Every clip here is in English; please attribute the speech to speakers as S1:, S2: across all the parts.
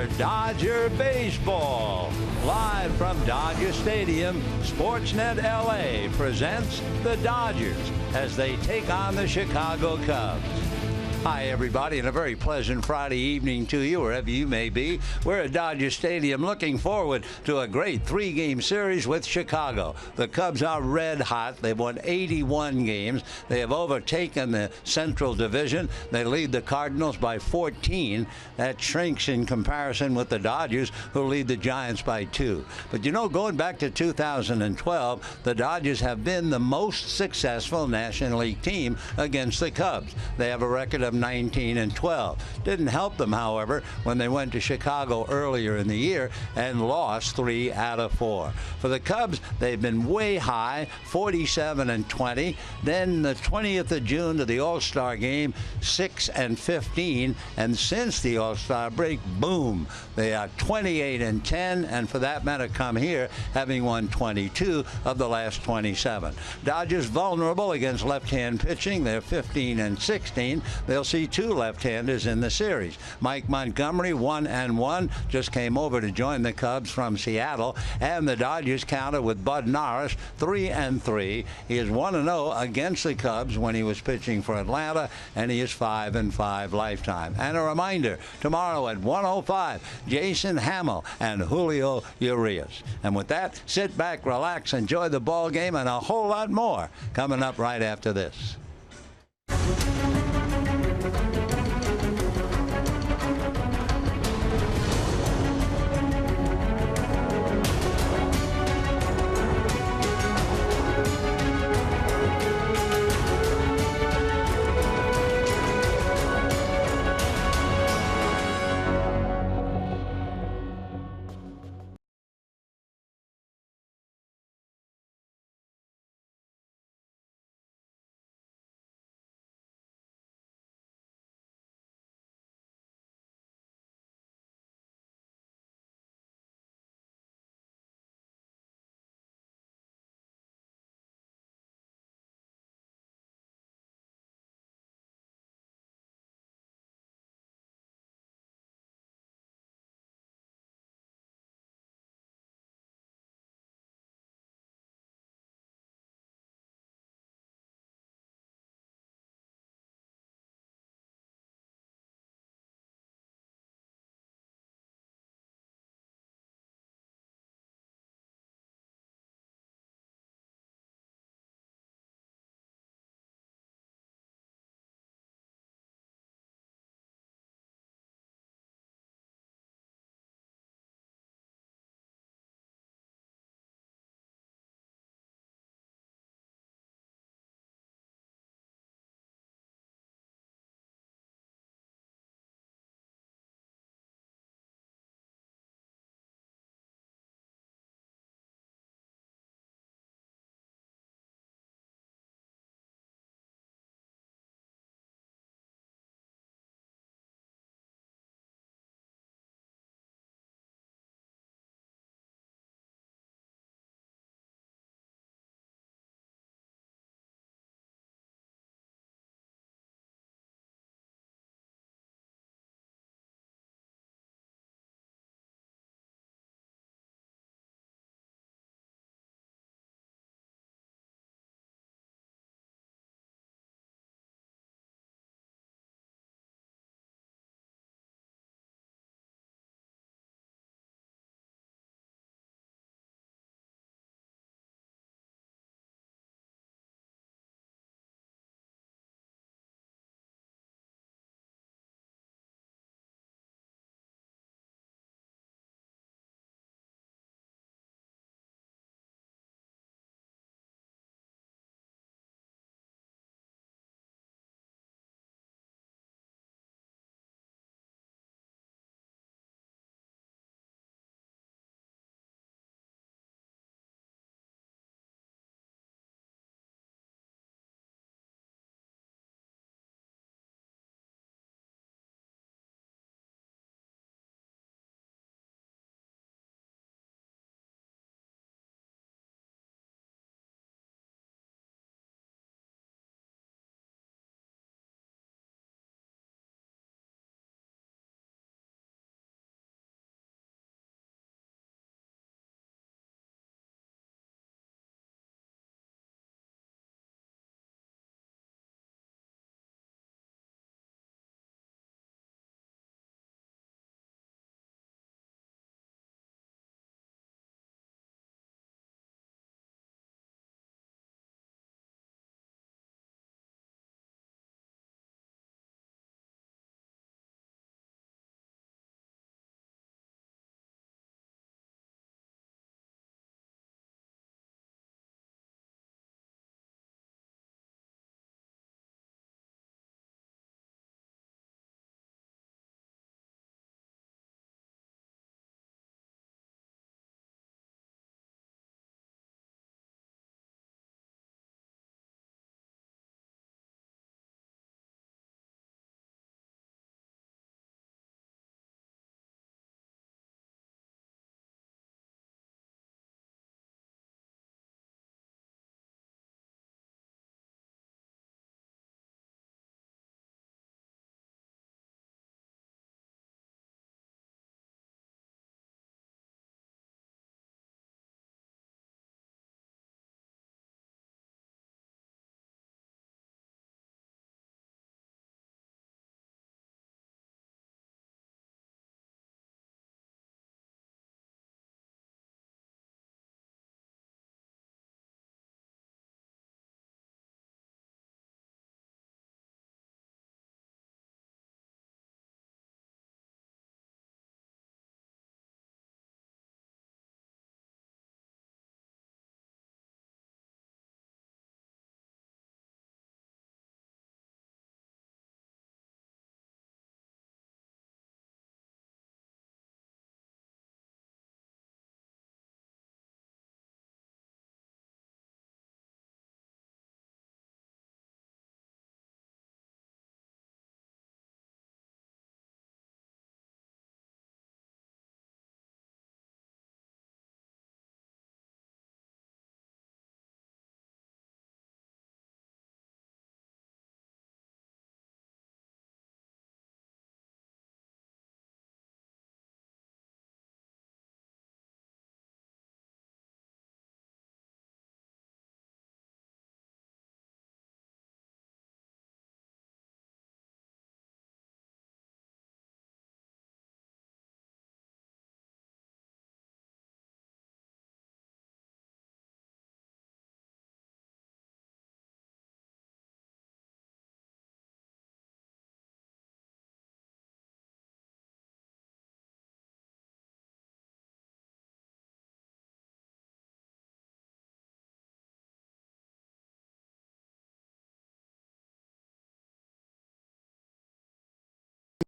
S1: for Dodger baseball. Live from Dodger Stadium, Sportsnet LA presents the Dodgers as they take on the Chicago Cubs. Hi, everybody, and a very pleasant Friday evening to you, wherever you may be. We're at Dodger Stadium looking forward to a great three-game series with Chicago. The Cubs are red hot. They've won 81 games. They have overtaken the Central Division. They lead the Cardinals by 14. That shrinks in comparison with the Dodgers, who lead the Giants by 2. But you know, going back to 2012, the Dodgers have been the most successful National League team against the Cubs. They have a record of 19-12. Didn't help them, however, when they went to Chicago earlier in the year and lost 3 out of 4. For the Cubs, they've been way high, 47-20. Then the 20th of June to the All-Star game, 6-15. And since the All-Star break, boom, they are 28-10. And for that matter, come here having won 22 of the last 27. Dodgers vulnerable against left-hand pitching. They're 15-16. They'll see 2 left-handers in the series. Mike Montgomery, 1-1, just came over to join the Cubs from Seattle, and the Dodgers counter with Bud Norris, 3-3. He is 1-0 against the Cubs when he was pitching for Atlanta, and he is 5-5 lifetime. And a reminder, tomorrow at 1:05, Jason Hamill and Julio Urias. And with that, sit back, relax, enjoy the ball game, and a whole lot more coming up right after this.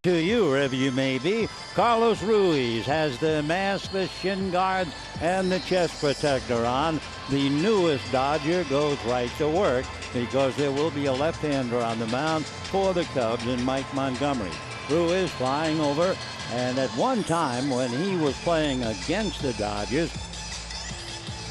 S1: To you, wherever you may be, Carlos Ruiz has the mask, the shin guards, and the chest protector on. The newest Dodger goes right to work because there will be a left-hander on the mound for the Cubs in Mike Montgomery. Ruiz flying over, and at one time when he was playing against the Dodgers,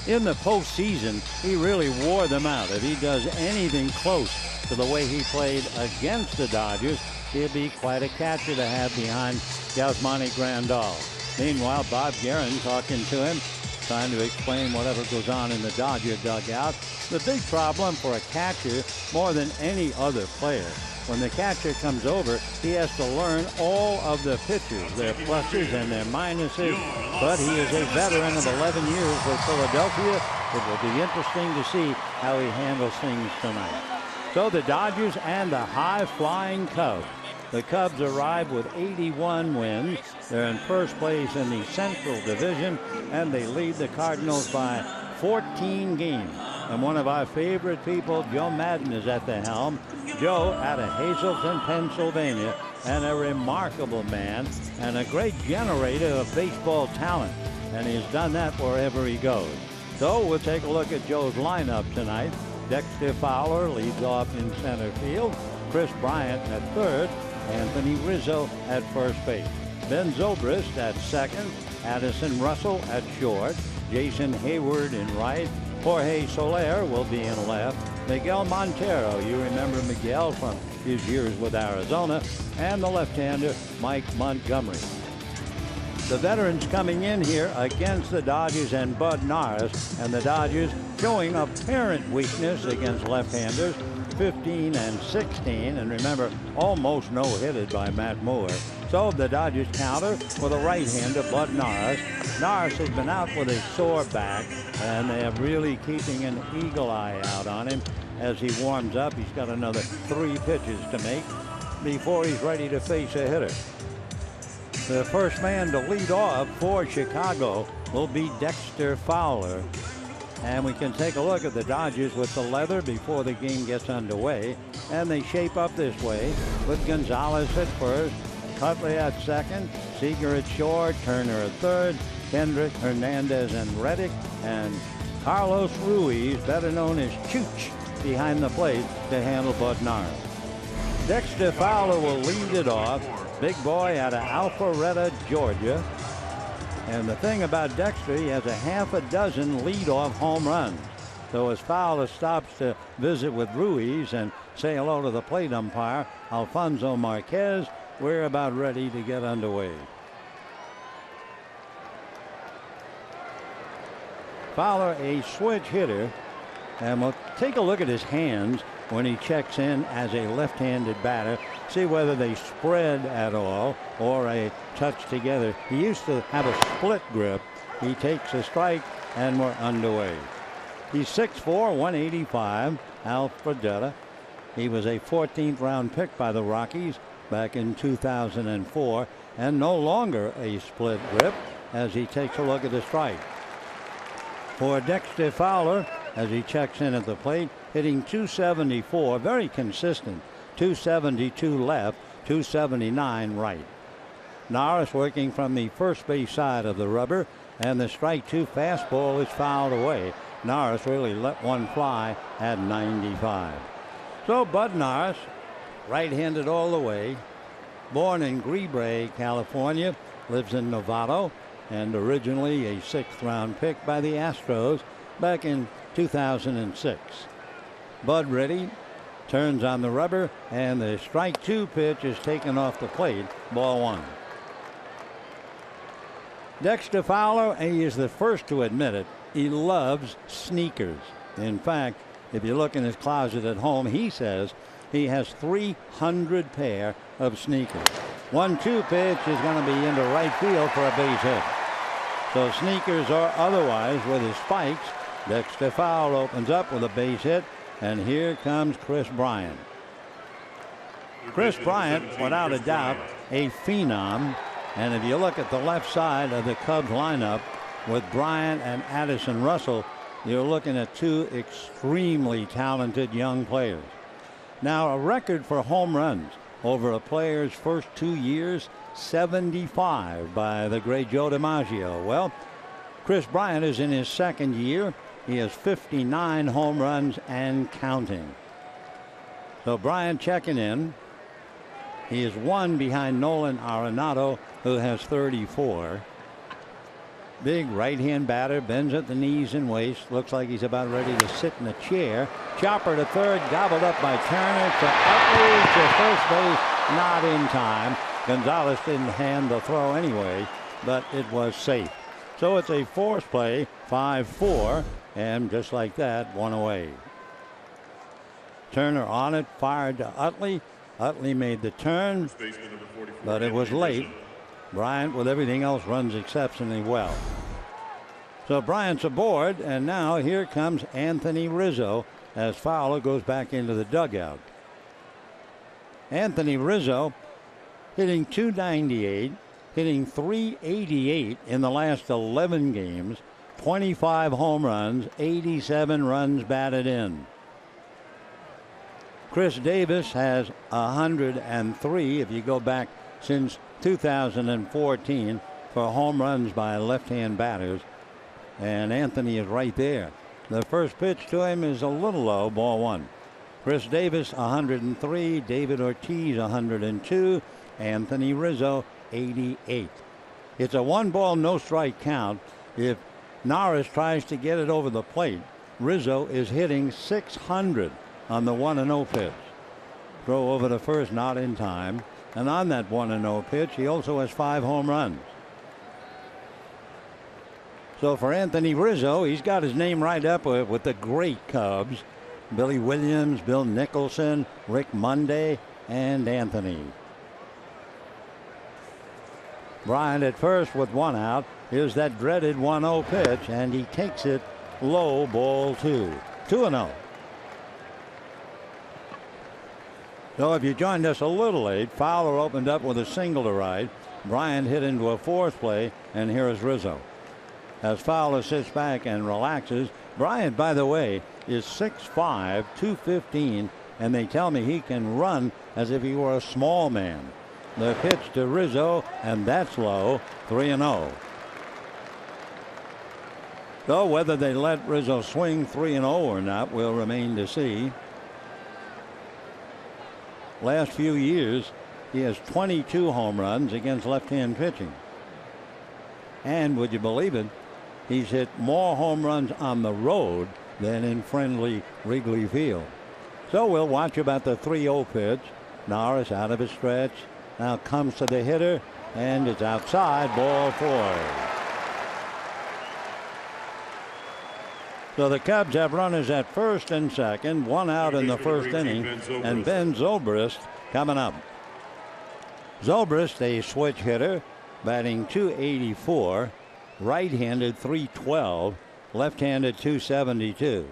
S1: in the postseason, he really wore them out. If he does anything close to the way he played against the Dodgers, he'll be quite a catcher to have behind Yasmani Grandal. Meanwhile, Bob Guerin talking to him, trying to explain whatever goes on in the Dodger dugout. The big problem for a catcher, more than any other player, when the catcher comes over, he has to learn all of the pitchers, their pluses and their minuses. But he is a veteran of 11 years with Philadelphia. It will be interesting to see how he handles things tonight. So the Dodgers and the high-flying Cubs. The Cubs arrive with 81 wins. They're in first place in the Central Division, and they lead the Cardinals by 14 games. And one of our favorite people, Joe Madden, is at the helm. Joe out of Hazleton, Pennsylvania, and a remarkable man and a great generator of baseball talent. And he's done that wherever he goes. So we'll take a look at Joe's lineup tonight. Dexter Fowler leads off in center field. Chris Bryant at third. Anthony Rizzo at first base. Ben Zobrist at second. Addison Russell at short. Jason Hayward in right. Jorge Soler will be in left. Miguel Montero, you remember Miguel from his years with Arizona, and the left-hander Mike Montgomery. The veterans coming in here against the Dodgers and Bud Norris, and the Dodgers showing apparent weakness against left-handers, 15 and 16, and remember, almost no-hitted by Matt Moore. So the Dodgers counter with a right-hander, Bud Norris. Norris has been out with a sore back, and they are really keeping an eagle eye out on him as he warms up. He's got another 3 pitches to make before he's ready to face a hitter. The first man to lead off for Chicago will be Dexter Fowler. And we can take a look at the Dodgers with the leather before the game gets underway. And they shape up this way with Gonzalez at first, Cutley at second, Seager at short, Turner at third, Kendrick, Hernandez, and Reddick, and Carlos Ruiz, better known as Chooch, behind the plate to handle Bud Norris. Dexter Fowler will lead it off. Big boy out of Alpharetta, Georgia. And the thing about Dexter, he has a half a dozen leadoff home runs. So as Fowler stops to visit with Ruiz and say hello to the plate umpire, Alfonso Marquez, we're about ready to get underway. Fowler, a switch hitter, and we'll take a look at his hands when he checks in as a left-handed batter, see whether they spread at all or a touch together. He used to have a split grip. He takes a strike, and we're underway. He's 6'4", 185, Alpharetta. He was a 14th round pick by the Rockies back in 2004, and no longer a split grip as he takes a look at the strike. For Dexter Fowler, as he checks in at the plate, hitting .274, very consistent. 272 left, 279 right. Norris working from the first base side of the rubber, and the strike 2 fastball is fouled away. Norris really let one fly at 95. So Bud Norris, right-handed all the way, born in Green, California, lives in Novato, and originally a 6th round pick by the Astros back in 2006. Bud ready, turns on the rubber, and the strike 2 pitch is taken off the plate, ball 1. Dexter Fowler, he is the first to admit it, he loves sneakers. In fact, if you look in his closet at home, he says he has 300 pair of sneakers. 1-2 pitch is going to be into right field for a base hit. So sneakers or otherwise with his spikes, Dexter Fowler opens up with a base hit, and here comes Chris Bryant. Chris Bryant, without a doubt, a phenom. And if you look at the left side of the Cubs lineup with Bryant and Addison Russell, you're looking at 2 extremely talented young players. Now, a record for home runs. over a player's first 2 years, 75 by the great Joe DiMaggio. Well, Kris Bryant is in his second year. He has 59 home runs and counting. So Bryant checking in. He is one behind Nolan Arenado, who has 34. Big right-hand batter, bends at the knees and waist. Looks like he's about ready to sit in a chair. Chopper to third, gobbled up by Turner to Utley to first base, not in time. Gonzalez didn't hand the throw anyway, but it was safe. So it's a force play, 5-4, and just like that, one away. Turner on it, fired to Utley. Utley made the turn, but it was late. Bryant, with everything else, runs exceptionally well. So Bryant's aboard, and now here comes Anthony Rizzo as Fowler goes back into the dugout. Anthony Rizzo hitting .298, hitting .388 in the last 11 games, 25 home runs, 87 runs batted in. Chris Davis has 103 if you go back since 2014 for home runs by left-hand batters, and Anthony is right there. The first pitch to him is a little low, ball one. Chris Davis 103, David Ortiz 102, Anthony Rizzo 88. It's a 1-ball no strike count. If Norris tries to get it over the plate, Rizzo is hitting .600 on the 1-0 pitch. Throw over to first, not in time. And on that 1-0 pitch, he also has 5 home runs. So for Anthony Rizzo, he's got his name right up with the great Cubs. Billy Williams, Bill Nicholson, Rick Monday, and Anthony. Bryant at first with 1 out. Here's that dreaded 1-0 pitch, and he takes it low, ball 2. 2-0. So if you joined us a little late, Fowler opened up with a single to right. Bryant hit into a force play, and here is Rizzo. As Fowler sits back and relaxes, Bryant, by the way, is 6'5", 215, and they tell me he can run as if he were a small man. The pitch to Rizzo, and that's low, 3-0. So whether they let Rizzo swing 3-0 or not will remain to see. Last few years, he has 22 home runs against left-hand pitching. And would you believe it, he's hit more home runs on the road than in friendly Wrigley Field. So we'll watch about the 3-0 pitch. Norris out of his stretch. Now comes to the hitter, and it's outside, ball 4. So the Cubs have runners at first and second, 1 out in the first inning, and Ben Zobrist coming up. Zobrist, a switch hitter, batting .284, right-handed .312, left-handed .272.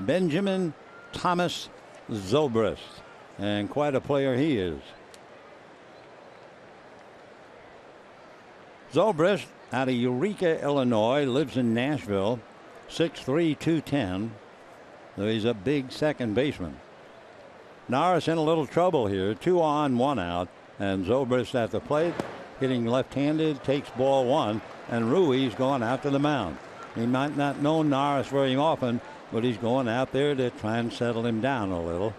S1: Benjamin Thomas Zobrist, and quite a player he is. Zobrist out of Eureka, Illinois, lives in Nashville. 6'3", 210. So he's a big second baseman. Norris in a little trouble here. 2 on, 1 out. And Zobrist at the plate, hitting left-handed, takes ball 1. And Ruiz going out to the mound. He might not know Norris very often, but he's going out there to try and settle him down a little.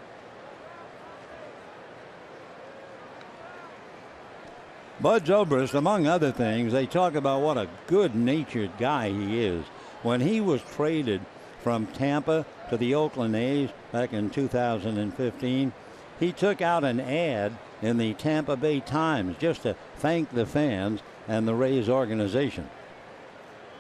S1: Bud Zobrist, among other things, they talk about what a good-natured guy he is. When he was traded from Tampa to the Oakland A's back in 2015, he took out an ad in the Tampa Bay Times just to thank the fans and the Rays organization.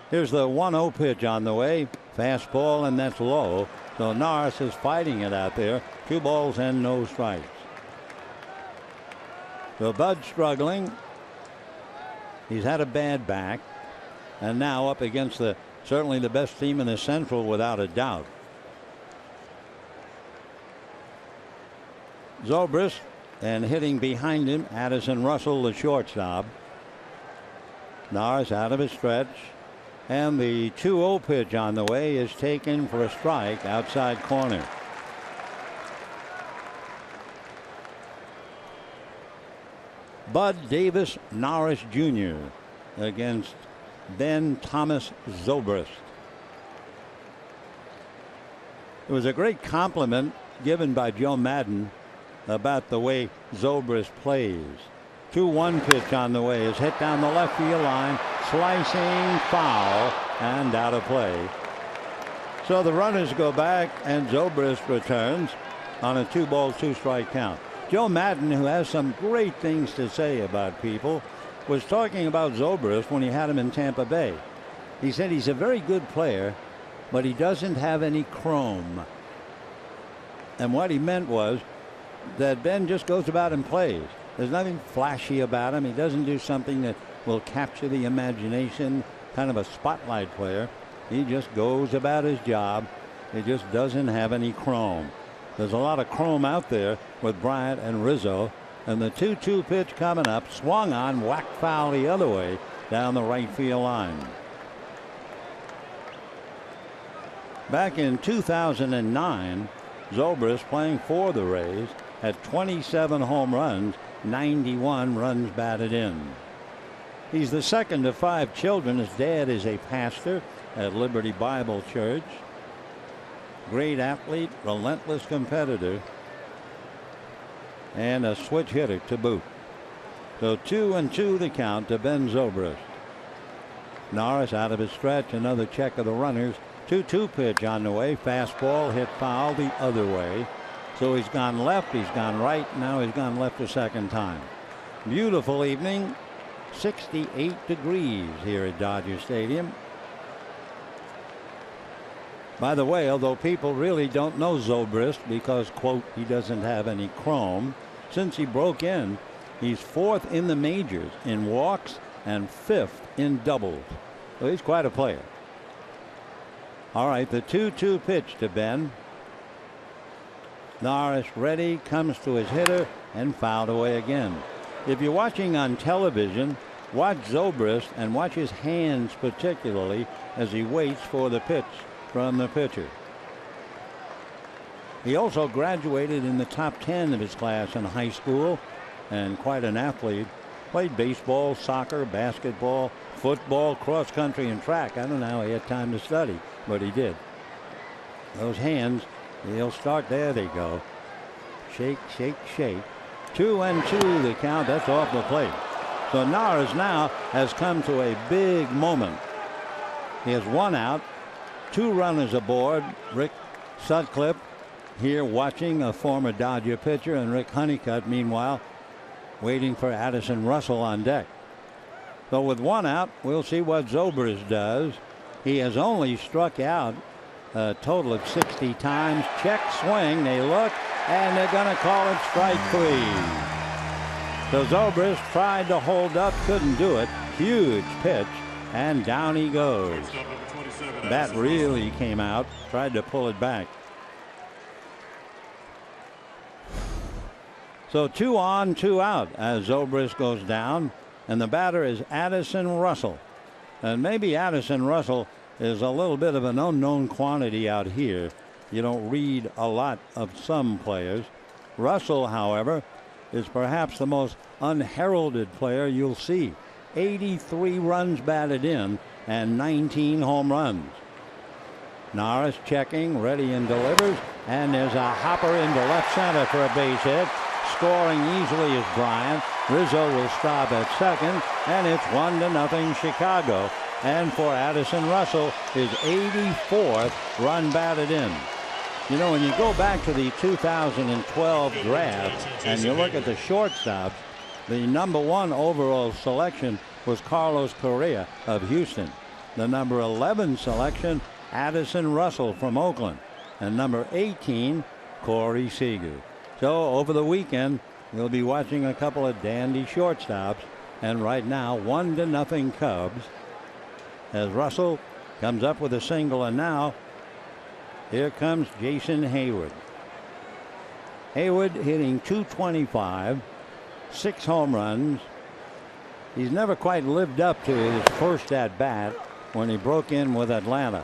S1: Here's the 1-0 pitch on the way. Fastball, and that's low. So Norris is fighting it out there. 2 balls and no strikes. So Bud struggling. He's had a bad back. And now up against certainly the best team in the Central without a doubt. Zobrist, and hitting behind him, Addison Russell, the shortstop. Norris out of his stretch. And the 2-0 pitch on the way is taken for a strike outside corner. Bud Davis Norris Jr. against Ben Thomas Zobrist. It was a great compliment given by Joe Madden about the way Zobrist plays. 2-1 pitch on the way is hit down the left field line, slicing foul and out of play. So the runners go back and Zobrist returns on a 2-ball, 2-strike count. Joe Madden, who has some great things to say about people, was talking about Zobrist when he had him in Tampa Bay. He said he's a very good player, but he doesn't have any chrome. And what he meant was that Ben just goes about and plays. There's nothing flashy about him. He doesn't do something that will capture the imagination, kind of a spotlight player. He just goes about his job. He just doesn't have any chrome. There's a lot of chrome out there with Bryant and Rizzo. And the 2-2 pitch coming up, swung on, whacked foul the other way down the right field line. Back in 2009, Zobrist, playing for the Rays, had 27 home runs, 91 runs batted in. He's the second of 5 children. His dad is a pastor at Liberty Bible Church. Great athlete, relentless competitor, and a switch hitter to boot. So 2-2 the count to Ben Zobrist. Norris out of his stretch, another check of the runners. 2-2 pitch on the way, fastball hit foul the other way. So he's gone left, he's gone right, now he's gone left a second time. Beautiful evening, 68 degrees here at Dodger Stadium. By the way, although people really don't know Zobrist because, quote, he doesn't have any chrome, since he broke in, he's 4th in the majors in walks and 5th in doubles. So he's quite a player. All right, the 2-2 pitch to Ben. Norris ready, comes to his hitter, and fouled away again. If you're watching on television, watch Zobrist and watch his hands particularly as he waits for the pitch from the pitcher. He also graduated in the top 10 of his class in high school, and quite an athlete. Played baseball, soccer, basketball, football, cross country, and track. I don't know how he had time to study, but he did. Those hands, he'll start. There they go. Shake, shake, shake. 2-2 the count. That's off the plate. So Norris now has come to a big moment. He has 1 out, 2 runners aboard. Rick Sutcliffe here watching, a former Dodger pitcher, and Rick Honeycutt meanwhile waiting for Addison Russell on deck. So with 1 out, we'll see what Zobrist does. He has only struck out a total of 60 times. Check swing, they look, and they're going to call it strike 3. So Zobrist tried to hold up, couldn't do it. Huge pitch, and down he goes. Bat really came out, tried to pull it back. So 2 on, 2 out as Zobrist goes down, and the batter is Addison Russell. And maybe Addison Russell is a little bit of an unknown quantity out here. You don't read a lot of some players. Russell, however, is perhaps the most unheralded player you'll see. 83 runs batted in and 19 home runs. Norris checking, ready and delivers, and there's a hopper into left center for a base hit. Scoring easily is Bryant. Rizzo will stop at second, and it's 1-0 Chicago. And for Addison Russell, his 84th run batted in. You know, when you go back to the 2012 draft and you look at the shortstops, the number 1 overall selection was Carlos Correa of Houston. The number 11 selection, Addison Russell from Oakland. And number 18, Corey Seager. So over the weekend, we'll be watching a couple of dandy shortstops. And right now, 1-0 Cubs. As Russell comes up with a single, and now here comes Jason Hayward. Hayward hitting .225, 6 home runs. He's never quite lived up to his first at bat when he broke in with Atlanta.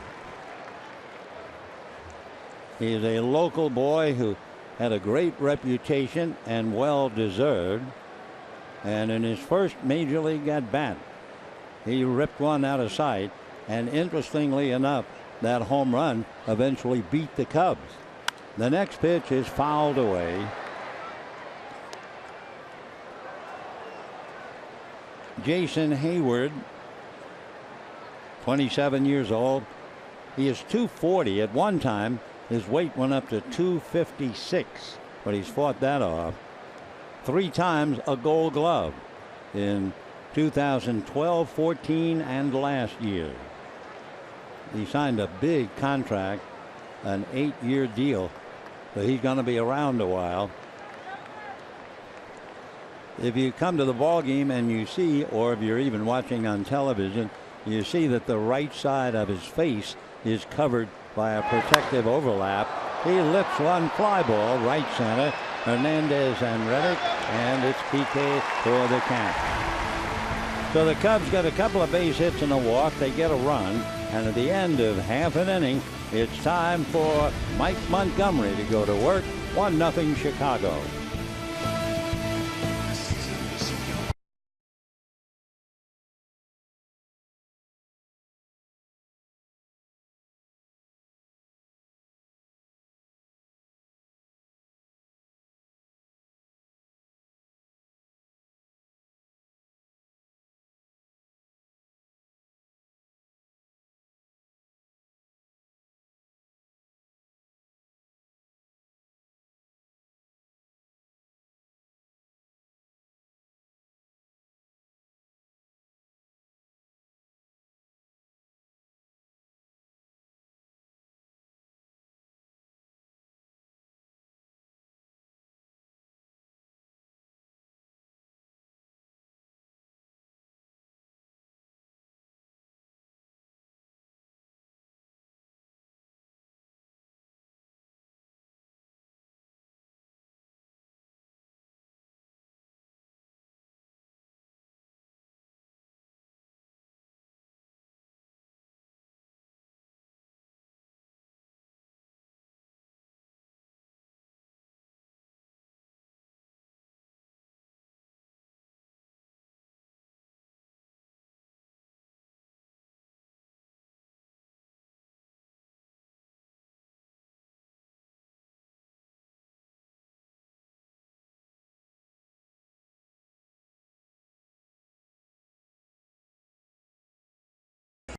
S1: He is a local boy who had a great reputation and well deserved. And in his first major league at bat, he ripped one out of sight. And interestingly enough, that home run eventually beat the Cubs. The next pitch is fouled away. Jason Hayward, 27 years old. He is 240. At one time, his weight went up to 256, but he's fought that off. 3 times a Gold Glove in 2012, 14, and last year. He signed a big contract, an 8-year deal, so he's going to be around a while. If you come to the ball game and you see, or if you're even watching on television, you see that the right side of his face is covered by a protective overlap. He lifts one fly ball right center. Hernandez and Reddick, and it's PK for the count. So the Cubs got a couple of base hits and a walk. They get a run, and at the end of half an inning, it's time for Mike Montgomery to go to work. 1-0 Chicago.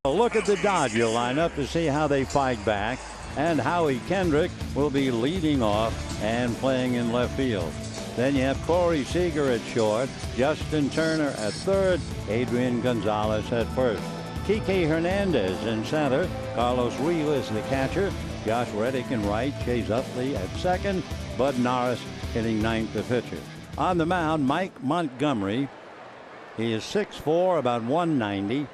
S1: Look at the Dodger lineup to see how they fight back, and Howie Kendrick will be leading off and playing in left field. Then you have Corey Seager at short, Justin Turner at third, Adrian Gonzalez at first. Kike Hernandez in center, Carlos Rivas the catcher, Josh Reddick in right, Chase Utley at second, Bud Norris hitting ninth, the pitcher. On the mound, Mike Montgomery. He is 6'4", about 190.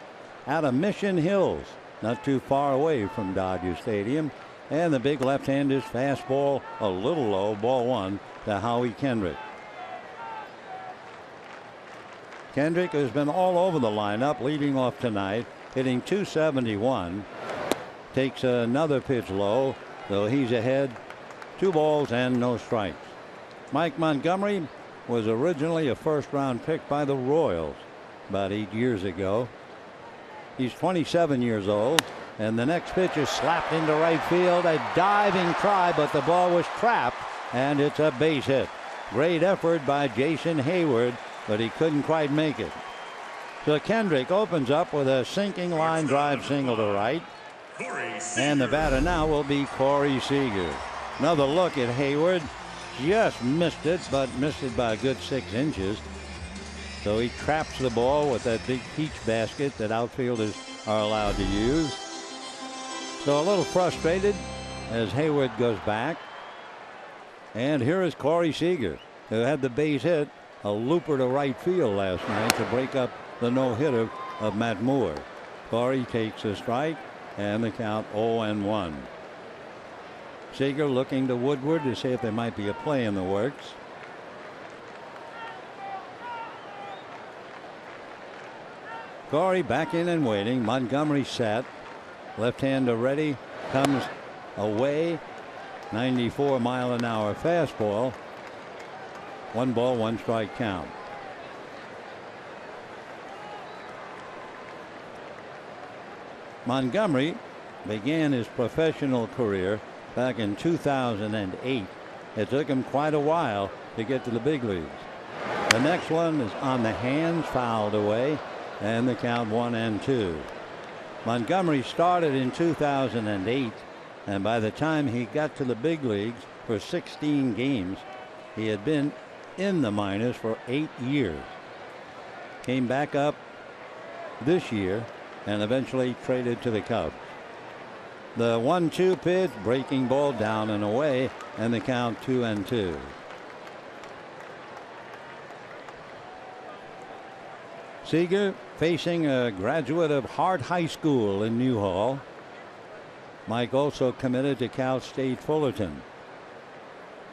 S1: Out of Mission Hills, not too far away from Dodger Stadium. And the big left-handed fastball a little low, ball one to Howie Kendrick. Kendrick has been all over the lineup, leading off tonight, hitting .271. Takes another pitch low, though he's ahead. 2 balls and no strikes. Mike Montgomery was originally a first-round pick by the Royals about 8 years ago. He's 27 years old, and the next pitch is slapped into right field. A diving try, but the ball was trapped, and it's a base hit. Great effort by Jason Hayward, but he couldn't quite make it. So Kendrick opens up with a sinking line drive single to right, and the batter now will be Corey Seager. Another look at Hayward. Just missed it, but missed it by a good 6 inches. So he traps the ball with that big peach basket that outfielders are allowed to use. So a little frustrated as Hayward goes back. And here is Corey Seager, who had the base hit, a looper to right field last night to break up the no-hitter of Matt Moore. Corey takes a strike, and the count 0-1. Seager looking to Woodward to see if there might be a play in the works. Corey back in and waiting. Montgomery set. Left-hander ready. Comes away. 94-mile-an-hour fastball. 1 ball, 1 strike count. Montgomery began his professional career back in 2008. It took him quite a while to get to the big leagues. The next one is on the hands, fouled away, and the count 1-2. Montgomery started in 2008, and by the time he got to the big leagues for 16 games, he had been in the minors for 8 years. Came back up this year and eventually traded to the Cubs. The 1-2 pitch, breaking ball, down and away, and the count 2-2. Seager facing a graduate of Hart High School in Newhall. Mike also committed to Cal State Fullerton.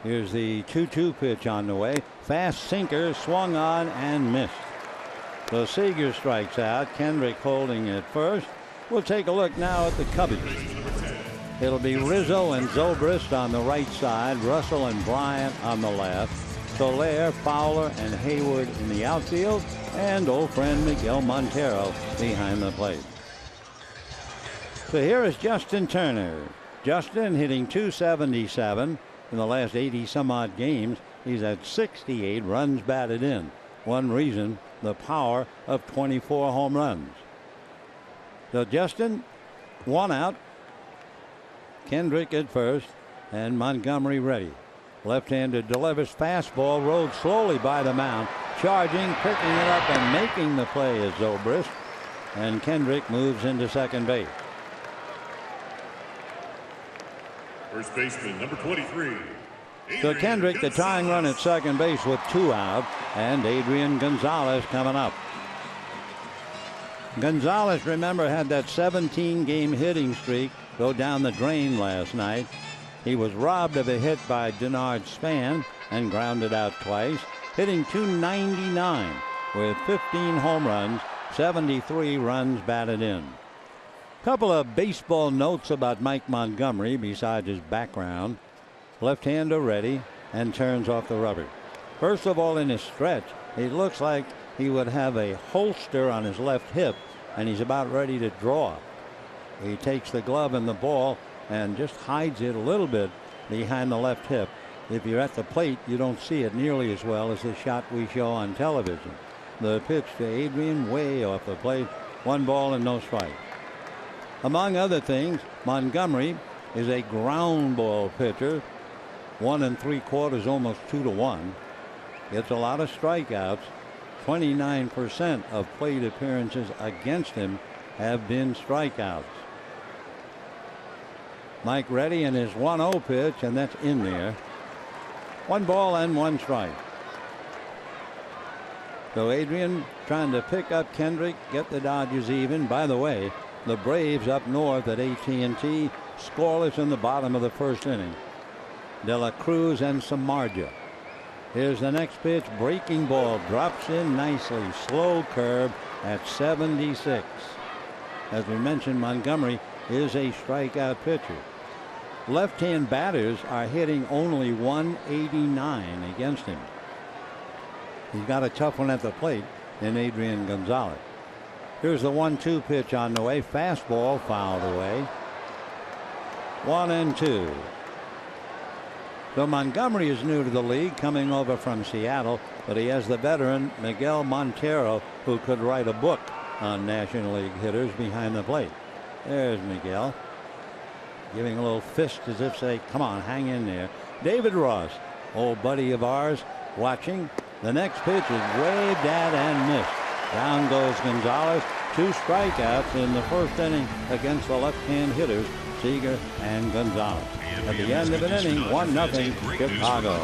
S1: Here's the 2-2 pitch on the way. Fast sinker, swung on and missed. So Seager strikes out. Kendrick holding at first. We'll take a look now at the Cubbies. It'll be Rizzo and Zobrist on the right side, Russell and Bryant on the left, Soler, Fowler, and Hayward in the outfield, and old friend Miguel Montero behind the plate. So here is Justin Turner. Justin hitting .277 in the last 80 some odd games. He's at 68 runs batted in. One reason, the power of 24 home runs. So Justin, one out. Kendrick at first, and Montgomery ready. Left-handed delivers fastball, rode slowly by the mound, charging, picking it up, and making the play is Zobrist. And Kendrick moves into second base.
S2: First baseman, number 23.
S1: So Kendrick, the tying run at second base with 2 out, and Adrian Gonzalez coming up. Gonzalez, remember, had that 17-game hitting streak go down the drain last night. He was robbed of a hit by Denard Span and grounded out twice, hitting .299 with 15 home runs, 73 runs batted in. Couple of baseball notes about Mike Montgomery besides his background. Left-hander ready and turns off the rubber. First of all, in his stretch, it looks like he would have a holster on his left hip, and he's about ready to draw. He takes the glove and the ball and just hides it a little bit behind the left hip. If you're at the plate, you don't see it nearly as well as the shot we show on television. The pitch to Adrian, way off the plate. 1 ball and no strike. Among other things, Montgomery is a ground ball pitcher. 1 3/4, almost 2-1. Gets a lot of strikeouts. 29% of plate appearances against him have been strikeouts. Mike ready in his 1-0 pitch, and that's in there. 1 ball and 1 strike. So Adrian trying to pick up Kendrick, get the Dodgers even. By the way, the Braves up north at AT&T, scoreless in the bottom of the first inning. De La Cruz and Samardzija. Here's the next pitch, breaking ball, drops in nicely, slow curve at 76. As we mentioned, Montgomery is a strikeout pitcher. Left-hand batters are hitting only .189 against him. He's got a tough one at the plate in Adrian Gonzalez. Here's the 1-2 pitch on the way. Fastball fouled away. 1-2. So Montgomery is new to the league, coming over from Seattle, but he has the veteran Miguel Montero, who could write a book on National League hitters behind the plate. There's Miguel, giving a little fist as if say, come on, hang in there. David Ross, old buddy of ours, watching. The next pitch is waved at and missed. Down goes Gonzalez. 2 strikeouts in the first inning against the left-hand hitters, Seager and Gonzalez. At the end of an inning, 1-0 Chicago.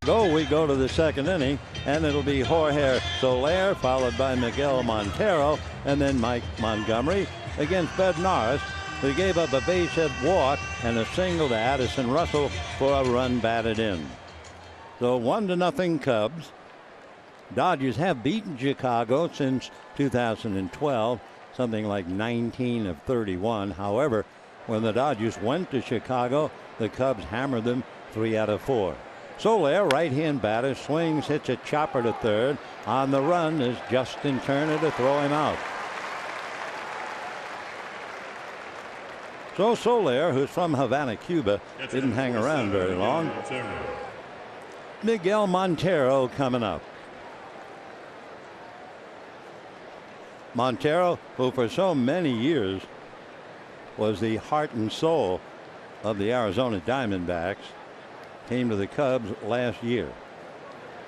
S1: We go to the second inning, and it'll be Jorge Soler, followed by Miguel Montero, and then Mike Montgomery against Bednaris, who gave up a base hit walk and a single to Addison Russell for a run batted in. So 1-0 Cubs. Dodgers have beaten Chicago since 2012, something like 19 of 31. However, when the Dodgers went to Chicago, the Cubs hammered them 3 out of 4. Soler, right-hand batter, swings, hits a chopper to third. On the run is Justin Turner to throw him out. So Soler, who's from Havana, Cuba, didn't hang around very long. Miguel Montero coming up. Montero, who for so many years was the heart and soul of the Arizona Diamondbacks, came to the Cubs last year.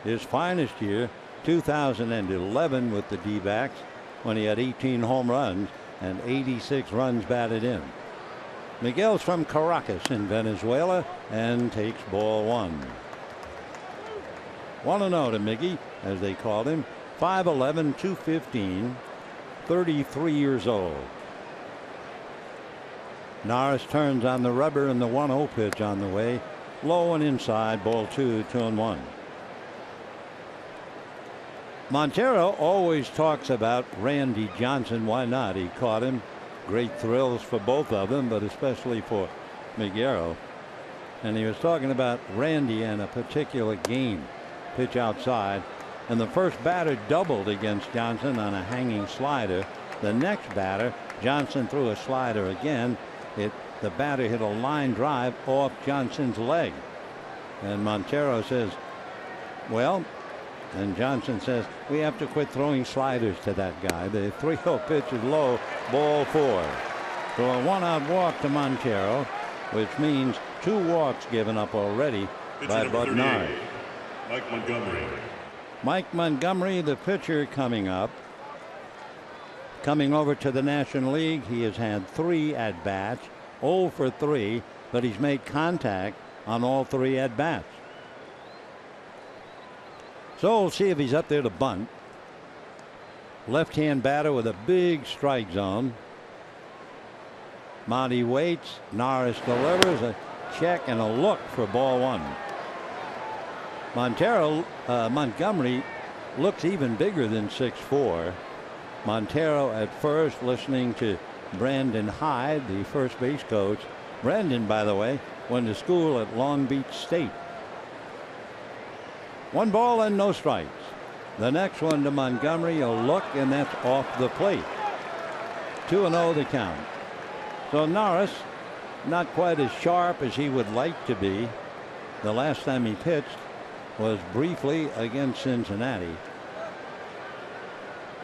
S1: His finest year, 2011 with the D-backs, when he had 18 home runs and 86 runs batted in. Miguel's from Caracas in Venezuela and takes ball 1. 1-0 to Miggy, as they called him. 5'11", 215, 33 years old. Norris turns on the rubber, and the 1-0 pitch on the way. Low and inside, ball 2, 2-1. Montero always talks about Randy Johnson. Why not? He caught him. Great thrills for both of them, but especially for Miguel. And he was talking about Randy in a particular game. Pitch outside, and the first batter doubled against Johnson on a hanging slider. The next batter, Johnson threw a slider again. The batter hit a line drive off Johnson's leg. And Montero says, well, and Johnson says, we have to quit throwing sliders to that guy. The 3-0 pitch is low, ball 4. So a 1-out walk to Montero, which means 2 walks given up already by Bud Norris.
S2: Mike Montgomery.
S1: Mike Montgomery, the pitcher, coming up. Coming over to the National League, he has had 3 at-bats, 0 for 3, but he's made contact on all 3 at-bats. So we'll see if he's up there to bunt. Left-hand batter with a big strike zone. Monty waits. Norris delivers a check and a look for ball 1. Montgomery looks even bigger than 6'4". Montero at first, listening to Brandon Hyde, the first base coach. Brandon, by the way, went to school at Long Beach State. 1 ball and no strikes. The next one to Montgomery, a look, and that's off the plate. 2-0 the count. So Norris, not quite as sharp as he would like to be. The last time he pitched was briefly against Cincinnati.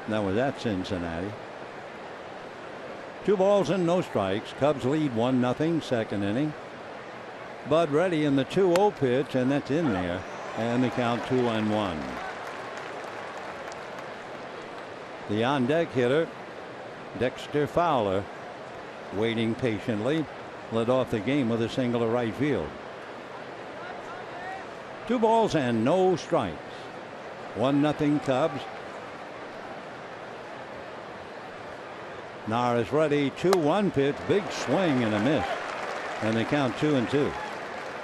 S1: That was at Cincinnati. 2 balls and no strikes. Cubs lead 1-0 second inning. Bud ready in the 2-0 pitch, and that's in there. And the count 2-1. The on-deck hitter, Dexter Fowler, waiting patiently, led off the game with a single to right field. 2 balls and no strikes. 1-0 Cubs. Norris ready. 2-1 pitch. Big swing and a miss. And they count 2-2.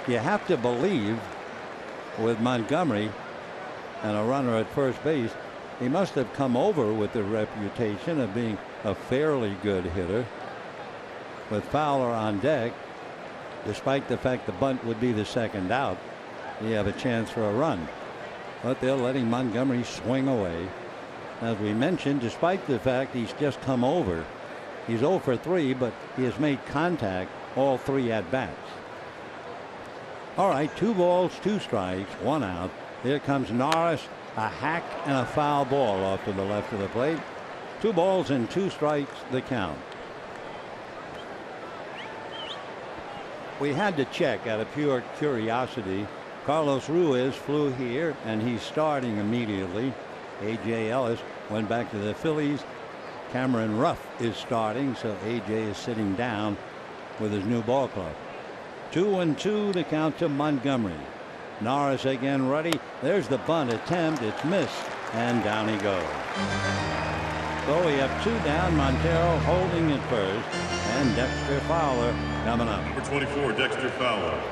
S1: You have to believe with Montgomery and a runner at first base, he must have come over with the reputation of being a fairly good hitter. With Fowler on deck, despite the fact the bunt would be the second out, you have a chance for a run. But they're letting Montgomery swing away. As we mentioned, despite the fact he's just come over, he's 0 for 3, but he has made contact all 3 at-bats. All right, 2 balls, 2 strikes, 1 out. Here comes Norris, a hack and a foul ball off to the left of the plate. 2 balls and 2 strikes, the count. We had to check out of pure curiosity. Carlos Ruiz flew here, and he's starting immediately. A.J. Ellis went back to the Phillies. Cameron Ruff is starting, so A.J. is sitting down with his new ball club. 2-2 to count to Montgomery. Norris again ready. There's the bunt attempt. It's missed, and down he goes. So we have 2 down. Montero holding at first, and Dexter Fowler coming up.
S2: Number 24, Dexter Fowler.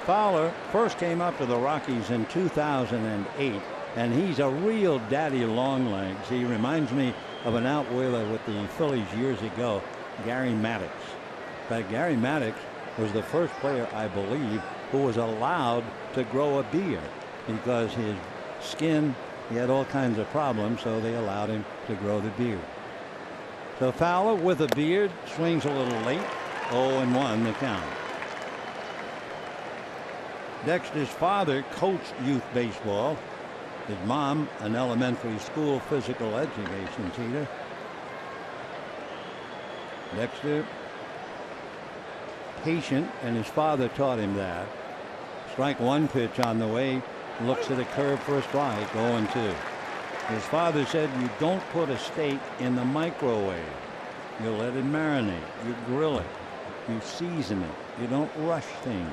S1: Fowler first came up to the Rockies in 2008, and he's a real daddy long legs. He reminds me of an outwheeler with the Phillies years ago, Gary Maddox. In fact, Gary Maddox was the first player, I believe, who was allowed to grow a beard because his skin, he had all kinds of problems, so they allowed him to grow the beard. So Fowler with a beard swings a little late. 0-1 the count. Dexter's father coached youth baseball. His mom, an elementary school physical education teacher. Dexter, patient, and his father taught him that. Strike 1 pitch on the way. Looks at a curve for a strike. 0-2. His father said, you don't put a steak in the microwave. You let it marinate. You grill it. You season it. You don't rush things.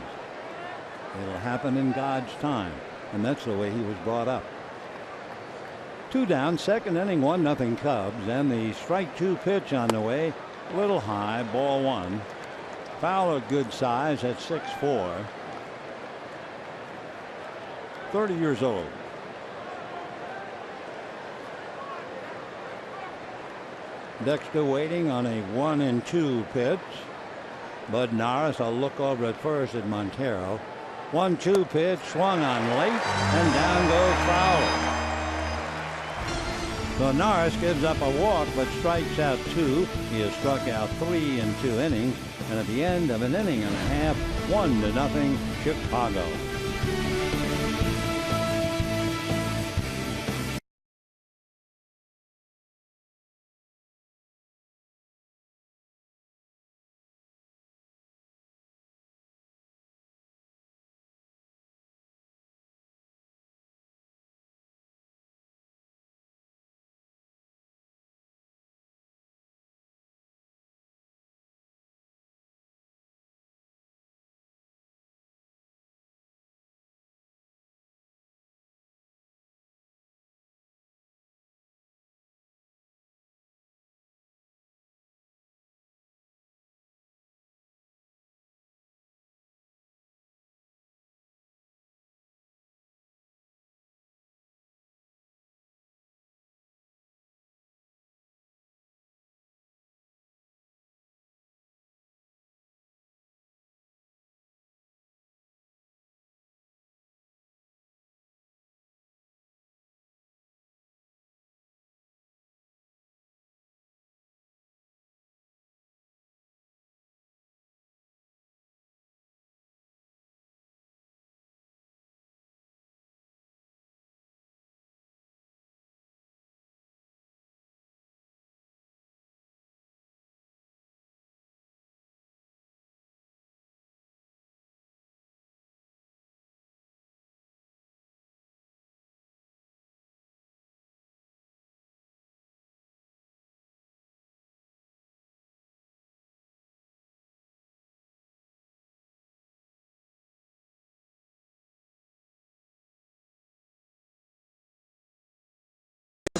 S1: It'll happen in God's time. And that's the way he was brought up. 2 down, second inning, 1-0 Cubs. And the strike 2 pitch on the way. A little high, ball 1. Fowler, good size at 6'4". 30 years old. Dexter waiting on a 1-2 pitch. Bud Norris, a look over at first at Montero. 1-2 pitch, swung on late, and down goes Fowler. So Norris gives up a walk but strikes out 2. He has struck out 3 in 2 innings, and at the end of an inning and a half, 1-0 Chicago.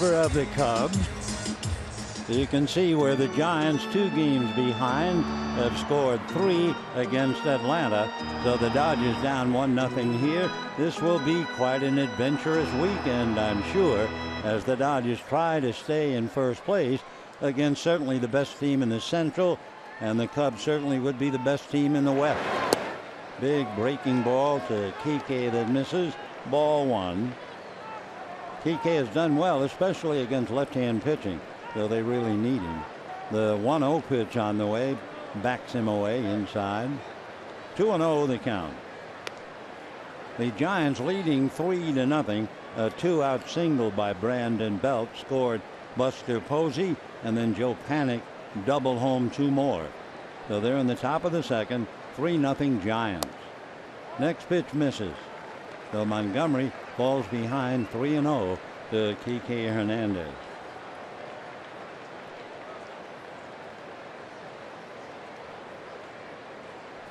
S1: Of the Cubs. You can see where the Giants, 2 games behind, have scored 3 against Atlanta. So the Dodgers down 1-0 here. This will be quite an adventurous weekend, I'm sure, as the Dodgers try to stay in first place against certainly the best team in the Central, and the Cubs certainly would be the best team in the West. Big breaking ball to Kike that misses. Ball 1. Kike has done well, especially against left-hand pitching, so they really need him. The 1-0 pitch on the way backs him away inside. 2-0 the count. The Giants leading 3-0. A 2-out single by Brandon Belt scored Buster Posey, and then Joe Panik double home 2 more. So they're in the top of the second. 3-0 Giants. Next pitch misses. So Montgomery falls behind 3-0 to Kike Hernandez.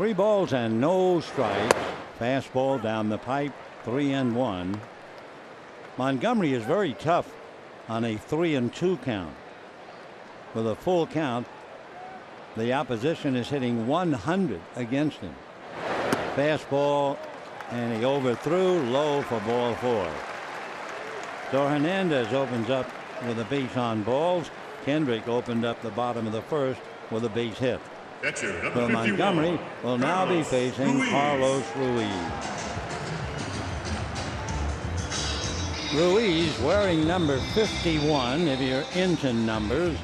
S1: 3 balls and no strikes. Fastball down the pipe, 3-1. Montgomery is very tough on a 3-2 count. With a full count, the opposition is hitting 100 against him. Fastball, and he overthrew, low for ball 4. So Hernandez opens up with a base on balls. Kendrick opened up the bottom of the first with a base hit. So Montgomery will now be facing Carlos Ruiz. Ruiz wearing number 51, if you're into numbers.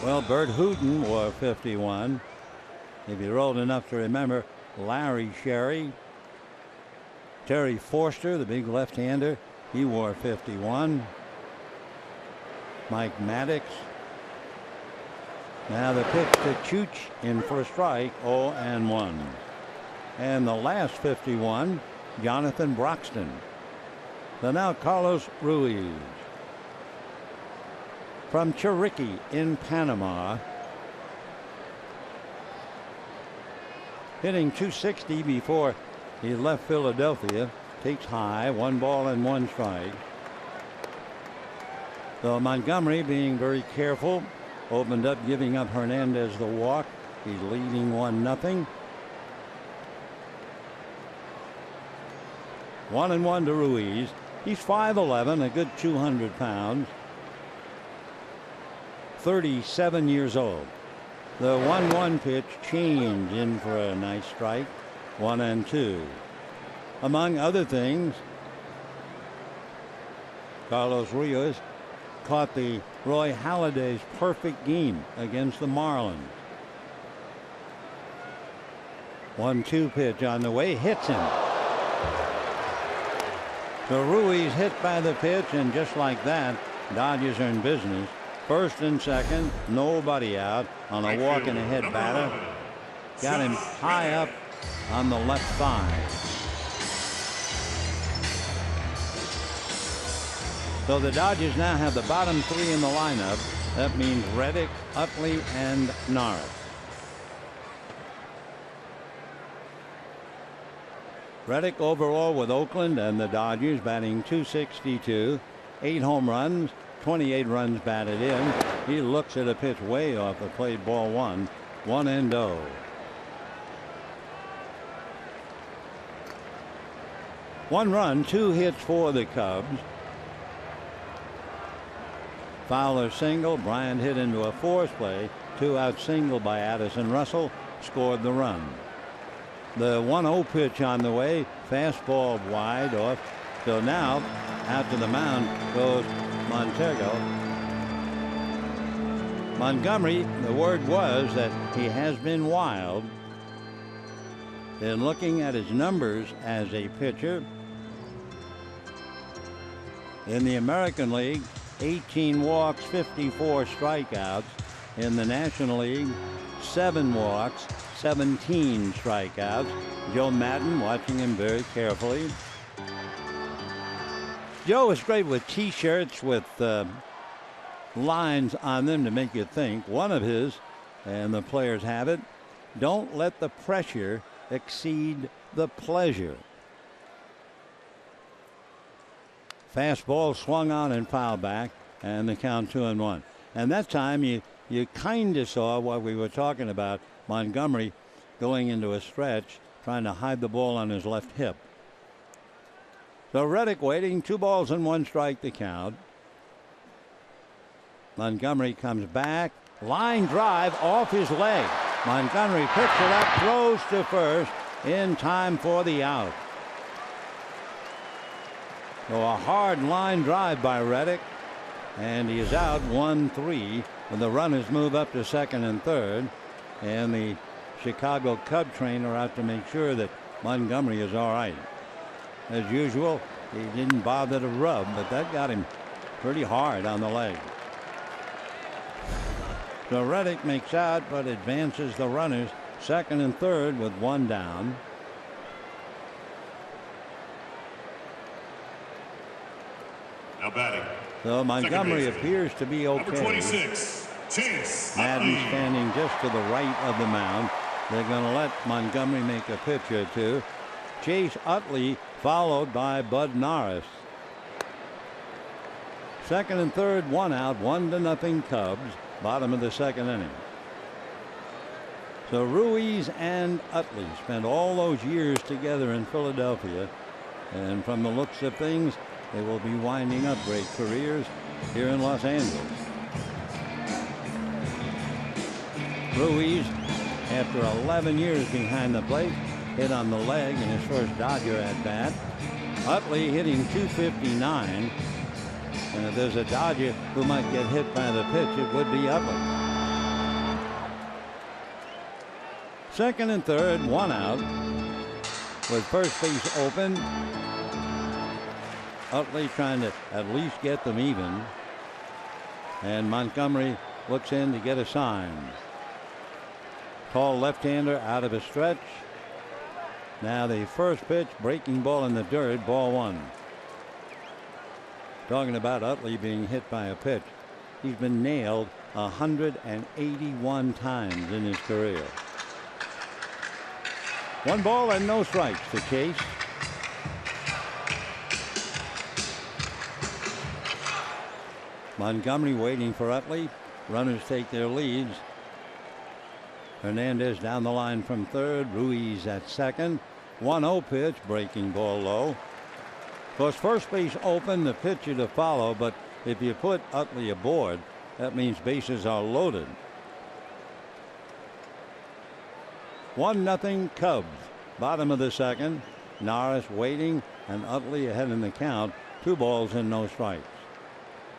S1: Well, Bert Hooton wore 51. If you're old enough to remember Larry Sherry. Terry Forster, the big left-hander, he wore 51. Mike Maddox. Now the pitch to Chooch in for a strike, 0-1. And the last 51, Jonathan Broxton. So now Carlos Ruiz. From Chiriqui in Panama. Hitting .260 before he left Philadelphia. Takes high, 1 ball and 1 strike. So Montgomery being very careful. Opened up, giving up Hernandez the walk. He's leading 1-0. 1-1 to Ruiz. He's 5'11", a good 200 pounds. 37 years old. The 1-1 pitch changed in for a nice strike. 1-2. Among other things, Carlos Ruiz caught the Roy Halladay's perfect game against the Marlins. 1-2 pitch on the way, hits him. So Ruiz hit by the pitch, and just like that, Dodgers are in business. First and second, nobody out on a walk and ahead batter. Got him high up on the left thigh. So the Dodgers now have the bottom 3 in the lineup. That means Reddick, Utley, and Norris. Reddick overall with Oakland and the Dodgers, batting .262, 8 home runs, 28 runs batted in. He looks at a pitch way off the plate, ball 1, 1-0. One run, 2 hits for the Cubs. Fowler single, Bryant hit into a force play, 2-out single by Addison Russell, scored the run. The 1-0 pitch on the way, fastball wide off. So now out to the mound goes Montego. Montgomery, the word was that he has been wild. In looking at his numbers as a pitcher in the American League, 18 walks, 54 strikeouts. In the National League, 7 walks, 17 strikeouts. Joe Madden watching him very carefully. Joe is great with T-shirts with lines on them to make you think. One of his, and the players have it, don't let the pressure exceed the pleasure. Fastball swung on and fouled back, and the count 2-1. And that time you kind of saw what we were talking about, Montgomery going into a stretch, trying to hide the ball on his left hip. So Reddick waiting, 2 balls and 1 strike to count. Montgomery comes back, line drive off his leg. Montgomery picks it up, throws to first in time for the out. So a hard line drive by Reddick, and he is out 1-3. And the runners move up to second and third, and the Chicago Cub trainer out to make sure that Montgomery is all right. As usual, he didn't bother to rub, but that got him pretty hard on the leg. So Reddick makes out, but advances the runners second and third with 1 down.
S2: Now batting.
S1: So Montgomery appears to be okay.
S2: Number 26, Chase.
S1: Madden standing just to the right of the mound. They're going to let Montgomery make a pitch or two. Chase Utley followed by Bud Norris. Second and third, 1 out, 1-0 Cubs. Bottom of the second inning. So Ruiz and Utley spent all those years together in Philadelphia, and from the looks of things, they will be winding up great careers here in Los Angeles. Ruiz, after 11 years behind the plate, hit on the leg in his first Dodger at bat. Utley hitting .259, and if there's a Dodger who might get hit by the pitch, it would be Utley. Second and third, 1 out, with first base open. Utley trying to at least get them even, and Montgomery looks in to get a sign. Tall left-hander out of a stretch. Now the first pitch, breaking ball in the dirt, ball 1. Talking about Utley being hit by a pitch, he's been nailed 181 times in his career. 1 ball and no strikes to Chase. Montgomery waiting for Utley. Runners take their leads. Hernandez down the line from third. Ruiz at second. 1-0 pitch, breaking ball low. Of course, first base open, the pitcher to follow, but if you put Utley aboard, that means bases are loaded. 1-0 Cubs. Bottom of the second. Norris waiting and Utley ahead in the count. 2 balls and no strikes.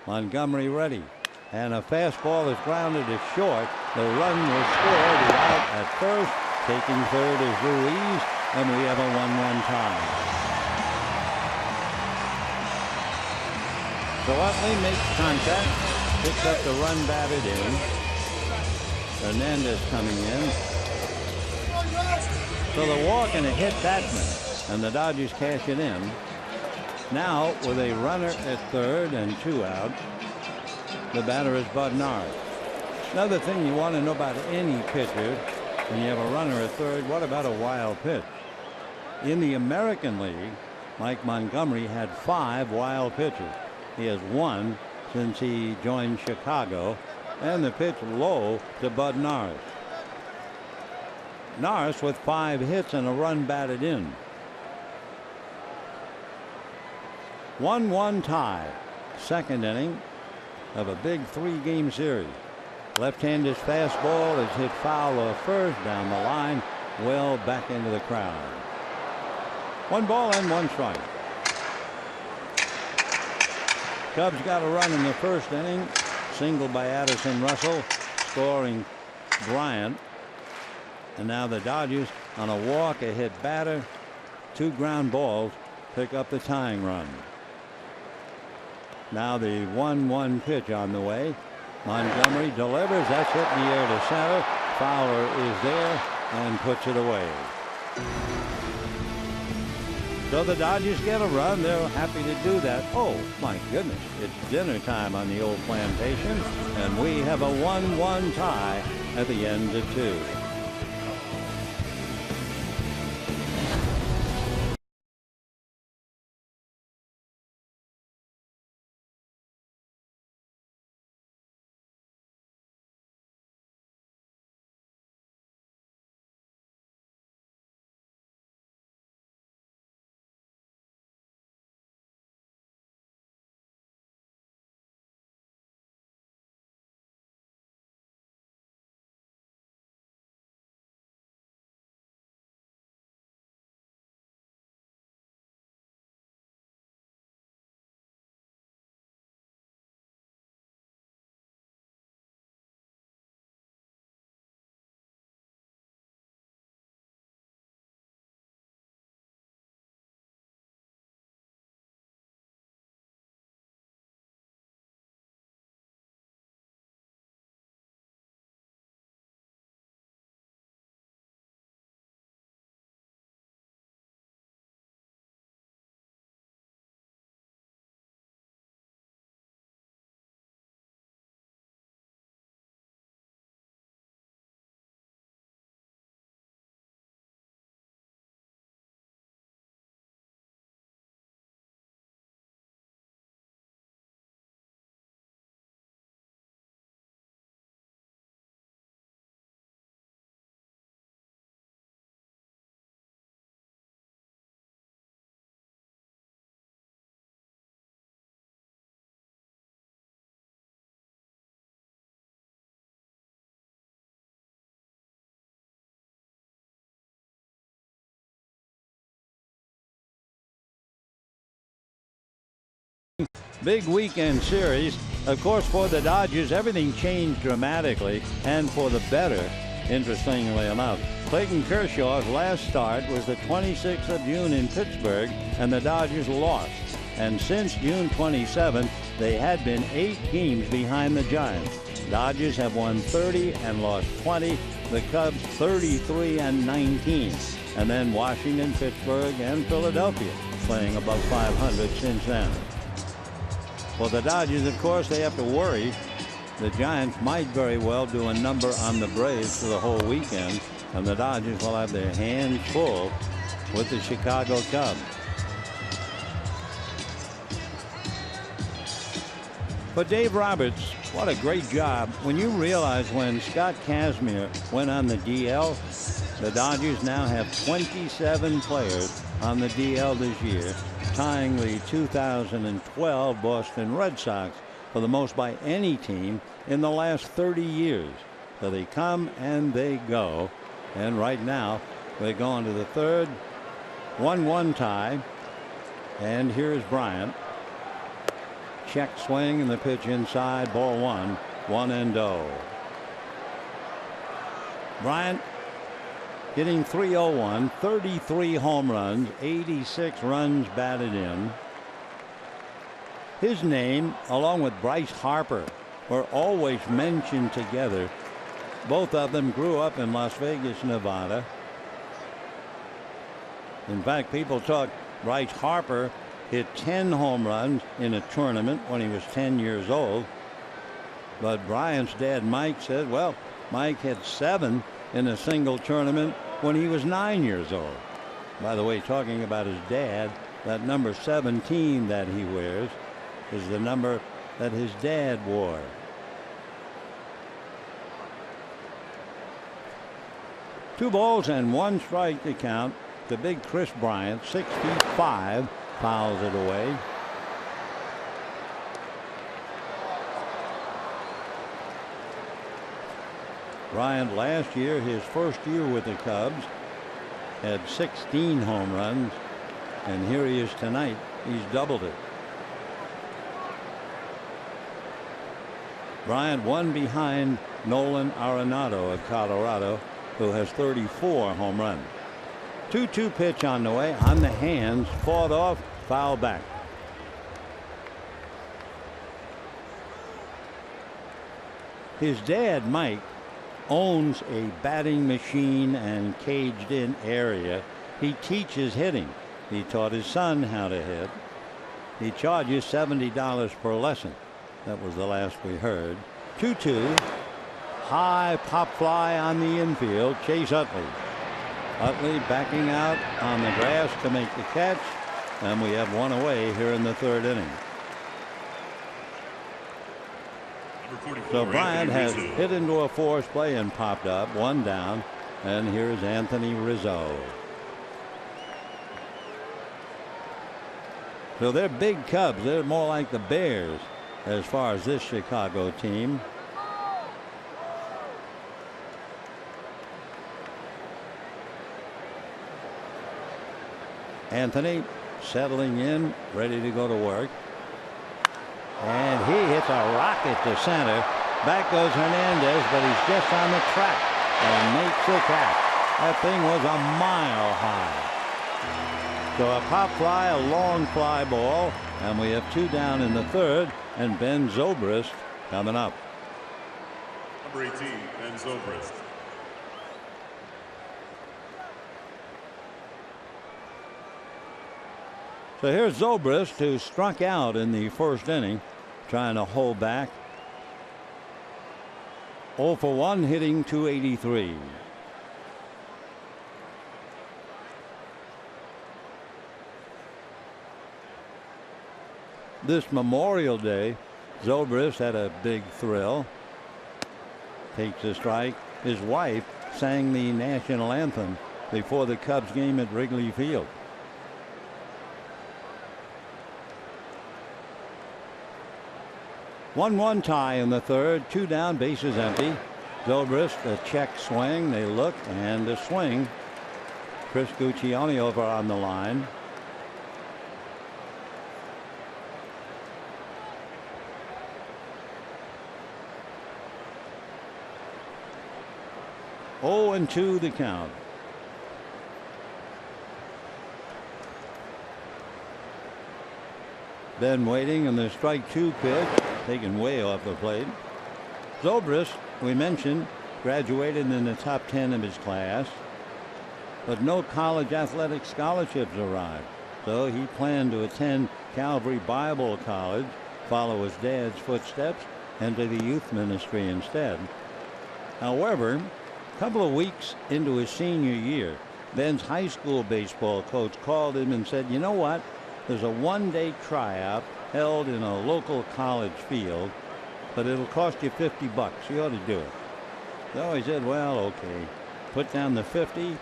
S1: Montgomery ready, and a fastball is grounded to short. The run will score. The out at first. Taking third is Ruiz, and we have a 1-1 tie. So Utley makes contact, picks up the run batted in. Hernandez coming in. So the walk and a hit batsman, and the Dodgers cash it in. Now with a runner at third and 2 out, the batter is Bud Norris. Another thing you want to know about any pitcher when you have a runner at third, what about a wild pitch? In the American League, Mike Montgomery had 5 wild pitches. He has 1 since he joined Chicago, and the pitch low to Bud Norris. Norris with 5 hits and a run batted in. 1-1 tie. Second inning of a big 3-game series. Left-handed fastball is hit foul of first down the line, well back into the crowd. 1 ball and 1 strike. Cubs got a run in the first inning. Single by Addison Russell, scoring Bryant. And now the Dodgers on a walk, a hit batter, 2 ground balls, pick up the tying run. Now the 1-1 pitch on the way. Montgomery delivers. That's hit in the air to center. Fowler is there and puts it away. So the Dodgers get a run. They're happy to do that. Oh, my goodness. It's dinner time on the old plantation, and we have a 1-1 tie at the end of 2. Big weekend series. Of course, for the Dodgers, everything changed dramatically and for the better, interestingly enough. Clayton Kershaw's last start was the 26th of June in Pittsburgh, and the Dodgers lost. And since June 27th, they had been 8 games behind the Giants. Dodgers have won 30 and lost 20. The Cubs 33 and 19. And then Washington, Pittsburgh, and Philadelphia playing above 500 since then. For the Dodgers, of course, they have to worry. The Giants might very well do a number on the Braves for the whole weekend, and the Dodgers will have their hands full with the Chicago Cubs. But Dave Roberts, what a great job. When you realize when Scott Kazmir went on the DL, the Dodgers now have 27 players on the DL this year, tying the 2012 Boston Red Sox for the most by any team in the last 30 years. So they come and they go. And right now, they're going to the third. 1-1 tie. And here's Bryant. Check swing and the pitch inside. Ball 1. 1-0. Bryant hitting .301, 33 home runs, 86 runs batted in. His name, along with Bryce Harper, were always mentioned together. Both of them grew up in Las Vegas, Nevada. In fact, people talk Bryce Harper hit 10 home runs in a tournament when he was 10 years old. But Bryant's dad, Mike, said, well, Mike hit 7 in a single tournament when he was 9 years old. By the way, talking about his dad, that number 17 that he wears is the number that his dad wore. Two balls and one strike to count. The big Chris Bryant, 6 feet 5, fouls it away. Bryant last year, his first year with the Cubs, had 16 home runs, and here he is tonight. He's doubled it. Bryant one behind Nolan Arenado of Colorado, who has 34 home runs. 2-2 pitch on the way, on the hands, fought off, foul back. His dad, Mike, owns a batting machine and caged in area. He teaches hitting. He taught his son how to hit. He charges $70 per lesson. That was the last we heard. 2-2. High pop fly on the infield. Chase Utley. Utley backing out on the grass to make the catch. And we have one away here in the third inning. So Bryant has hit into a force play and popped up. One down. And here's Anthony Rizzo. So they're big Cubs. They're more like the Bears as far as this Chicago team. Anthony settling in, ready to go to work. And he hits a rocket to center. Back goes Hernandez, but he's just on the track and makes the catch. That thing was a mile high. So a pop fly, a long fly ball, and we have two down in the third, and Ben Zobrist coming up.
S2: Number 18, Ben Zobrist.
S1: So here's Zobrist, who struck out in the first inning, trying to hold back. 0 for 1, hitting .283. This Memorial Day, Zobrist had a big thrill. Takes a strike. His wife sang the national anthem before the Cubs game at Wrigley Field. One tie in the third, two down, bases empty. Zobrist, a check swing. They look and a swing. Chris Guccione over on the line. 0-2 the count. Then waiting on the strike 2 pitch, taken way off the plate. Zobrist, we mentioned, graduated in the top 10 of his class, but no college athletic scholarships arrived. So he planned to attend Calvary Bible College, follow his dad's footsteps, and to the youth ministry instead. However, a couple of weeks into his senior year, Ben's high school baseball coach called him and said, you know what? There's a one-day tryout held in a local college field, but it'll cost you $50. You ought to do it. So he said, well, okay. Put down the 50,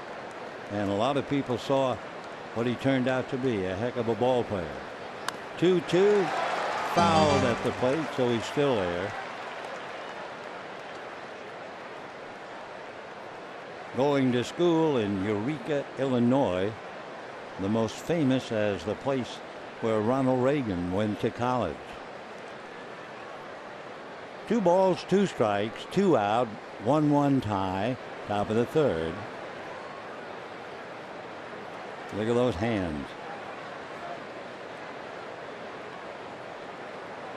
S1: and a lot of people saw what he turned out to be, a heck of a ball player. 2-2, fouled at the plate, so he's still there. Going to school in Eureka, Illinois, the most famous as the place where Ronald Reagan went to college. 2 balls, 2 strikes, 2 out, 1-1 tie, top of the third. Look at those hands.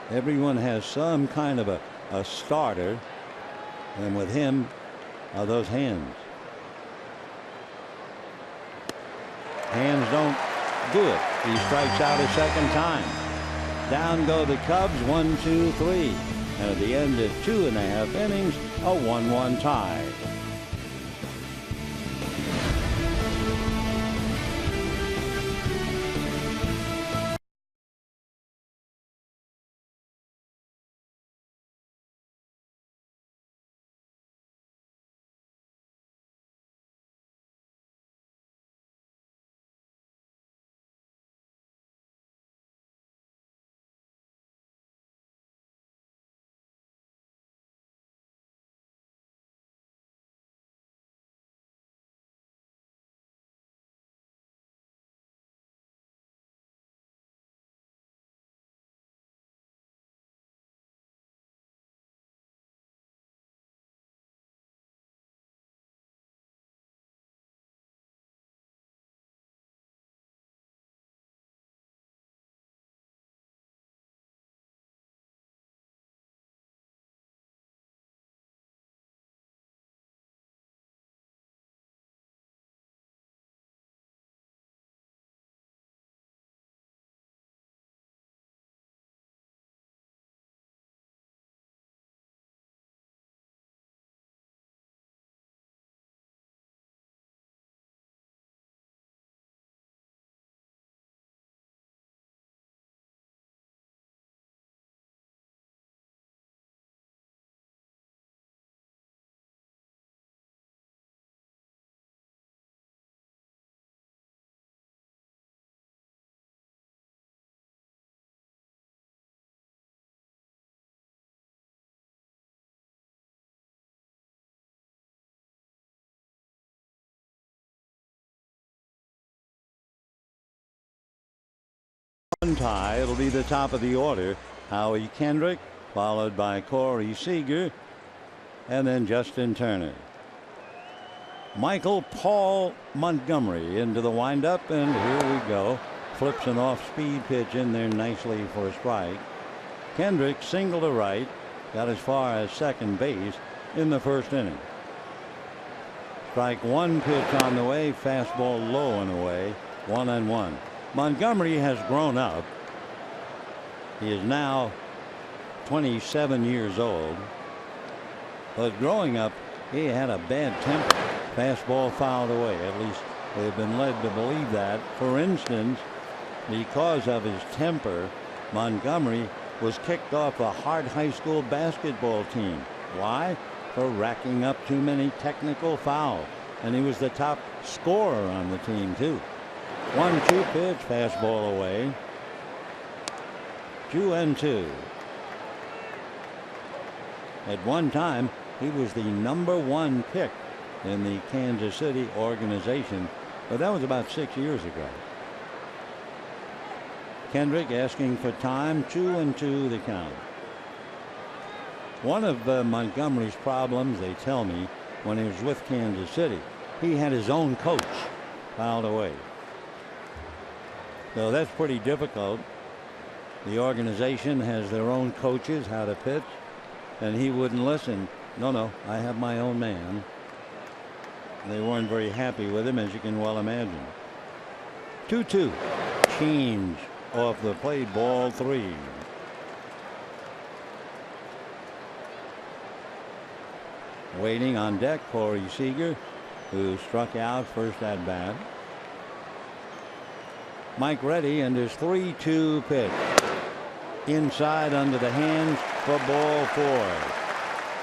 S1: Everyone has some kind of a starter, and with him are those hands. Hands don't do it. He strikes out a second time. Down go the Cubs, 1-2-3. And at the end of 2.5 innings, a 1-1 tie. Tie. It'll be the top of the order. Howie Kendrick, followed by Corey Seager, and then Justin Turner. Michael Paul Montgomery into the windup, and here we go. Flips an off-speed pitch in there nicely for a strike. Kendrick single to right, got as far as second base in the first inning. Strike 1 pitch on the way, fastball low and away, 1-1. Montgomery has grown up. He is now 27 years old. But growing up, he had a bad temper. Fastball fouled away. At least they've been led to believe that. For instance, because of his temper, Montgomery was kicked off a Hart High School basketball team. Why? For racking up too many technical fouls. And he was the top scorer on the team, too. 1-2 pitch, fastball away. 2-2. At one time, he was the #1 pick in the Kansas City organization, but that was about 6 years ago. Kendrick asking for time, 2-2 the count. One of Montgomery's problems, they tell me, when he was with Kansas City. He had his own coach fouled away. So that's pretty difficult. The organization has their own coaches how to pitch, and he wouldn't listen. No, I have my own man. They weren't very happy with him, as you can well imagine. 2-2. Change off the plate, ball 3. Waiting on deck, Corey Seager, who struck out first at bat. Mike Reddy and his 3-2 pitch. Inside under the hands for ball 4.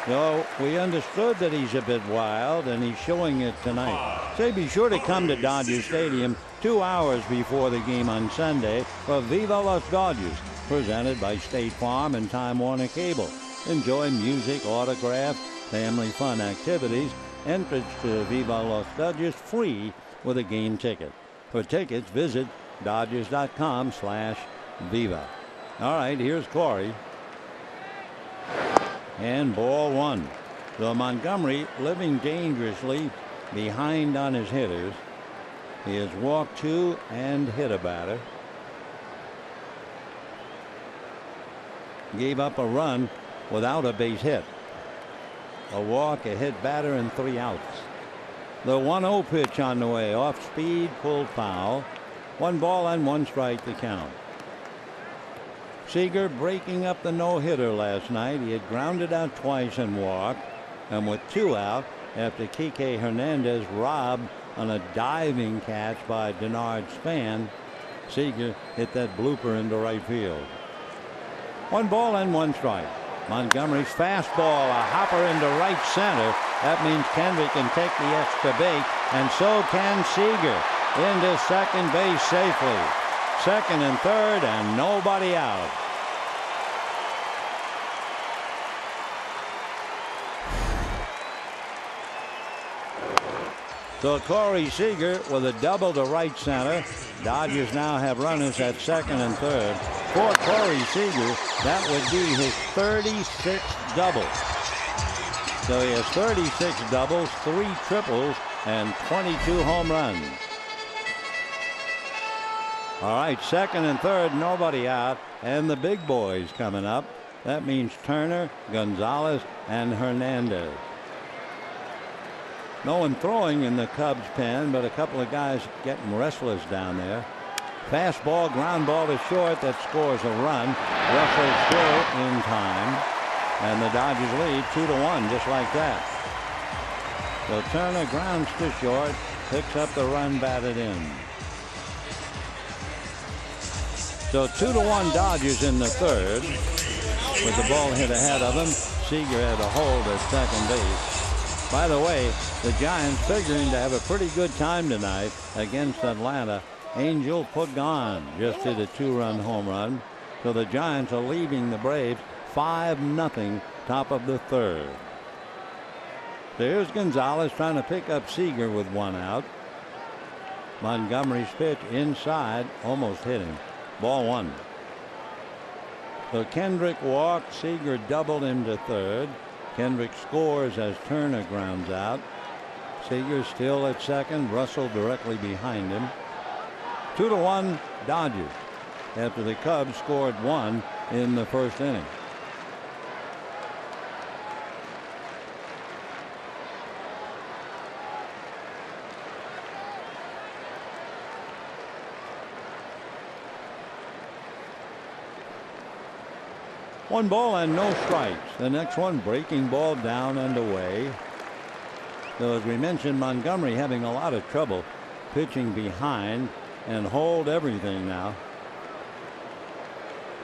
S1: So we understood that he's a bit wild, and he's showing it tonight. Say, be sure to come to Dodger Stadium 2 hours before the game on Sunday for Viva Los Dodgers, presented by State Farm and Time Warner Cable. Enjoy music, autographs, family fun activities. Entrance to Viva Los Dodgers free with a game ticket. For tickets, visit Dodgers.com/Viva. All right, here's Corey. And ball 1. So Montgomery living dangerously behind on his hitters. He has walked 2 and hit a batter. Gave up a run without a base hit. A walk, a hit batter, and 3 outs. The 1-0 pitch on the way. Off speed, pulled foul. 1 ball and 1 strike to count. Seager breaking up the no-hitter last night. He had grounded out twice and walked. And with 2 out after Kike Hernandez robbed on a diving catch by Denard Span, Seager hit that blooper into right field. 1 ball and 1 strike. Montgomery's fastball, a hopper into right center. That means Kendrick can take the extra base, and so can Seager into second base safely. Second and third, and nobody out. So Corey Seager with a double to right center. Dodgers now have runners at second and third. For Corey Seager, that would be his 36th double. So he has 36 doubles, 3 triples, and 22 home runs. All right, second and third, nobody out, and the big boys coming up. That means Turner, Gonzalez, and Hernandez. No one throwing in the Cubs pen, but a couple of guys getting restless down there. Fastball, ground ball to short, that scores a run. Russell still in time, and the Dodgers lead 2-1, just like that. So Turner grounds to short, picks up the run batted in. So 2-1 Dodgers in the third. With the ball hit ahead of him, Seager had a hold at second base. By the way, the Giants figuring to have a pretty good time tonight against Atlanta. Angel Pagan just hit a 2-run home run. So the Giants are leaving the Braves 5-0, top of the third. So here's Gonzalez trying to pick up Seager with 1 out. Montgomery's pitch inside, almost hit him. Ball 1. So Kendrick walked. Seager doubled him to third. Kendrick scores as Turner grounds out. Seager still at second. Russell directly behind him. 2-1 Dodgers after the Cubs scored 1 in the first inning. One ball and no strikes. The next one breaking ball down and away. So as we mentioned, Montgomery having a lot of trouble pitching behind and hold everything now.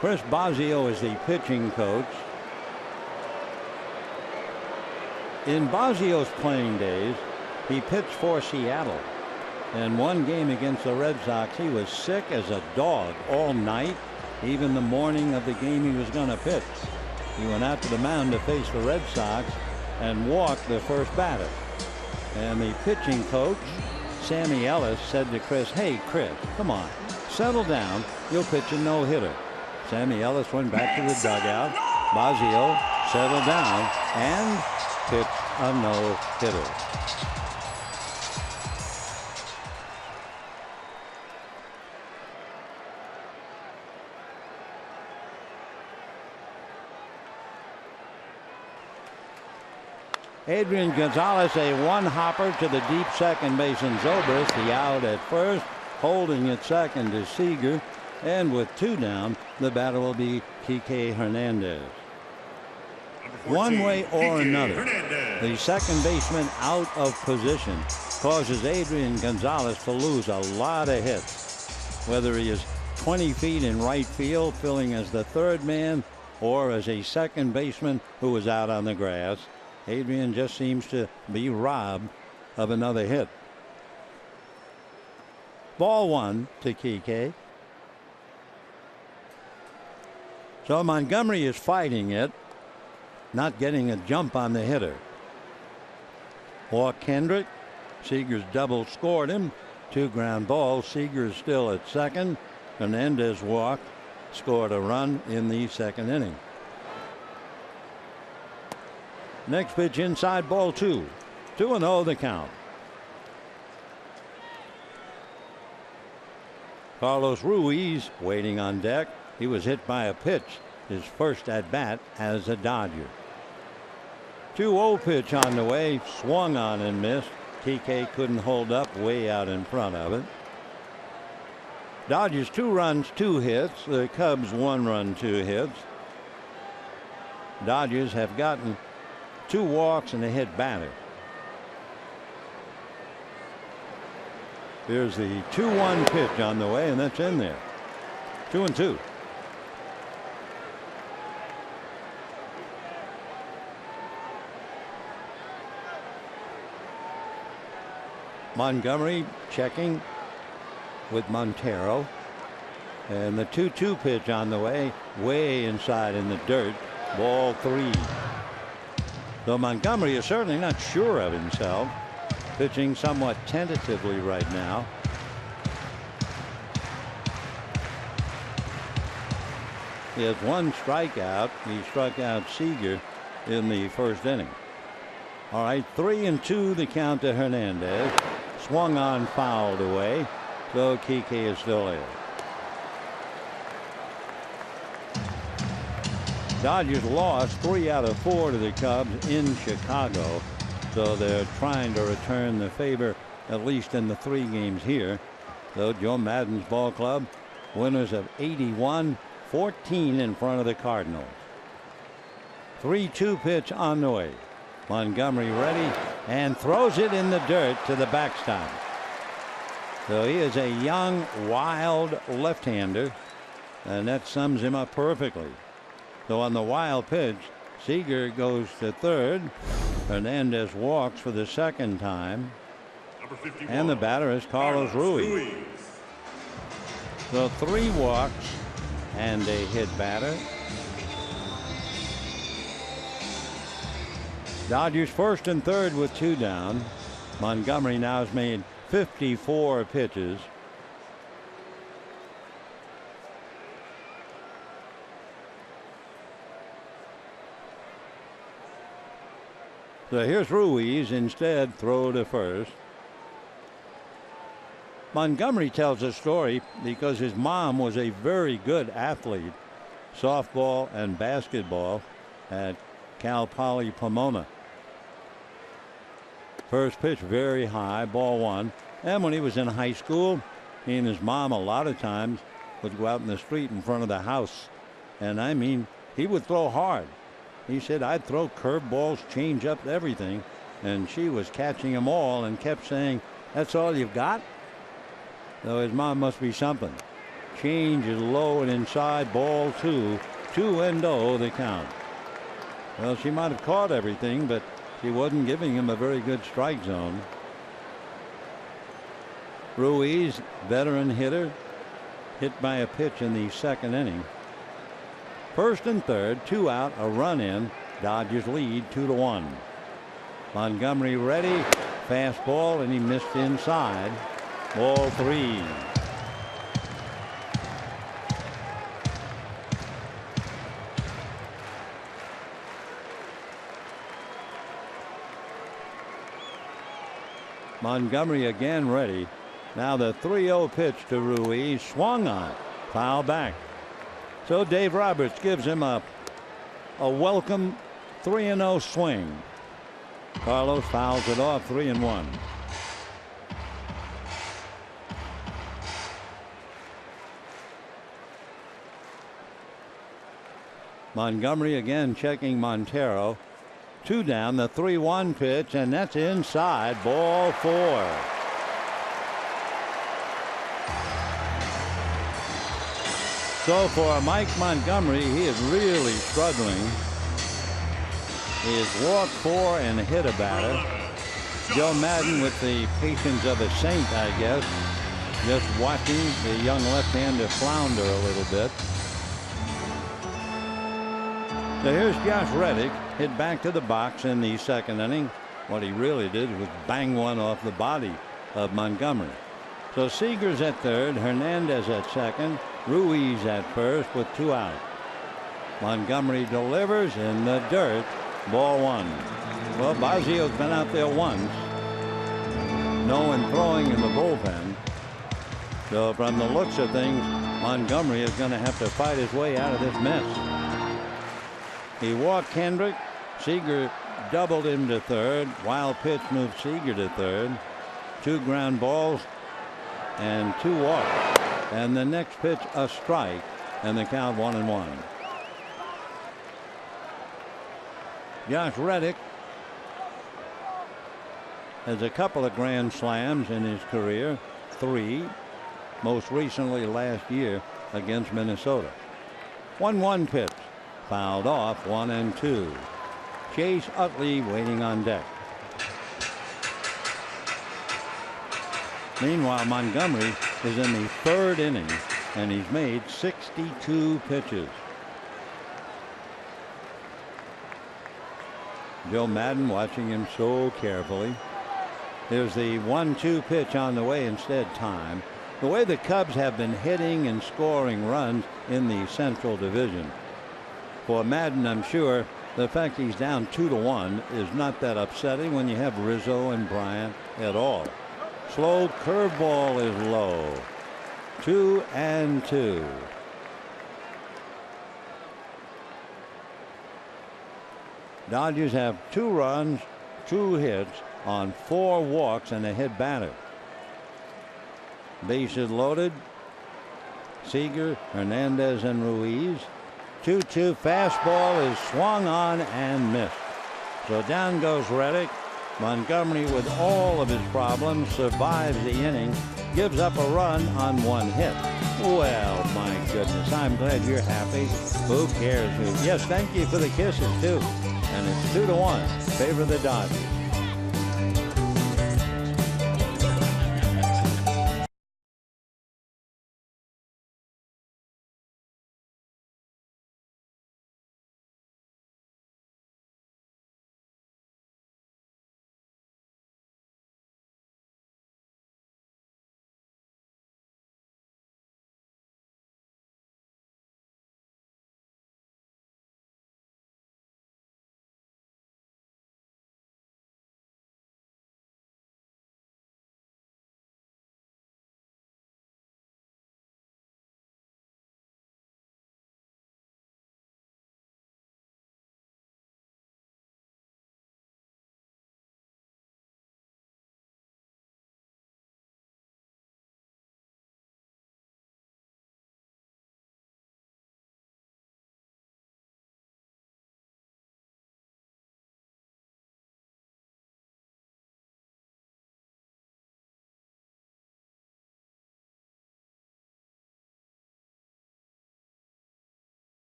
S1: Chris Bosio is the pitching coach. In Bosio's playing days, he pitched for Seattle. And one game against the Red Sox, he was sick as a dog all night. Even the morning of the game he was going to pitch. He went out to the mound to face the Red Sox and walked the first batter. And the pitching coach, Sammy Ellis, said to Chris, "Hey, Chris, come on, settle down. You'll pitch a no-hitter." Sammy Ellis went back to the dugout. Bosio settled down, and pitched a no-hitter. Adrian Gonzalez, a one-hopper to the deep second baseman Zobrist. The out at first, holding at second is Seager, and with two down, the batter will be Kike Hernandez.
S2: 14,
S1: One way or another,
S2: Hernandez.
S1: the second baseman out of position causes Adrian Gonzalez to lose a lot of hits, whether he is 20 feet in right field, filling as the third man, or as a second baseman who is out on the grass. Adrian just seems to be robbed of another hit. Ball one to Kike. So Montgomery is fighting it, not getting a jump on the hitter. Walk Kendrick. Seager's double scored him. 2 ground balls. Seager is still at second. Hernandez walked, scored a run in the second inning. Next pitch inside, ball 2. 2-0 the count. Carlos Ruiz waiting on deck. He was hit by a pitch, his first at bat as a Dodger. 2-0 pitch on the way, swung on and missed. TK couldn't hold up, way out in front of it. Dodgers 2 runs, 2 hits. The Cubs 1 run, 2 hits. Dodgers have gotten 2 walks and a hit batter. Here's the 2-1 pitch on the way, and that's in there. 2-2. Montgomery checking with Montero, and the 2-2 pitch on the way, way inside in the dirt. Ball 3. Though Montgomery is certainly not sure of himself, pitching somewhat tentatively right now. He has 1 strikeout. He struck out Seager in the first inning. All right, 3-2 the count to Hernandez. Swung on, fouled away. So Kike is still there. Dodgers lost 3 out of 4 to the Cubs in Chicago, so they're trying to return the favor, at least in the 3 games here. Though Joe Maddon's ball club, winners of 81-14 in front of the Cardinals. 3-2 pitch on the way. Montgomery ready and throws it in the dirt to the backstop. So he is a young, wild left-hander, and that sums him up perfectly. So on the wild pitch, Seager goes to third. Hernandez walks for the second time. And the batter is Carlos Ruiz. So 3 walks and a hit batter. Dodgers first and third with 2 down. Montgomery now has made 54 pitches. So here's Ruiz, instead throw to first. Montgomery tells a story because his mom was a very good athlete, softball and basketball at Cal Poly Pomona. First pitch very high, ball 1. And when he was in high school, he and his mom a lot of times would go out in the street in front of the house. And I mean, he would throw hard. He said, I'd throw curveballs, change up, everything. And she was catching them all and kept saying, that's all you've got? So his mom must be something. Change is low and inside, ball 2. 2-0 the count. Well, she might have caught everything, but she wasn't giving him a very good strike zone. Ruiz, veteran hitter, hit by a pitch in the second inning. First and third, 2 out, a run in. Dodgers lead 2-1. Montgomery ready, fastball, and he missed inside. Ball 3. Montgomery again ready. Now the 3-0 pitch to Ruiz, swung on, foul back. So Dave Roberts gives him a welcome 3-0 swing. Carlos fouls it off, 3-1. Montgomery again checking Montero. 2 down, the 3-1 pitch, and that's inside, ball 4. So for Mike Montgomery, he is really struggling. He has walked 4 and hit a batter. Joe Madden, with the patience of a saint, I guess, just watching the young left-hander flounder a little bit. So here's Josh Reddick, hit back to the box in the 2nd inning. What he really did was bang one off the body of Montgomery. So Seager's at 3rd, Hernandez at 2nd, Ruiz at 1st with 2 out. Montgomery delivers in the dirt, ball 1. Well, Basio's been out there once. No one throwing in the bullpen. So from the looks of things, Montgomery is going to have to fight his way out of this mess. He walked Kendrick. Seager doubled him to 3rd. Wild pitch moved Seager to 3rd. 2 ground balls and 2 walks. And the next pitch, a strike, and the count 1-1. Josh Reddick has a couple of grand slams in his career. 3, most recently last year against Minnesota. 1-1 pitch. Fouled off, 1-2. Chase Utley waiting on deck. Meanwhile, Montgomery is in the 3rd inning, and he's made 62 pitches. Joe Madden watching him so carefully. There's the 1-2 pitch on the way, instead time. The way the Cubs have been hitting and scoring runs in the Central Division. For Madden, I'm sure the fact he's down 2-1 is not that upsetting when you have Rizzo and Bryant at all. Slow curveball is low. 2-2. Dodgers have 2 runs, 2 hits on 4 walks and a hit batter. Bases loaded. Seager, Hernandez, and Ruiz. 2-2 fastball is swung on and missed. So down goes Reddick. Montgomery, with all of his problems, survives the inning, gives up a run on 1 hit. Well, my goodness, I'm glad you're happy. Who cares who? Yes, thank you for the kisses too. And it's 2-1, favor of the Dodgers.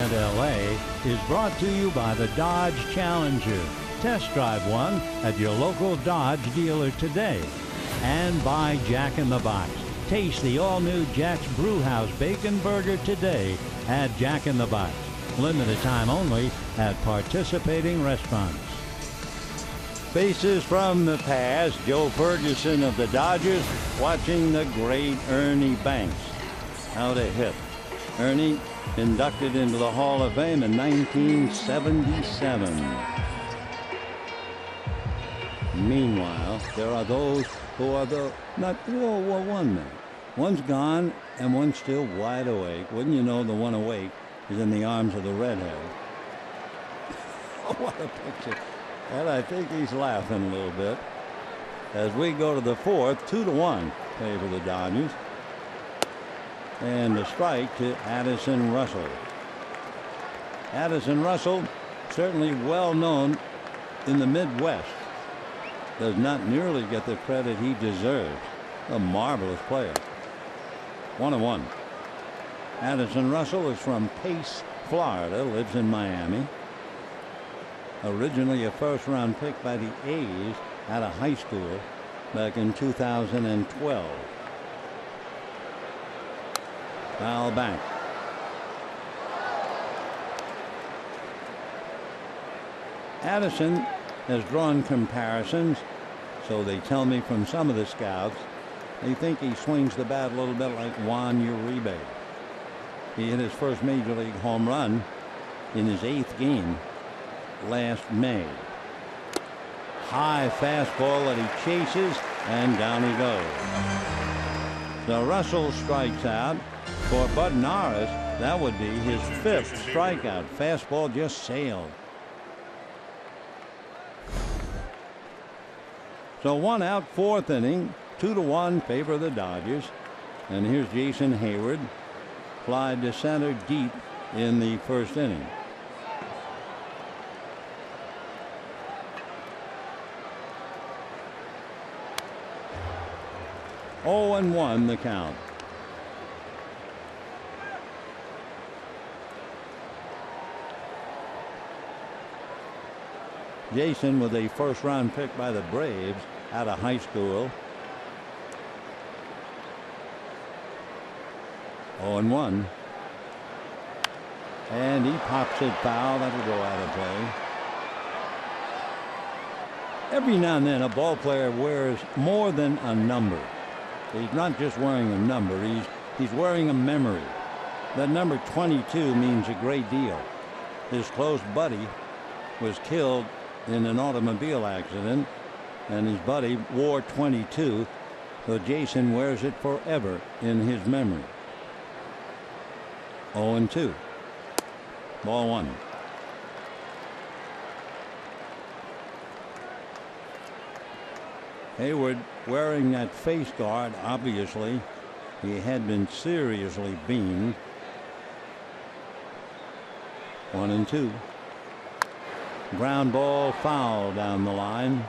S1: At LA is brought to you by the Dodge Challenger. Test drive one at your local Dodge dealer today. And by Jack in the Box. Taste the all-new Jack's Brewhouse Bacon Burger today at Jack in the Box. Limited time only at participating restaurants. Faces from the past, Joe Ferguson of the Dodgers watching the great Ernie Banks. How to hit. Ernie inducted into the Hall of Fame in 1977. Meanwhile, there are those who are one man. One's gone and one's still wide awake. Wouldn't you know, the one awake is in the arms of the redhead. Oh, what a picture. And I think he's laughing a little bit. As we go to the fourth, 2-1 favor the Dodgers. And a strike to Addison Russell. Addison Russell, certainly well known in the Midwest, does not nearly get the credit he deserves. A marvelous player. 1-1. Addison Russell is from Pace, Florida, lives in Miami. Originally a first-round pick by the A's out of high school back in 2012. Foul back. Addison has drawn comparisons, so they tell me, from some of the scouts. They think he swings the bat a little bit like Juan Uribe. He hit his first major league home run in his 8th game last May. High fastball that he chases, and down he goes. So Russell strikes out. For Bud Norris, that would be his 5th strikeout. Fastball just sailed. So 1 out, 4th inning, 2-1 favor the Dodgers. And here's Jason Hayward. Fly to center deep in the 1st inning. Oh, and 1 the count. Jason with a first-round pick by the Braves out of high school. 0-1. And he pops it foul. That'll go out of play. Every now and then a ball player wears more than a number. He's not just wearing a number. He's wearing a memory. That number 22 means a great deal. His close buddy was killed in an automobile accident, and his buddy wore 22, so Jason wears it forever in his memory. 0-2. Ball 1. Hayward wearing that face guard. Obviously, he had been seriously beamed. 1-2. Ground ball, foul down the line.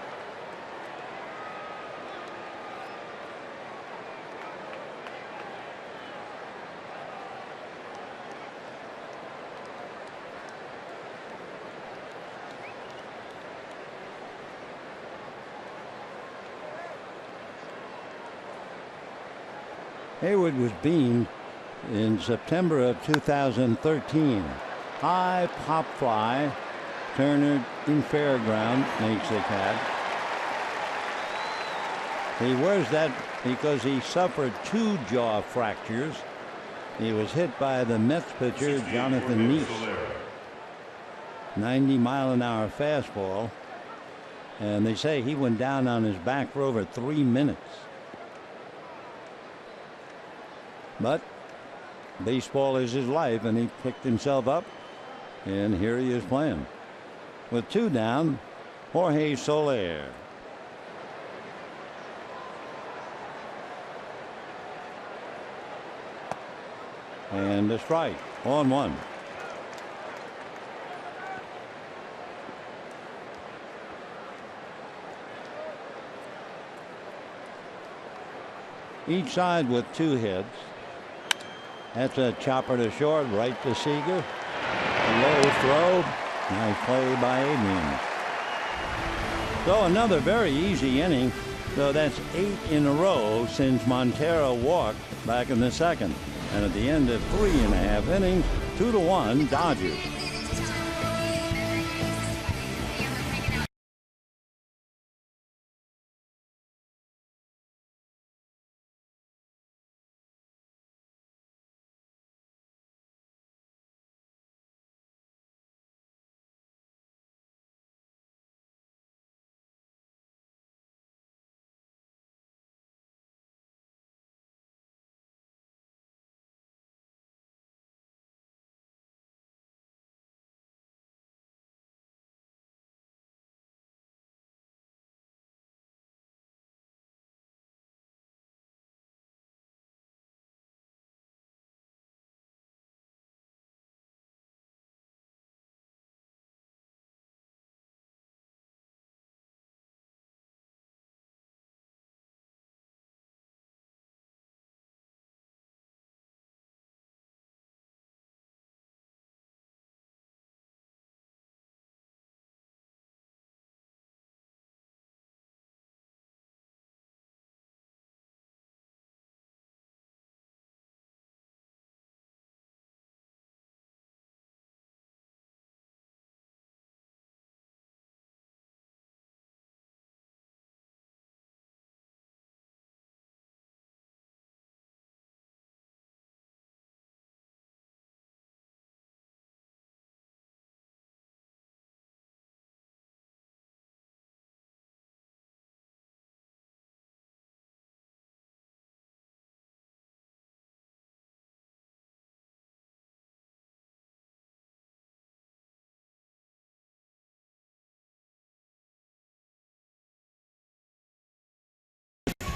S1: Hayward was beamed in September of 2013. High pop fly. Turner in fairground makes the catch. He wears that because he suffered 2 jaw fractures. He was hit by the Mets pitcher Jonathan Neese. 90-mile-an-hour fastball. And they say he went down on his back for over 3 minutes. But baseball is his life, and he picked himself up, and here he is playing. With 2 down, Jorge Soler. And a strike. 0-1. Each side with 2 hits. That's a chopper to short, right to Seager. A low throw. Nice play by Adrian. So another very easy inning. So that's 8 in a row since Montero walked back in the second. And at the end of 3.5 innings, 2-1 Dodgers.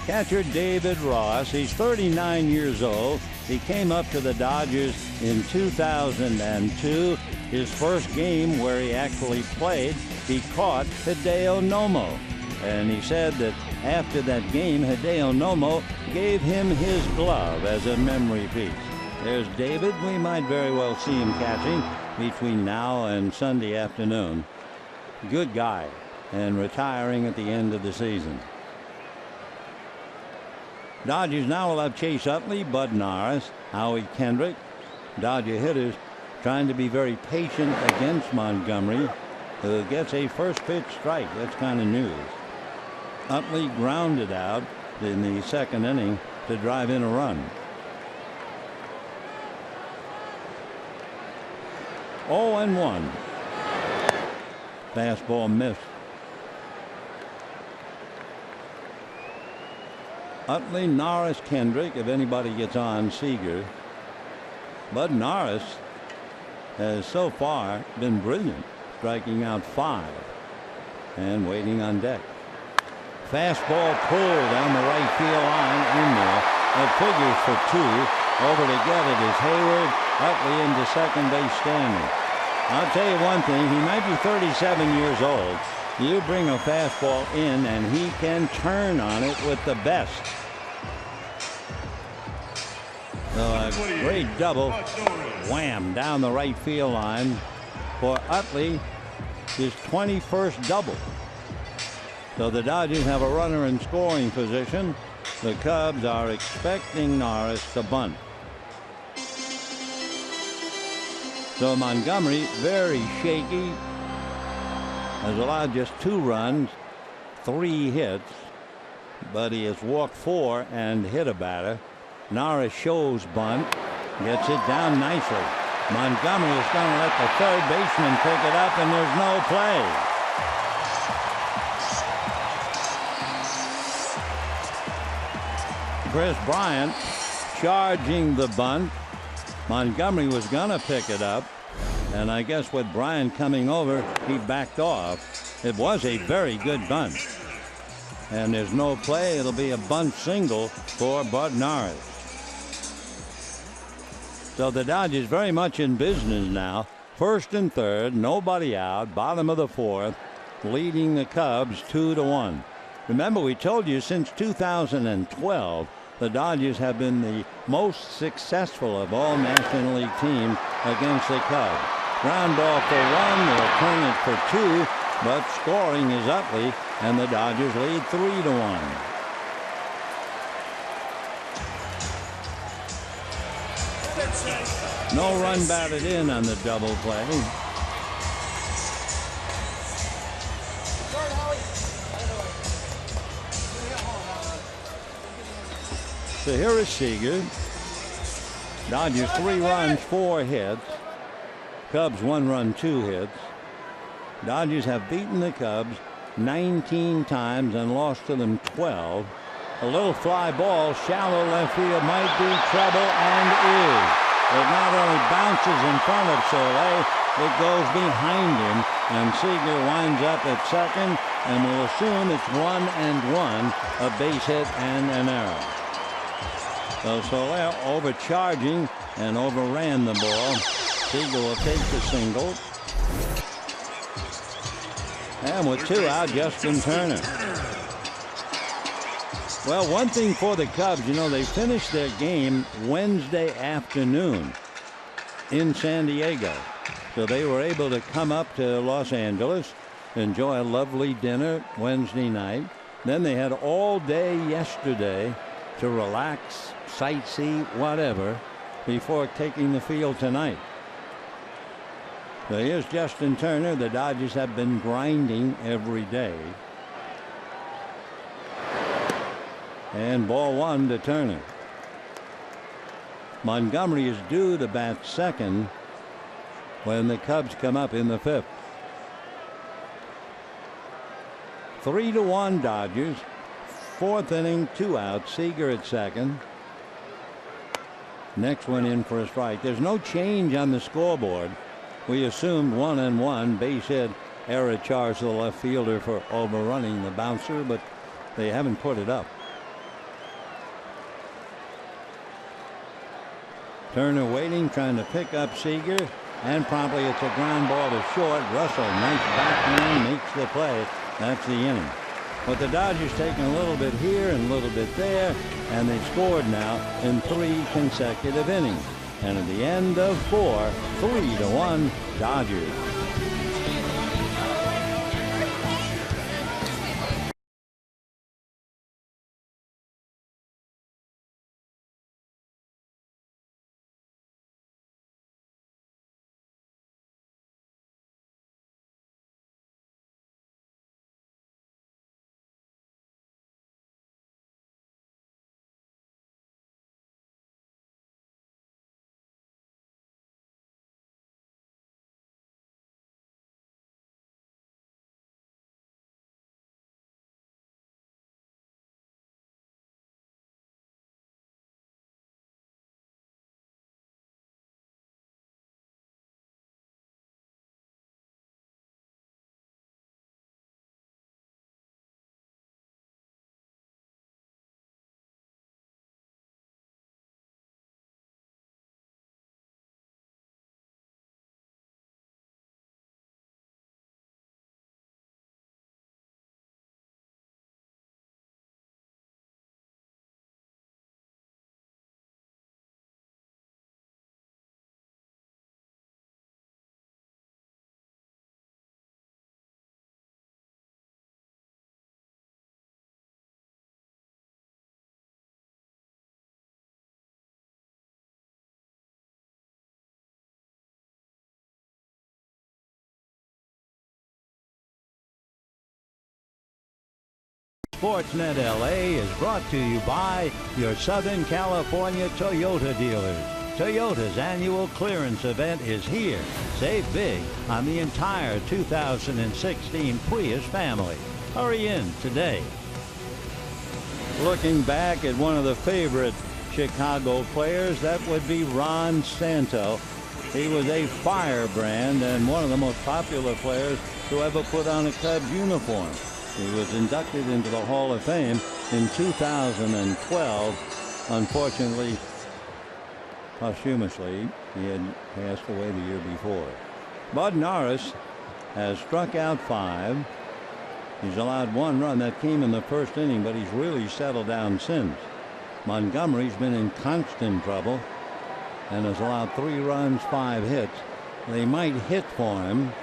S1: Catcher David Ross, he's 39 years old. He came up to the Dodgers in 2002. His first game where he actually played, he caught Hideo Nomo. And he said that after that game, Hideo Nomo gave him his glove as a memory piece. There's David. We might very well see him catching between now and Sunday afternoon. Good guy, and retiring at the end of the season. Dodgers now will have Chase Utley, Bud Norris, Howie Kendrick. Dodger hitters trying to be very patient against Montgomery, who gets a first pitch strike. That's kind of news. Utley grounded out in the second inning to drive in a run. 0-1. Fastball missed. Utley, Norris, Kendrick. If anybody gets on, Seager. Bud Norris has so far been brilliant, striking out 5 and waiting on deck. Fastball pulled down the right field line in there. That figures for 2. Over to get it is Hayward. Utley into second base standing. I'll tell you one thing, he might be 37 years old. You bring a fastball in and he can turn on it with the best. So a great double. Wham, down the right field line for Utley, his 21st double. So the Dodgers have a runner in scoring position. The Cubs are expecting Norris to bunt. So Montgomery, very shaky, has allowed just 2 runs, 3 hits, but he has walked 4 and hit a batter. Norris shows bunt, gets it down nicely. Montgomery is going to let the third baseman pick it up, and there's no play. Chris Bryant charging the bunt. Montgomery was going to pick it up, and I guess with Bryant coming over, he backed off. It was a very good bunt. And there's no play. It'll be a bunt single for Bud Norris. So the Dodgers very much in business now. First and third, nobody out, bottom of the 4th, leading the Cubs 2-1. Remember, we told you since 2012, the Dodgers have been the most successful of all National League teams against the Cubs. Ground ball for 1, they'll turn it for 2, but scoring is Utley, and the Dodgers lead 3-1. No run batted in on the double play. So here is Seager. Dodgers 3 runs, 4 hits. Cubs 1 run, 2 hits. Dodgers have beaten the Cubs 19 times and lost to them 12. A little fly ball, shallow left field, might be trouble, and is. It not only bounces in front of Soler, it goes behind him, and Seager winds up at second, and we'll assume it's 1-1, a base hit and an error. So Soler overcharging and overran the ball. Seager will take the single. And with 2 out, Justin Turner. Well, one thing for the Cubs, they finished their game Wednesday afternoon in San Diego. So they were able to come up to Los Angeles, enjoy a lovely dinner Wednesday night. Then they had all day yesterday to relax, sightsee, whatever, before taking the field tonight. So here's Justin Turner. The Dodgers have been grinding every day. And ball 1 to Turner. Montgomery is due to bat second when the Cubs come up in the 5th. 3-1 Dodgers. 4th inning, 2 outs. Seager at second. Next one in for a strike. There's no change on the scoreboard. We assumed 1-1, base hit, error charge to the left fielder for overrunning the bouncer, but they haven't put it up. Turner waiting, trying to pick up Seager, and promptly it's a ground ball to short. Russell, nice backhand, makes the play. That's the inning. But the Dodgers taking a little bit here and a little bit there, and they scored now in 3 consecutive innings. And at the end of 4, 3-1 Dodgers. Sportsnet LA is brought to you by your Southern California Toyota dealers. Toyota's annual clearance event is here. Save big on the entire 2016 Prius family. Hurry in today. Looking back at one of the favorite Chicago players, that would be Ron Santo. He was a firebrand and one of the most popular players to ever put on a Cubs uniform. He was inducted into the Hall of Fame in 2012. Unfortunately, posthumously, he had passed away the year before. Bud Norris has struck out 5. He's allowed 1 run. That came in the first inning, but he's really settled down since. Montgomery's been in constant trouble and has allowed 3 runs, 5 hits. They might hit for him.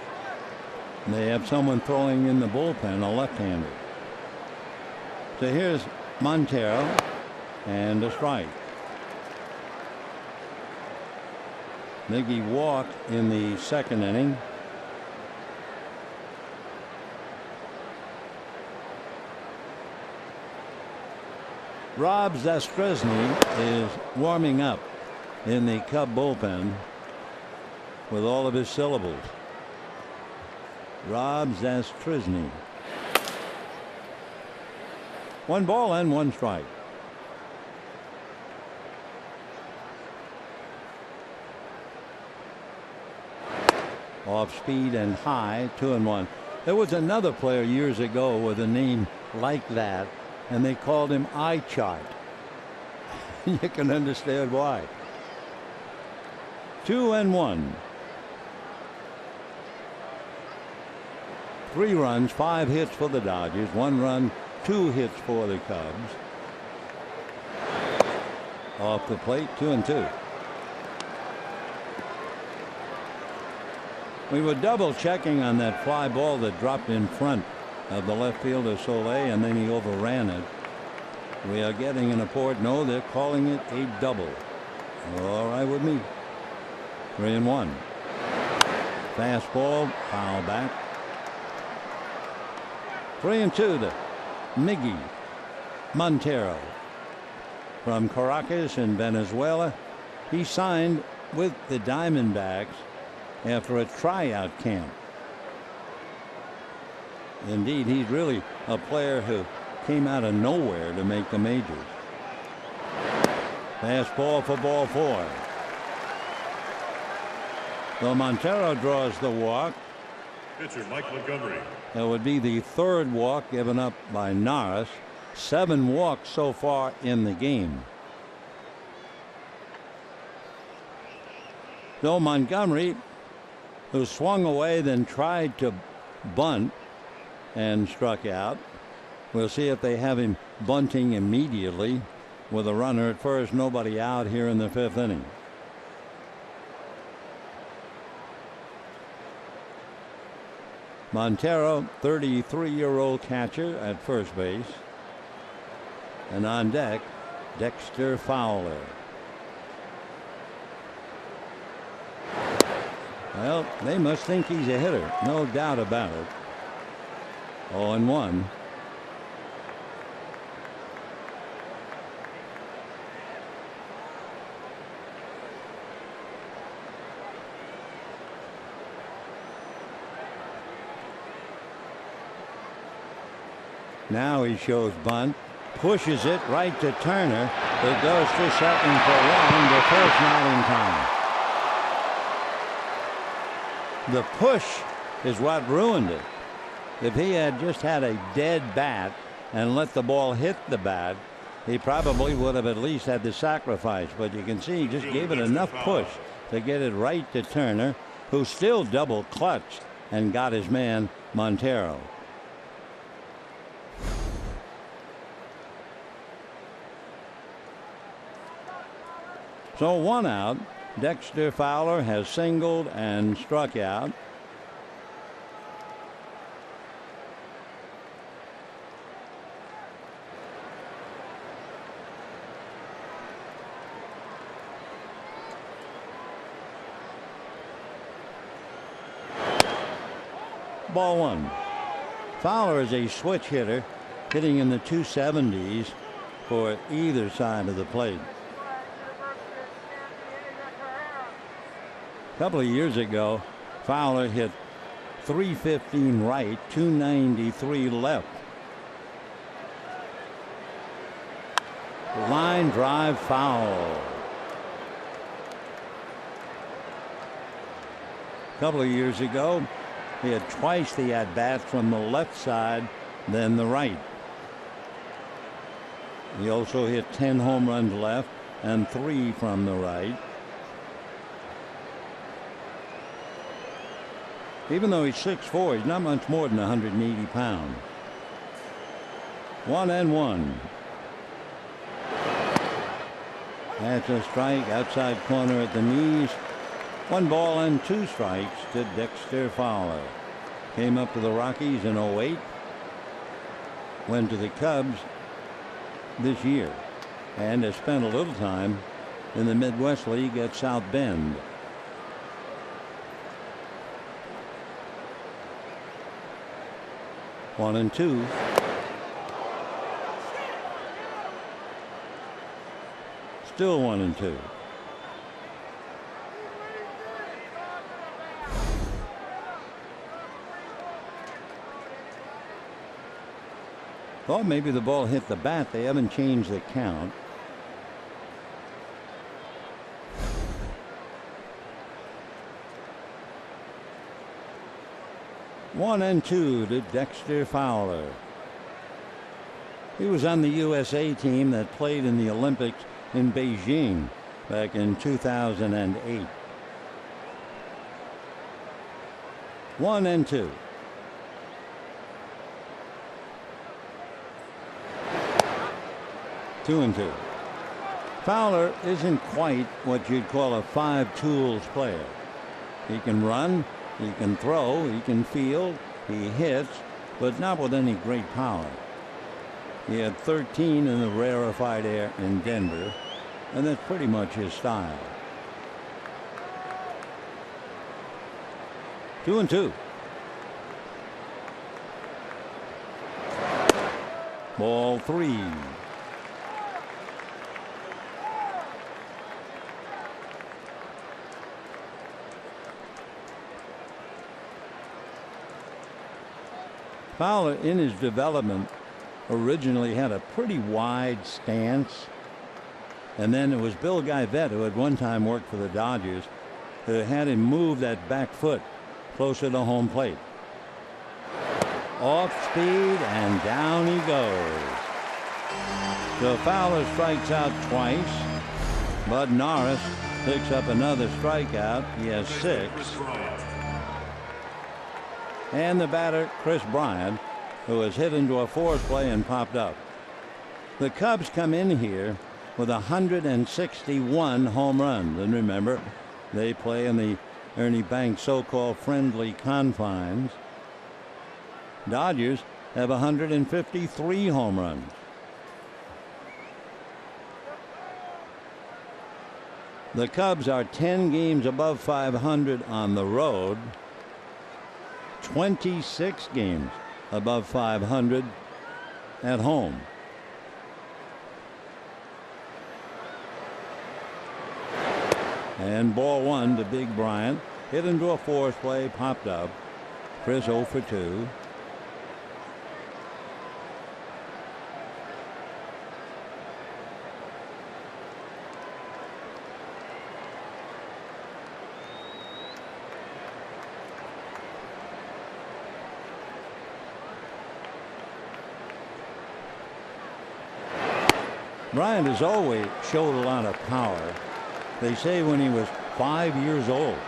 S1: They have someone throwing in the bullpen, a left-hander. So here's Montero, and a strike. Miggy walked in the second inning. Rob Zastresny is warming up in the Cub bullpen with all of his syllables. Rob Zastresny. 1 ball and 1 strike. Off speed and high, 2-1. There was another player years ago with a name like that, and they called him Eye Chart. You can understand why. 2-1. 3 runs, 5 hits for the Dodgers, 1 run, 2 hits for the Cubs. Off the plate, 2-2. We were double checking on that fly ball that dropped in front of the left fielder Soleil, and then he overran it. We are getting an report. No, they're calling it a double. All right with me. 3-1. Fastball, foul back. 3-2 to Miggy Montero from Caracas in Venezuela. He signed with the Diamondbacks after a tryout camp. Indeed, he's really a player who came out of nowhere to make the majors. Fastball for ball 4. So Montero draws the walk.
S2: Pitcher Mike Montgomery.
S1: That would be the 3rd walk given up by Norris. 7 walks so far in the game. So Montgomery, who swung away, then tried to bunt and struck out. We'll see if they have him bunting immediately with a runner at first, nobody out here in the 5th inning. Montero, 33-year-old catcher at first base. And on deck, Dexter Fowler. Well, they must think he's a hitter, no doubt about it. 0-1. Now he shows bunt, pushes it right to Turner, who goes to second for 1. The first not in time. The push is what ruined it. If he had just had a dead bat and let the ball hit the bat, he probably would have at least had the sacrifice. But you can see he just gave it enough push to get it right to Turner, who still double clutched and got his man Montero. So 1 out. Dexter Fowler has singled and struck out. Ball 1. Fowler is a switch hitter, hitting in the 270s for either side of the plate. A couple of years ago, Fowler hit .315 right, .293 left. Line drive foul. A couple of years ago, he had twice the at-bat from the left side than the right. He also hit 10 home runs left and 3 from the right. Even though he's 6'4", he's not much more than 180 pounds. 1-1. That's a strike, outside corner at the knees. 1 ball and 2 strikes to Dexter Fowler. Came up to the Rockies in 08. Went to the Cubs this year and has spent a little time in the Midwest League at South Bend. One and two. Still 1-2. Thought maybe the ball hit the bat. They haven't changed the count. One and two to Dexter Fowler. He was on the USA team that played in the Olympics in Beijing back in 2008. 1-2. Two and two. Fowler isn't quite what you'd call a five-tools player. He can run, he can throw, he can field, he hits, but not with any great power. He had 13 in the rarefied air in Denver, and that's pretty much his style. 2-2. Ball three. Fowler, in his development, originally had a pretty wide stance, and then it was Bill Guyvette, who at one time worked for the Dodgers, who had him move that back foot closer to home plate. Off speed, and down he goes. So Fowler strikes out twice, but Norris picks up another strikeout. He has 6. And the batter, Chris Bryant, who was hit into a force play and popped up. The Cubs come in here with 161 home runs. And remember, they play in the Ernie Banks so-called friendly confines. Dodgers have 153 home runs. The Cubs are 10 games above 500 on the road, 26 games above 500 at home. And ball one to Big Bryant. Hit into a force play, popped up. Chris 0 for 2. Bryant has always showed a lot of power. They say when he was 5 years old,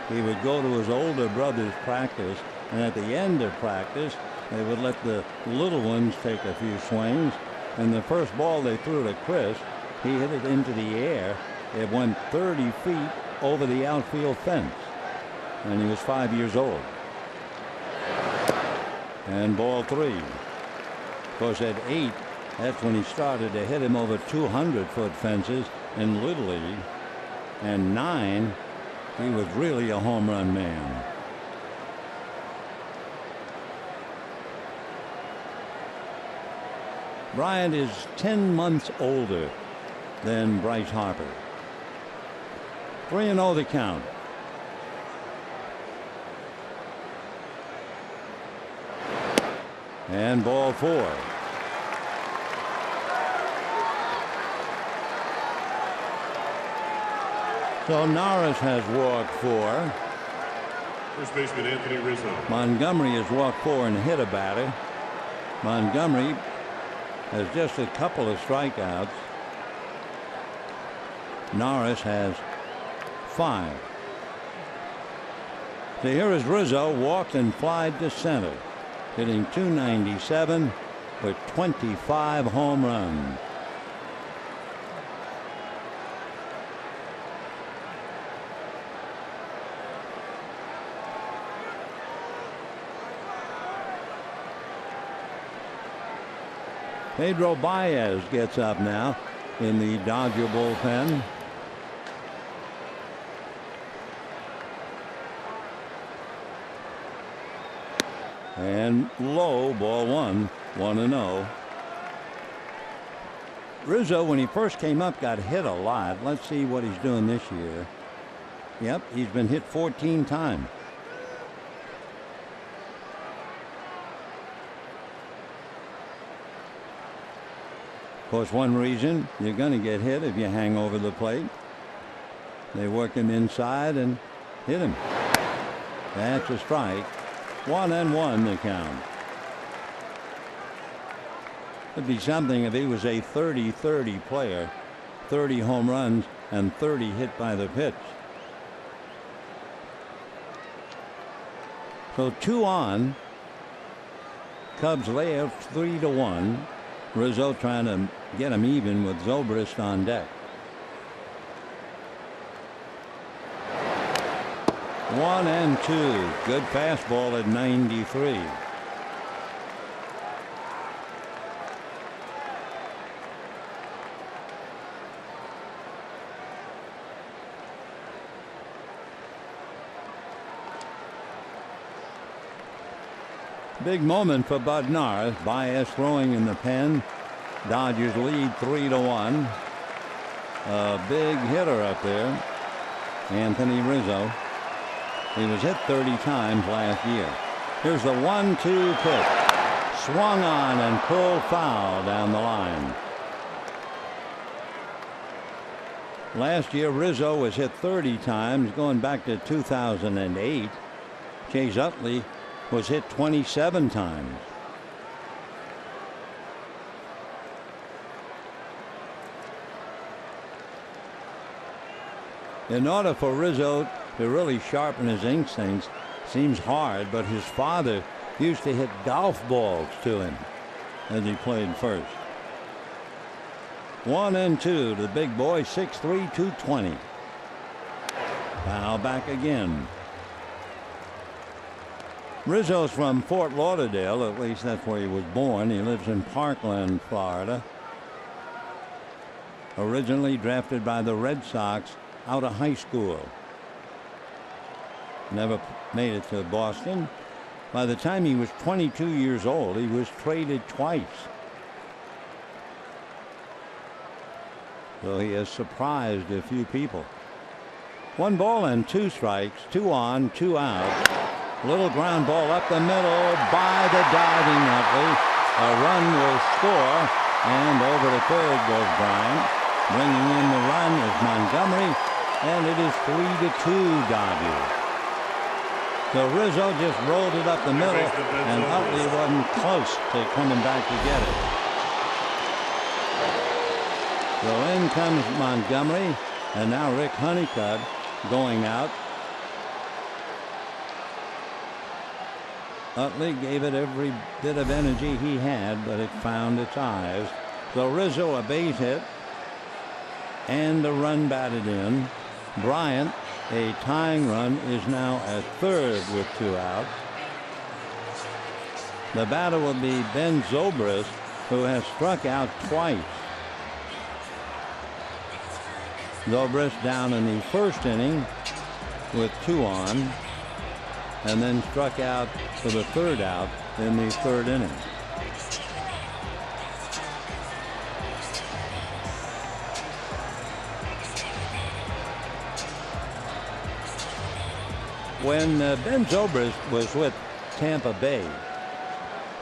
S1: he would go to his older brother's practice, and at the end of practice, they would let the little ones take a few swings. And the first ball they threw to Chris, he hit it into the air. It went 30 feet over the outfield fence, and he was 5 years old. And ball three. Of course, at 8, that's when he started to hit him over 200-foot fences in Little League. And 9, he was really a home run man. Bryant is 10 months older than Bryce Harper. 3-0 the count. And ball 4. So Norris has walked 4.
S2: First baseman Anthony Rizzo.
S1: Montgomery has walked 4 and hit a batter. Montgomery has just a couple of strikeouts. Norris has 5. So here is Rizzo, walked and flied to center, hitting .297 with 25 home runs. Pedro Baez gets up now in the Dodger bullpen. And low, ball one, 1-0. Rizzo, when he first came up, got hit a lot. Let's see what he's doing this year. Yep, he's been hit 14 times. Of course, one reason you're going to get hit if you hang over the plate. They work him inside and hit him. That's a strike. 1-1 the count. It'd be something if he was a 30-30 player, 30 home runs and 30 hit by the pitch. So 2 on. Cubs lay out 3-1. Rizzo trying to get him even with Zobrist on deck. 1-2. Good fastball at 93. Big moment for Bednar. Baez throwing in the pen. Dodgers lead 3-1. A big hitter up there, Anthony Rizzo. He was hit 30 times last year. Here's the 1-2 pitch. Swung on and pulled foul down the line. Last year, Rizzo was hit 30 times going back to 2008. Chase Utley was hit 27 times. In order for Rizzo to really sharpen his instincts, seems hard, but his father used to hit golf balls to him as he played first. 1-2 to the big boy, 6'3", 220. Foul back again. Rizzo's from Fort Lauderdale, at least that's where he was born. He lives in Parkland, Florida. Originally drafted by the Red Sox out of high school. Never made it to Boston. By the time he was 22 years old, he was traded twice. So he has surprised a few people. 1 ball and 2 strikes, 2 on, 2 out. Little ground ball up the middle by the diving Utley. A run will score, and over to third goes Bryant. Bringing in the run is Montgomery, and it is 3-2 Dodgers. So Rizzo just rolled it up the middle, and Utley wasn't close to coming back to get it. So in comes Montgomery, and now Rick Honeycutt going out. Utley gave it every bit of energy he had, but it found its eyes. So Rizzo a base hit and a run batted in. Bryant, a tying run, is now at third with 2 outs. The batter will be Ben Zobrist, who has struck out twice. Zobrist down in the first inning with 2 on, and then struck out for the 3rd out in the 3rd inning. When Ben Zobrist was with Tampa Bay,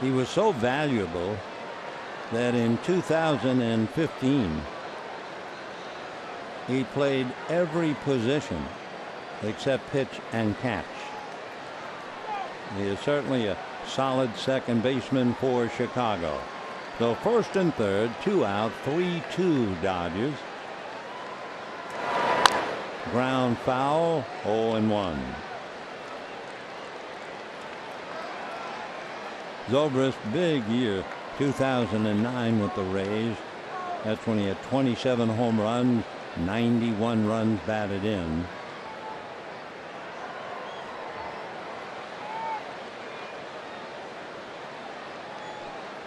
S1: he was so valuable that in 2015 he played every position except pitch and catch. He is certainly a solid second baseman for Chicago. So first and third, 2 out, 3-2 Dodgers. Ground foul, 0-1. Zobrist, big year, 2009 with the Rays. That's when he had 27 home runs, 91 runs batted in.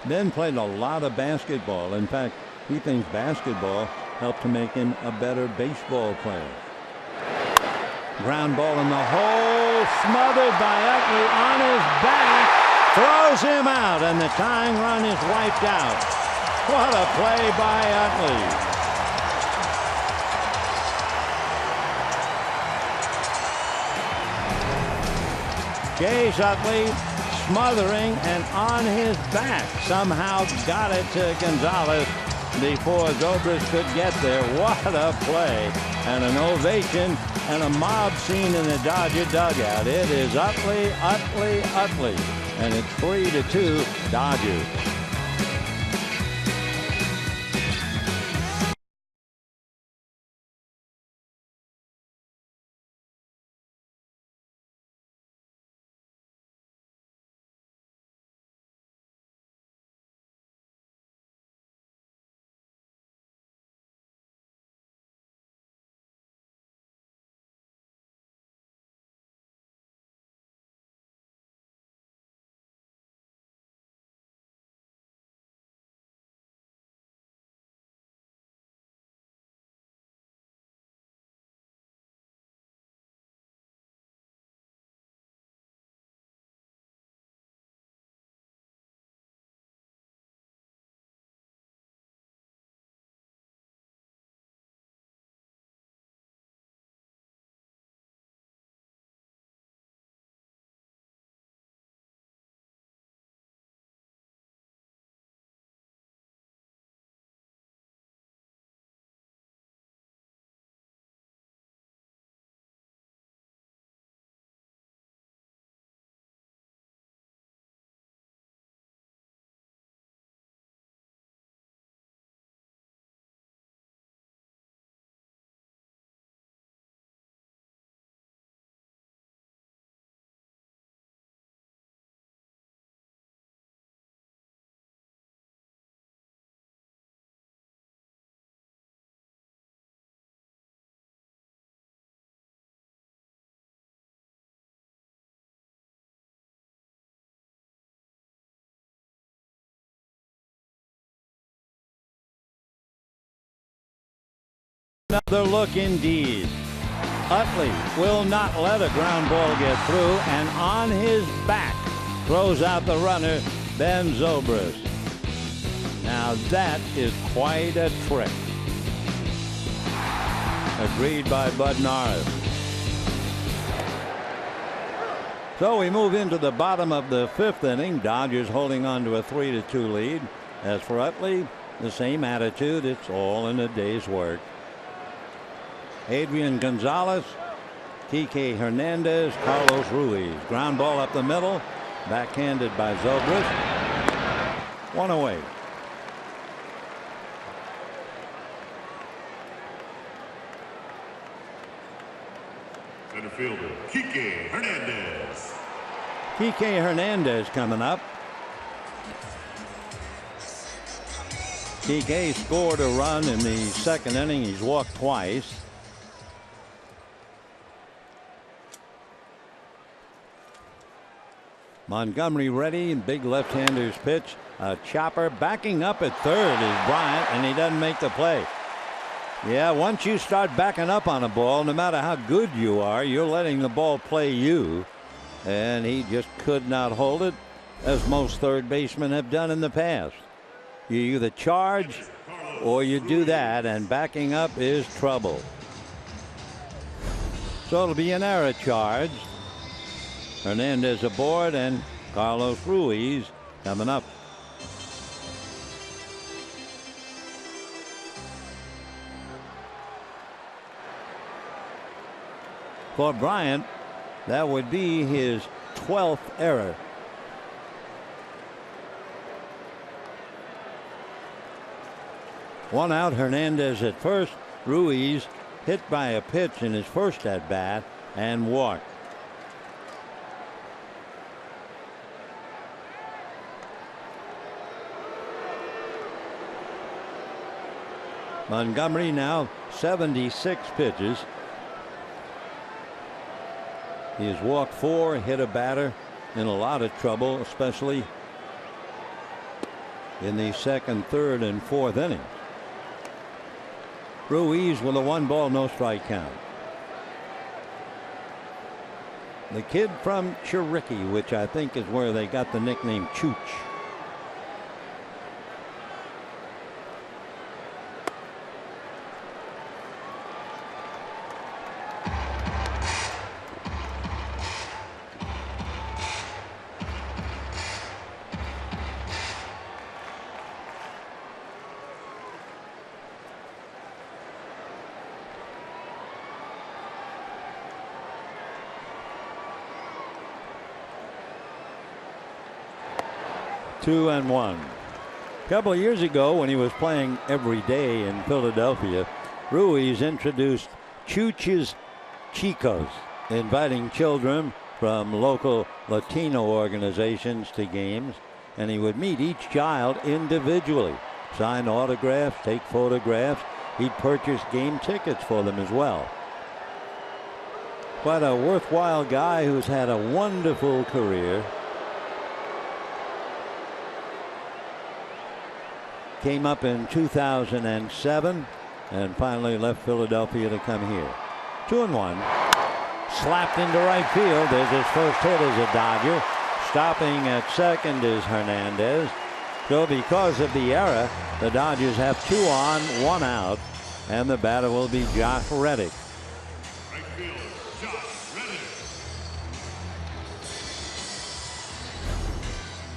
S1: Ben played a lot of basketball. In fact, he thinks basketball helped to make him a better baseball player. Ground ball in the hole, smothered by Utley on his back, throws him out, and the tying run is wiped out. What a play by Utley. Chase Utley smothering and on his back. Somehow got it to Gonzalez before Zobrist could get there. What a play. And an ovation and a mob scene in the Dodger dugout. It is Utley, Utley, Utley. And it's 3-2 Dodgers. Another look indeed. Utley will not let a ground ball get through, and on his back throws out the runner, Ben Zobrist. Now that is quite a trick. Agreed by Bud Norris. So we move into the bottom of the fifth inning. Dodgers holding on to a 3-2 lead. As for Utley, the same attitude. It's all in a day's work. Adrian Gonzalez, Kike Hernandez, Carlos Ruiz. Ground ball up the middle, backhanded by Zobrist. One away.
S2: Center fielder, Kike Hernandez.
S1: Kike Hernandez coming up. Kike scored a run in the second inning. He's walked twice. Montgomery ready, big left-hander's pitch. A chopper backing up at third is Bryant, and he doesn't make the play. Yeah, once you start backing up on a ball, no matter how good you are, you're letting the ball play you. And he just could not hold it, as most third basemen have done in the past. You either charge or you do that, and backing up is trouble. So it'll be an error charge. Hernandez aboard, and Carlos Ruiz coming up. For Bryant, that would be his 12th error. One out, Hernandez at first. Ruiz hit by a pitch in his first at bat and walked. Montgomery now 76 pitches. He has walked 4, hit a batter in a lot of trouble, especially in the second, third, and fourth innings. Ruiz with a 1-ball, no strike count. The kid from Cherokee, which I think is where they got the nickname Chooch. Two and one. A couple of years ago, when he was playing every day in Philadelphia, Ruiz introduced Chooch's Chicos, inviting children from local Latino organizations to games, and he would meet each child individually, sign autographs, take photographs. He'd purchase game tickets for them as well. Quite a worthwhile guy who's had a wonderful career. Came up in 2007 and finally left Philadelphia to come here. 2-1. Slapped into right field. There's his first hit as a Dodger. Stopping at second is Hernandez. So because of the error, the Dodgers have 2 on, 1 out, and the batter will be Josh Reddick.
S2: Right fielder, Josh Reddick.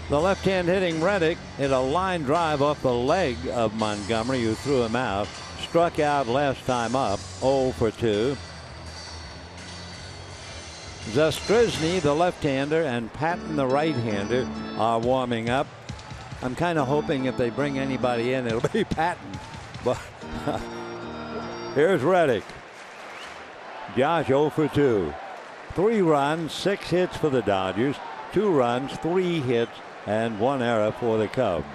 S1: The left-hand hitting Reddick hit a line drive off the leg of Montgomery, who threw him out. Struck out last time up, 0 for 2. Zastryzny, the left-hander, and Patton, the right-hander, are warming up. I'm kind of hoping if they bring anybody in, it'll be Patton. But here's Reddick. Josh 0 for 2. 3 runs, 6 hits for the Dodgers. 2 runs, 3 hits, and 1 error for the Cubs.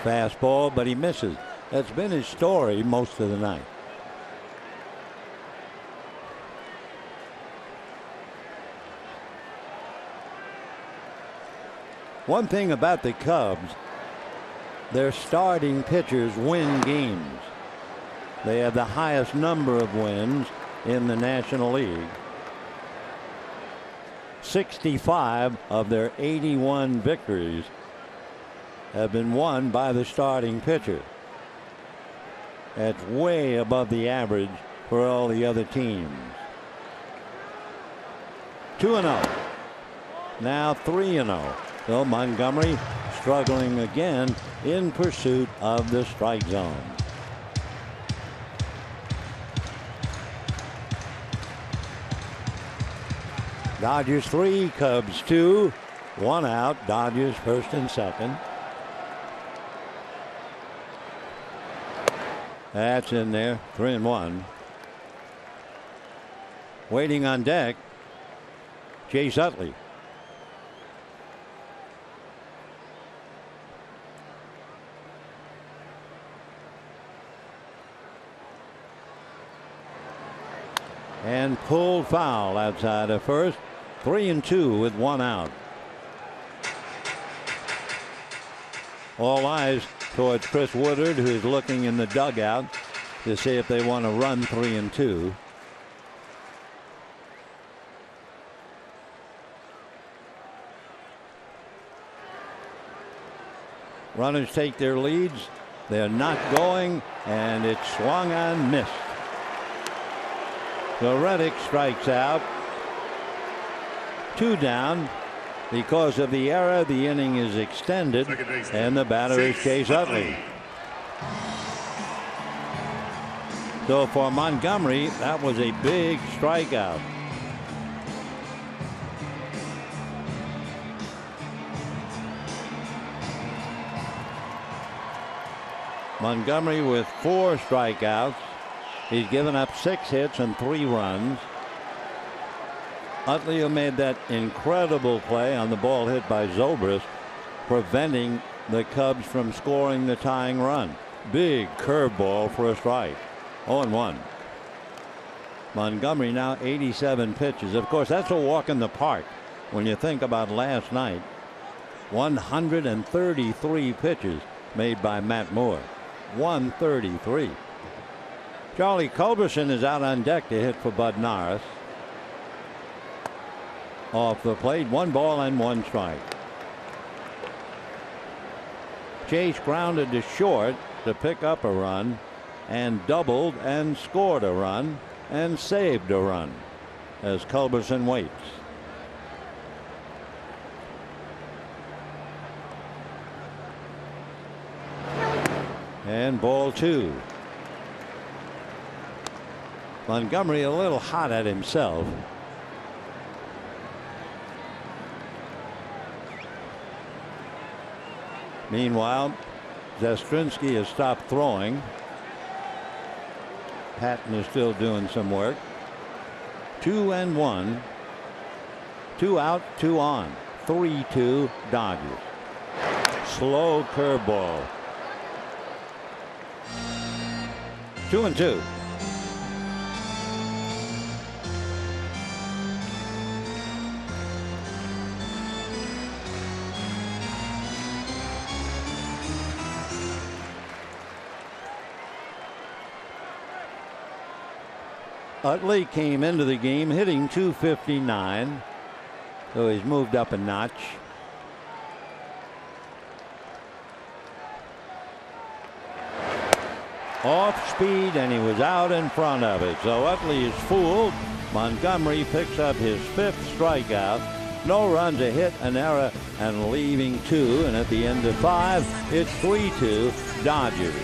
S1: Fastball, but he misses. That's been his story most of the night. One thing about the Cubs, their starting pitchers win games. They have the highest number of wins in the National League. 65 of their 81 victories have been won by the starting pitcher. That's way above the average for all the other teams. 2-0. Now 3-0. So Montgomery struggling again in pursuit of the strike zone. Dodgers 3, Cubs 2, 1 out. Dodgers first and second. That's in there. 3-1. Waiting on deck, Chase Utley. And pulled foul outside of first. 3-2 with 1 out. All eyes towards Chris Woodard, who's looking in the dugout to see if they want to run 3-2. Runners take their leads. They're not going, and it's swung on, missed. So Reddick strikes out. 2 down. Because of the error, the inning is extended, and the batter is Chase Utley. So for Montgomery, that was a big strikeout. Montgomery with 4 strikeouts. He's given up 6 hits and 3 runs. Utley, who made that incredible play on the ball hit by Zobrist, preventing the Cubs from scoring the tying run. Big curveball for a strike. 0-1. Montgomery now 87 pitches. Of course, that's a walk in the park when you think about last night. 133 pitches made by Matt Moore. 133. Charlie Culberson is out on deck to hit for Bud Norris. Off the plate, 1 ball and 1 strike. Chase grounded to short to pick up a run, and doubled and scored a run and saved a run as Culberson waits. And ball 2. Montgomery a little hot at himself. Meanwhile, Zastrinski has stopped throwing. Patton is still doing some work. 2-1. 2 out, 2 on. 3-2 Dodgers. Slow curveball. 2-2. Utley came into the game hitting .259, so he's moved up a notch. Off speed, and he was out in front of it. So Utley is fooled. Montgomery picks up his 5th strikeout. No runs, a hit, an error, and leaving 2. And at the end of 5, it's 3-2 Dodgers.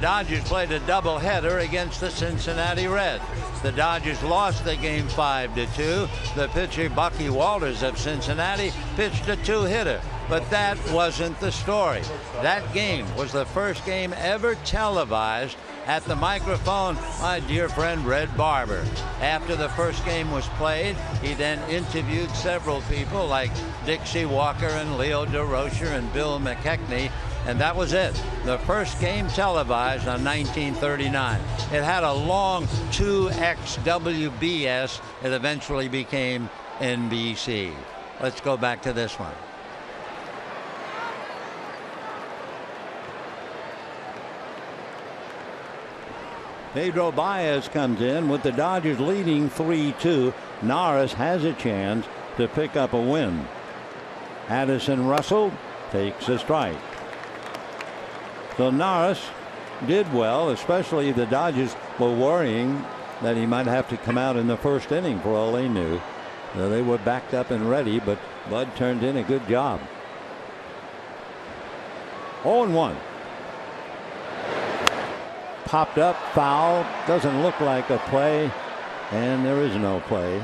S1: Dodgers played a doubleheader against the Cincinnati Reds. The Dodgers lost the game 5-2. The pitcher Bucky Walters of Cincinnati pitched a 2-hitter. But that wasn't the story. That game was the first game ever televised. At the microphone, my dear friend Red Barber. After the first game was played, he then interviewed several people like Dixie Walker and Leo DeRocher and Bill McKechnie. And that was it. The first game televised on 1939. It had a long 2XWBS. It eventually became NBC. Let's go back to this one. Pedro Baez comes in with the Dodgers leading 3-2. Norris has a chance to pick up a win. Addison Russell takes a strike. So Norris did well, especially the Dodgers were worrying that he might have to come out in the first inning for all they knew. So they were backed up and ready, but Bud turned in a good job. 0-1. Popped up, foul. Doesn't look like a play. And there is no play.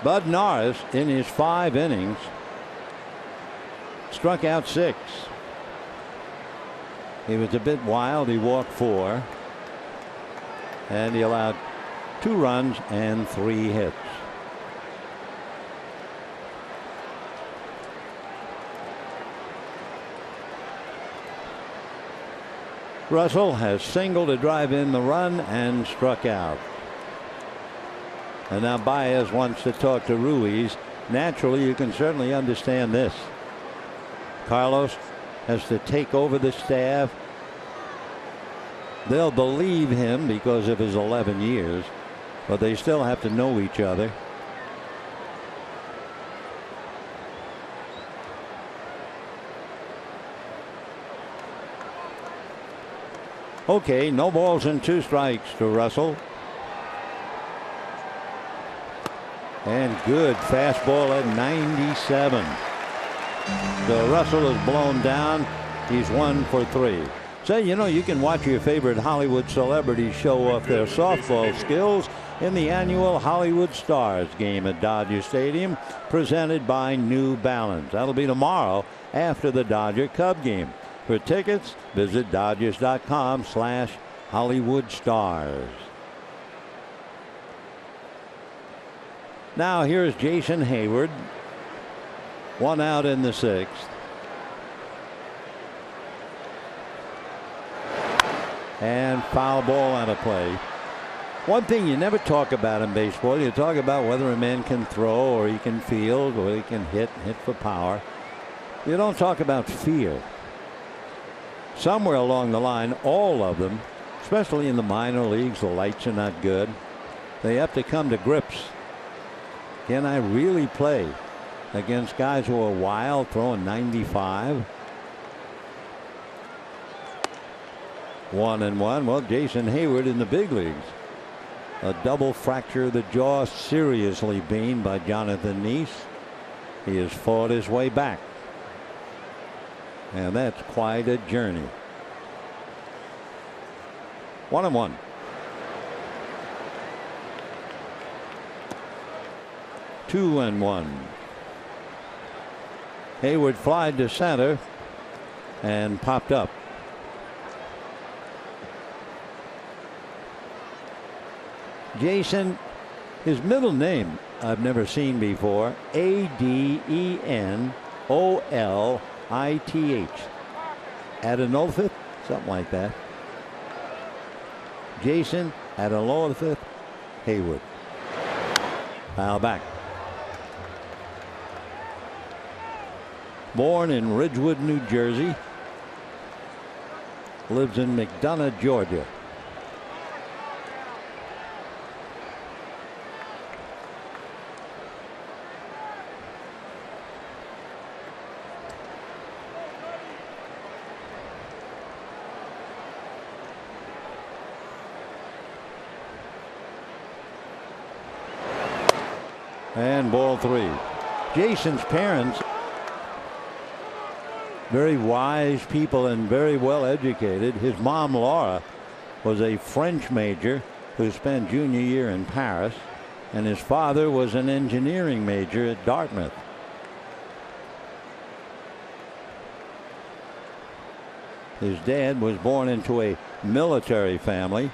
S1: Bud Norris, in his 5 innings, struck out 6. He was a bit wild. He walked 4. And he allowed 2 runs and 3 hits. Russell has singled to drive in the run and struck out. And now Baez wants to talk to Ruiz. Naturally, you can certainly understand this. Carlos has to take over the staff. They'll believe him because of his 11 years, but they still have to know each other. Okay, no balls and 2 strikes to Russell. And good fastball at 97. So Russell is blown down. He's 1 for 3. So, you know, you can watch your favorite Hollywood celebrities show off their softball skills in the annual Hollywood Stars game at Dodger Stadium, presented by New Balance. That'll be tomorrow after the Dodger Cub game. For tickets, visit Dodgers.com/HollywoodStars. Now here's Jason Hayward. 1 out in the 6th. And foul ball out of play. One thing you never talk about in baseball, you talk about whether a man can throw or he can field or he can hit for power. You don't talk about fear. Somewhere along the line, all of them, especially in the minor leagues, the lights are not good. They have to come to grips. Can I really play against guys who are wild, throwing 95? 1-1. Well, Jason Hayward in the big leagues. A double fracture of the jaw, seriously beamed by Jonathan Neese. He has fought his way back. And that's quite a journey. 1-1. Two and 1. Hayward flied to center and popped up. Jason, his middle name I've never seen before. Adenolith. Adenolith, something like that. Jason Adenolith Hayward. Foul back. Born in Ridgewood, New Jersey. Lives in McDonough, Georgia. And ball 3. Jason's parents, very wise people and very well educated. His mom, Laura, was a French major who spent junior year in Paris, and his father was an engineering major at Dartmouth. His dad was born into a military family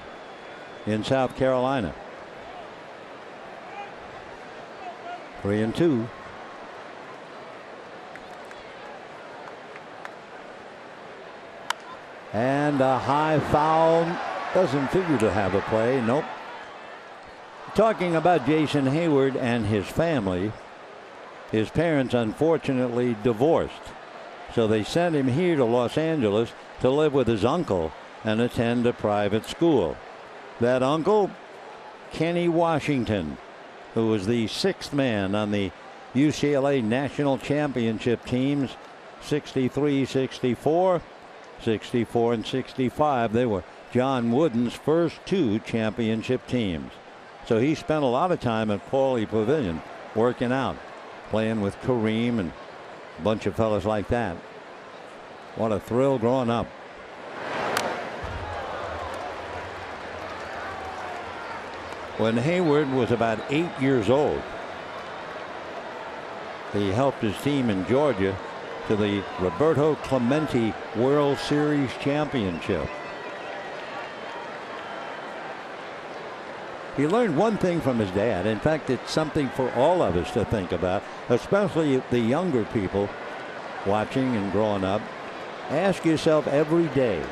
S1: in South Carolina. 3-2. And a high foul. Doesn't figure to have a play. Nope. Talking about Jason Hayward and his family, his parents unfortunately divorced. So they sent him here to Los Angeles to live with his uncle and attend a private school. That uncle, Kenny Washington, who was the 6th man on the UCLA national championship teams, 63, 64, 64 and 65. They were John Wooden's first 2 championship teams. So he spent a lot of time at Pauley Pavilion working out, playing with Kareem and a bunch of fellas like that. What a thrill growing up. when Hayward was about 8 years old. He helped his team in Georgia to the Roberto Clemente World Series championship. He learned one thing from his dad. In fact, it's something for all of us to think about, especially the younger people watching and growing up. Ask yourself every day,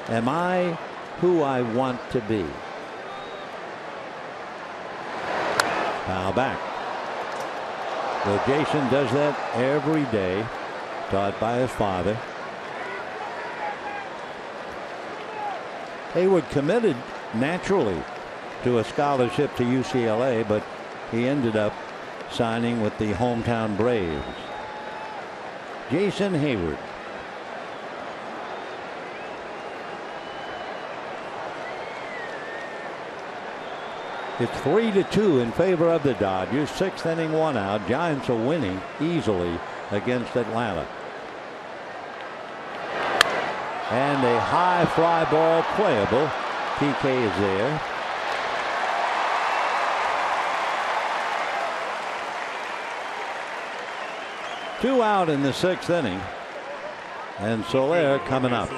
S1: am I who I want to be? Foul back. So Jason does that every day, taught by his father. Hayward committed naturally to a scholarship to UCLA, but he ended up signing with the hometown Braves. Jason Hayward. It's 3-2 in favor of the Dodgers. 6th inning, 1 out. Giants are winning easily against Atlanta. And a high fly ball playable. PK is there. Two out in the 6th inning. And Soler coming up.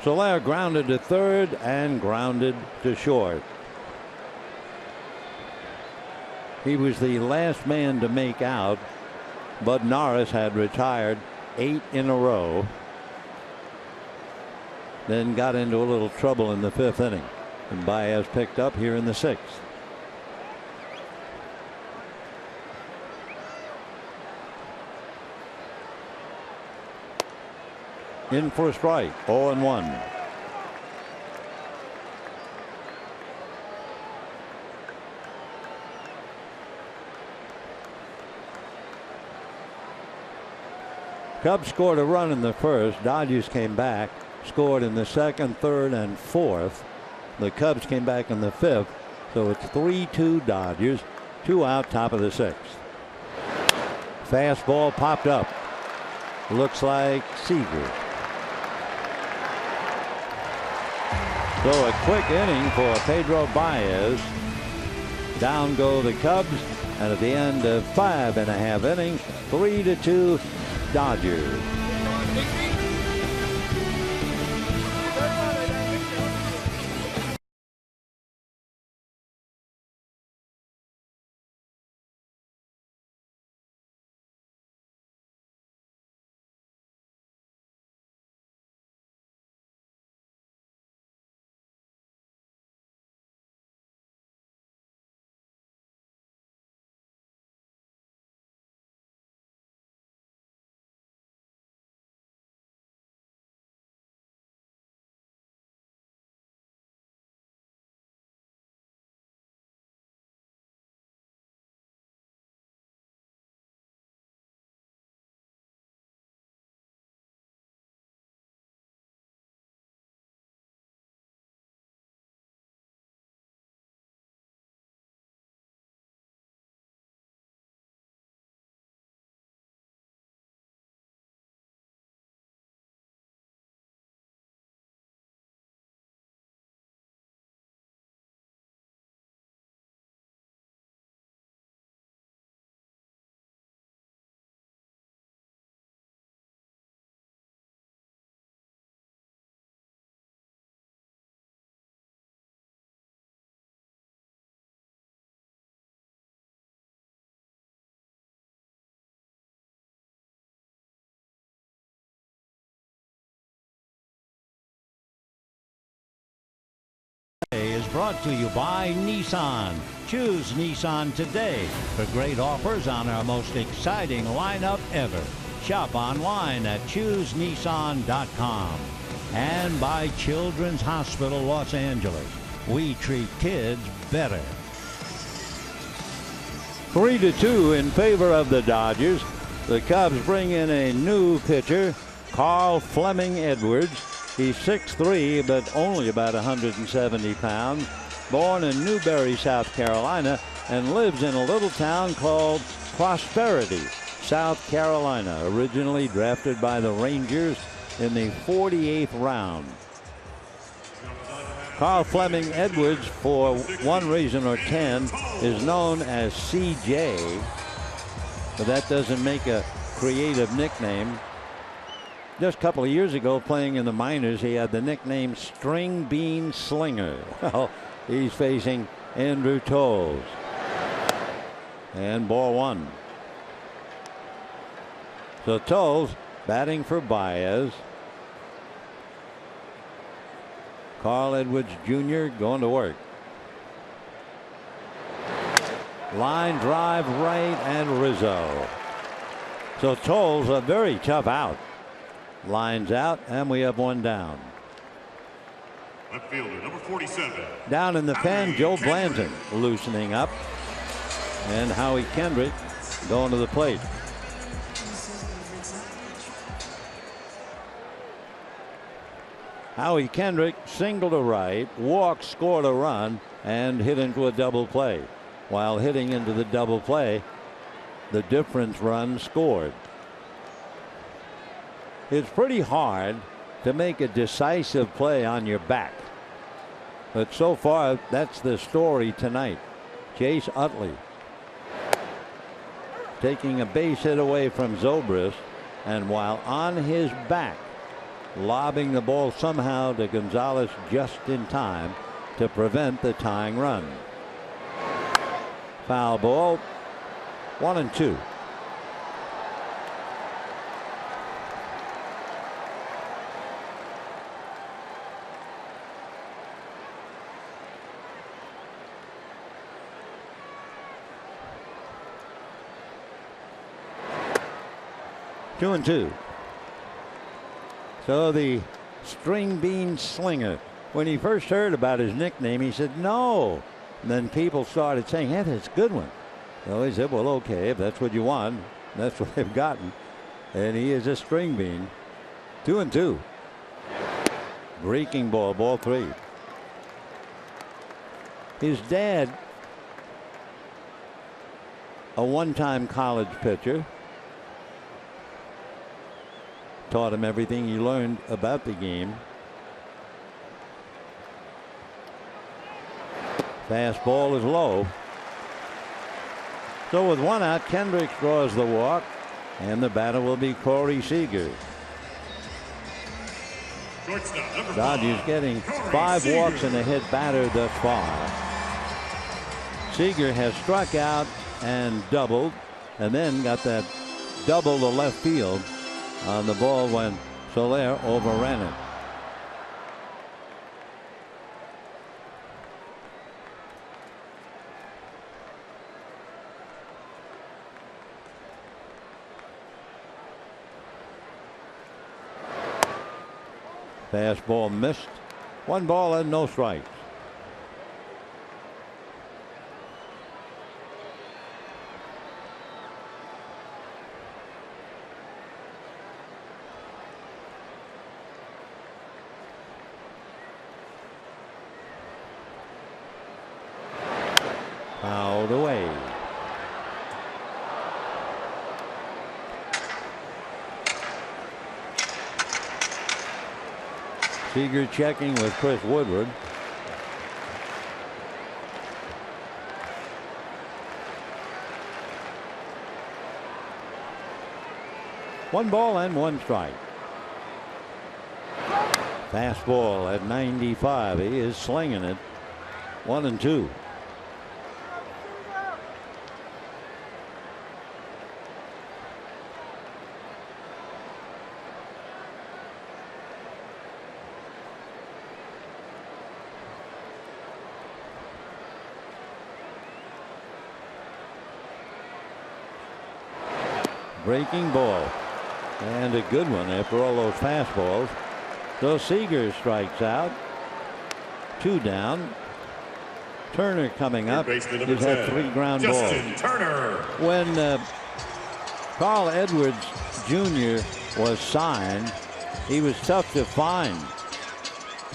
S1: Soler grounded to third and grounded to short. He was the last man to make out. Bud Norris had retired 8 in a row. Then got into a little trouble in the 5th inning. And Baez picked up here in the 6th. In for a strike. 0-1. Cubs scored a run in the first. Dodgers came back, scored in the 2nd, 3rd, and 4th. The Cubs came back in the 5th. So it's 3-2 Dodgers. 2 out, top of the 6th. Fastball popped up. Looks like Seager. So a quick inning for Pedro Baez. Down go the Cubs, and at the end of 5.5 innings, 3-2 Dodgers. Is brought to you by Nissan. Choose Nissan today for great offers on our most exciting lineup ever. Shop online at choosenissan.com. And by Children's Hospital Los Angeles. We treat kids better. 3-2 in favor of the Dodgers. The Cubs bring in a new pitcher, Carl Fleming Edwards. He's 6'3", but only about 170 pounds. Born in Newberry, South Carolina, and lives in a little town called Prosperity. South Carolina, originally drafted by the Rangers in the 48th round. Carl Fleming Edwards, for one reason or 10, is known as CJ, but that doesn't make a creative nickname. Just a couple of years ago, playing in the minors, he had the nickname String Bean Slinger. Well, he's facing Andrew Toles. And ball one. So Toles batting for Baez. Carl Edwards Jr. going to work. Line drive right, and Rizzo. So Toles a very tough out. Lines out, and we have one down.
S2: Left fielder, number 47.
S1: Down in the pen, Joe Blanton loosening up. And Howie Kendrick going to the plate. Howie Kendrick singled to right, walked, scored a run, and hit into a double play. While hitting into the double play, the difference run scored. It's pretty hard to make a decisive play on your back. But so far, that's the story tonight. Chase Utley taking a base hit away from Zobrist, and while on his back, lobbing the ball somehow to Gonzalez just in time to prevent the tying run. Foul ball, 1-2. Two and two. So the String Bean Slinger, when he first heard about his nickname, he said no. And then people started saying, hey, that's a good one. So he said, well, okay, if that's what you want, that's what they've gotten. And he is a string bean. 2-2. Breaking ball, ball three. His dad, a one-time college pitcher, taught him everything he learned about the game. Fastball is low. So with one out, Kendrick draws the walk, and the batter will be Corey Seager. Dodgers getting 5 walks and a hit batter thus far. Seager has struck out and doubled, and then got that double to left field on the ball when Soler overran it. Fastball missed. 1 ball and no strikes. Fouled away. Seager checking with Chris Woodward. One ball and 1 strike. Fastball at 95. He is slinging it. 1-2. Breaking ball, and a good one after all those fastballs. So Seager strikes out. 2 down. Turner coming up. He's had 3 ground balls.
S2: Turner.
S1: When Carl Edwards Jr. was signed, he was tough to find.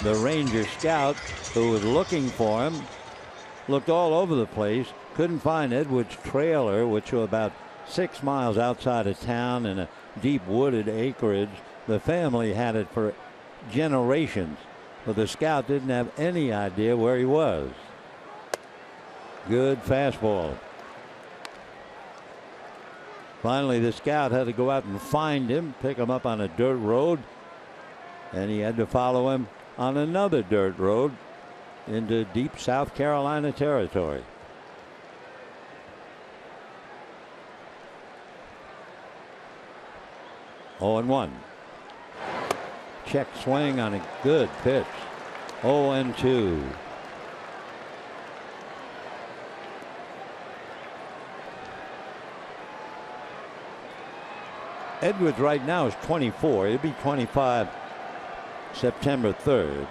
S1: The Ranger scout who was looking for him looked all over the place, couldn't find Edwards' trailer, which was about 6 miles outside of town in a deep wooded acreage. The family had it for generations, but the scout didn't have any idea where he was. Good fastball. Finally, the scout had to go out and find him, pick him up on a dirt road, and he had to follow him on another dirt road into deep South Carolina territory. Oh, and 1. Check swing on a good pitch. 0-2. Edwards right now is 24. He'll be 25 September 3rd.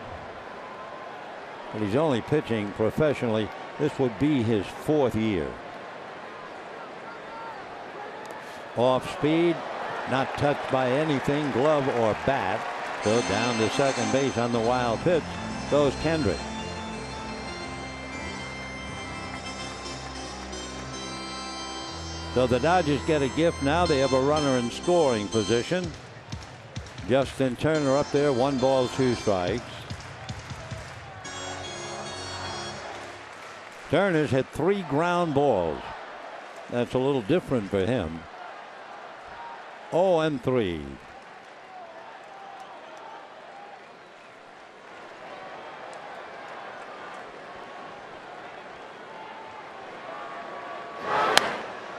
S1: But he's only pitching professionally. This would be his 4th year. Off speed, not touched by anything, glove or bat. So down to second base on the wild pitch goes Kendrick. So the Dodgers get a gift now. They have a runner in scoring position. Justin Turner up there, 1 ball, 2 strikes. Turner's hit 3 ground balls. That's a little different for him. 0-3.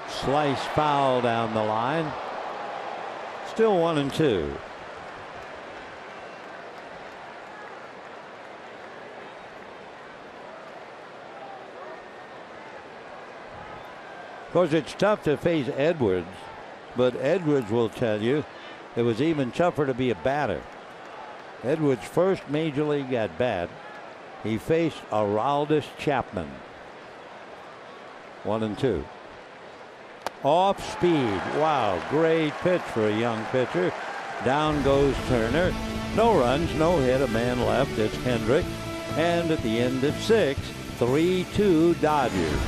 S1: Slice foul down the line. Still 1-2. Of course, it's tough to face Edwards, but Edwards will tell you it was even tougher to be a batter. Edwards' first major league at bat, he faced Aroldis Chapman. 1-2. Off speed. Wow, great pitch for a young pitcher. Down goes Turner. No runs, no hit, a man left. It's Kendrick. And at the end of 6, 3-2 Dodgers.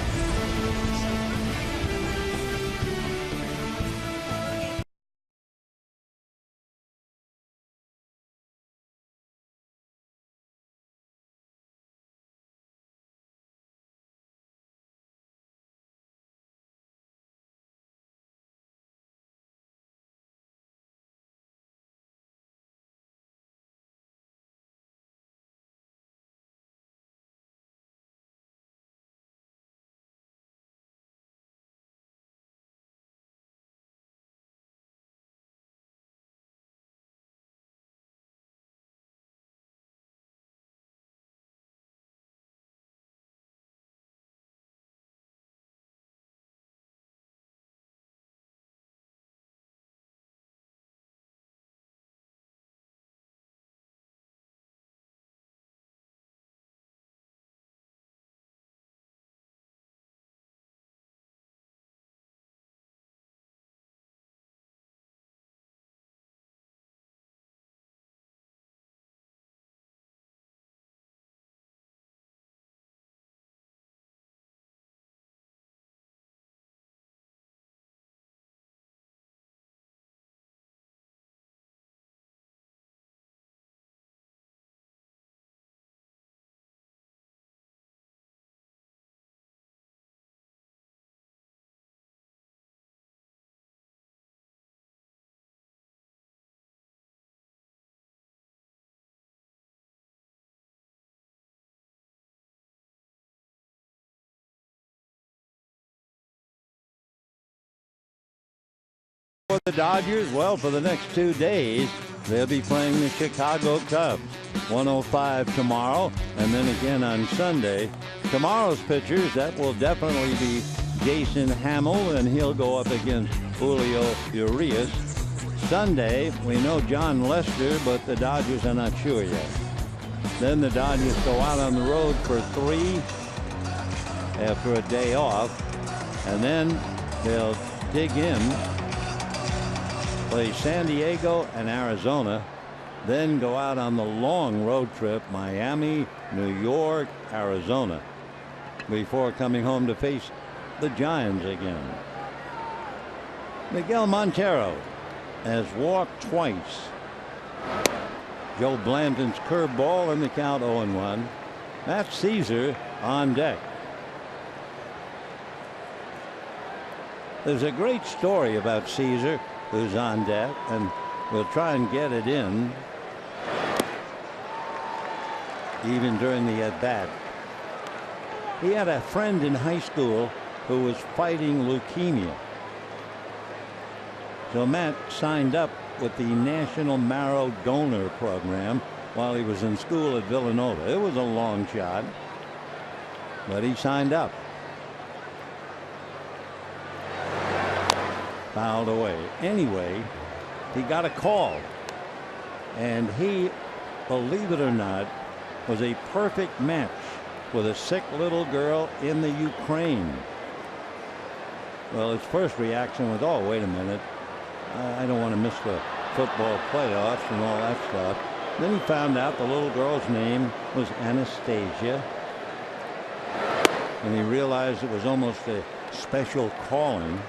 S1: For the Dodgers, well, for the next 2 days, they'll be playing the Chicago Cubs. 1:05 tomorrow, and then again on Sunday. Tomorrow's pitchers, that will definitely be Jason Hamill, and he'll go up against Julio Urias. Sunday, we know John Lester, but the Dodgers are not sure yet. Then the Dodgers go out on the road for 3 after a day off, and then they'll dig in, play San Diego and Arizona, then go out on the long road trip, Miami, New York, Arizona, before coming home to face the Giants again. Miguel Montero has walked twice. Joe Blanton's curveball in the count 0-1. Matt Caesar on deck. There's a great story about Caesar, who's on deck, and we'll try and get it in even during the at-bat. He had a friend in high school who was fighting leukemia. So Matt signed up with the National Marrow Donor Program while he was in school at Villanova. It was a long shot, but he signed up. Fouled away. Anyway, he got a call, and he, believe it or not, was a perfect match with a sick little girl in the Ukraine. Well, his first reaction was, oh, wait a minute, I don't want to miss the football playoffs and all that stuff. Then he found out the little girl's name was Anastasia, and he realized it was almost a special calling.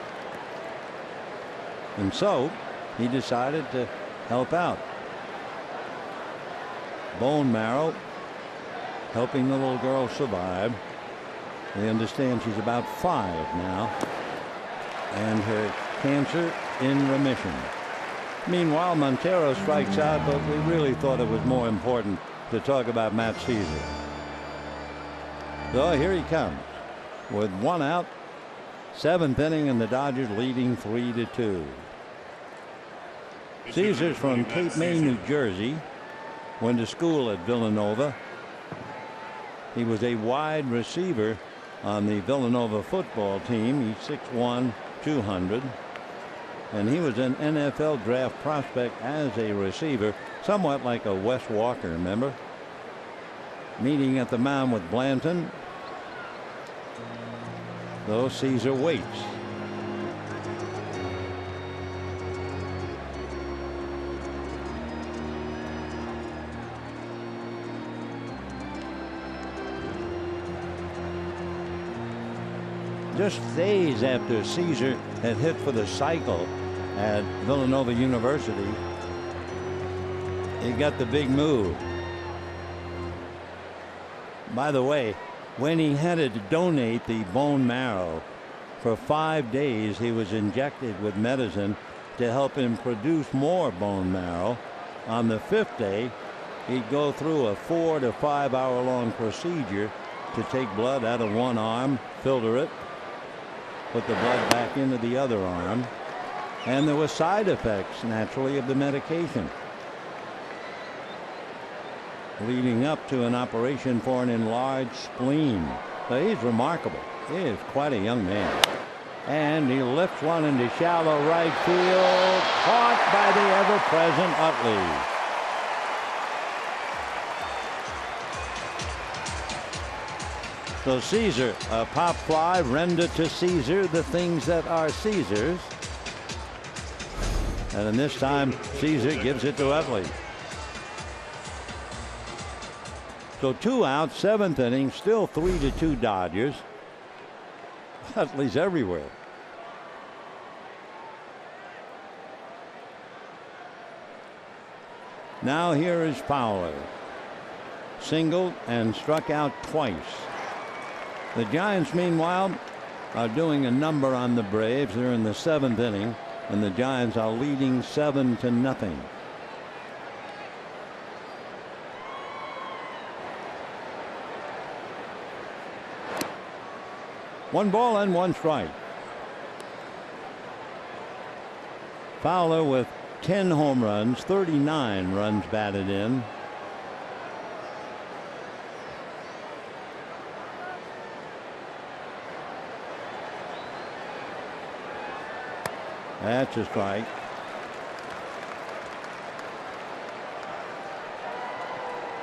S1: And so he decided to help out. Bone marrow, helping the little girl survive. We understand she's about 5 now, and her cancer in remission. Meanwhile, Montero strikes out, but we really thought it was more important to talk about Matt Caesar. So here he comes with 1 out, 7th inning, and the Dodgers leading 3-2. Caesar's from Cape May, New Jersey. Went to school at Villanova. He was a wide receiver on the Villanova football team. He's 6'1", 200. And he was an NFL draft prospect as a receiver, somewhat like a Wes Walker, remember? Meeting at the mound with Blanton. Though Caesar waits. Just days after Caesar had hit for the cycle at Villanova University, he got the big move. By the way, when he had to donate the bone marrow, for 5 days he was injected with medicine to help him produce more bone marrow. On the 5th day, he'd go through a 4 to 5 hour long procedure to take blood out of one arm, filter it, put the blood back into the other arm, and there were side effects, naturally, of the medication, leading up to an operation for an enlarged spleen. So he's remarkable. He is quite a young man. And he lifts one into shallow right field, caught by the ever-present Utley. So Caesar, a pop fly, render to Caesar the things that are Caesar's. And in this time, Caesar gives it to Utley. So 2 outs, 7th inning, still 3-2 Dodgers. Utley's everywhere. Now here is Fowler. Singled and struck out twice. The Giants, meanwhile, are doing a number on the Braves. They're in the 7th inning, and the Giants are leading 7-0. One ball and 1 strike. Fowler with 10 home runs, 39 runs batted in. That's a strike.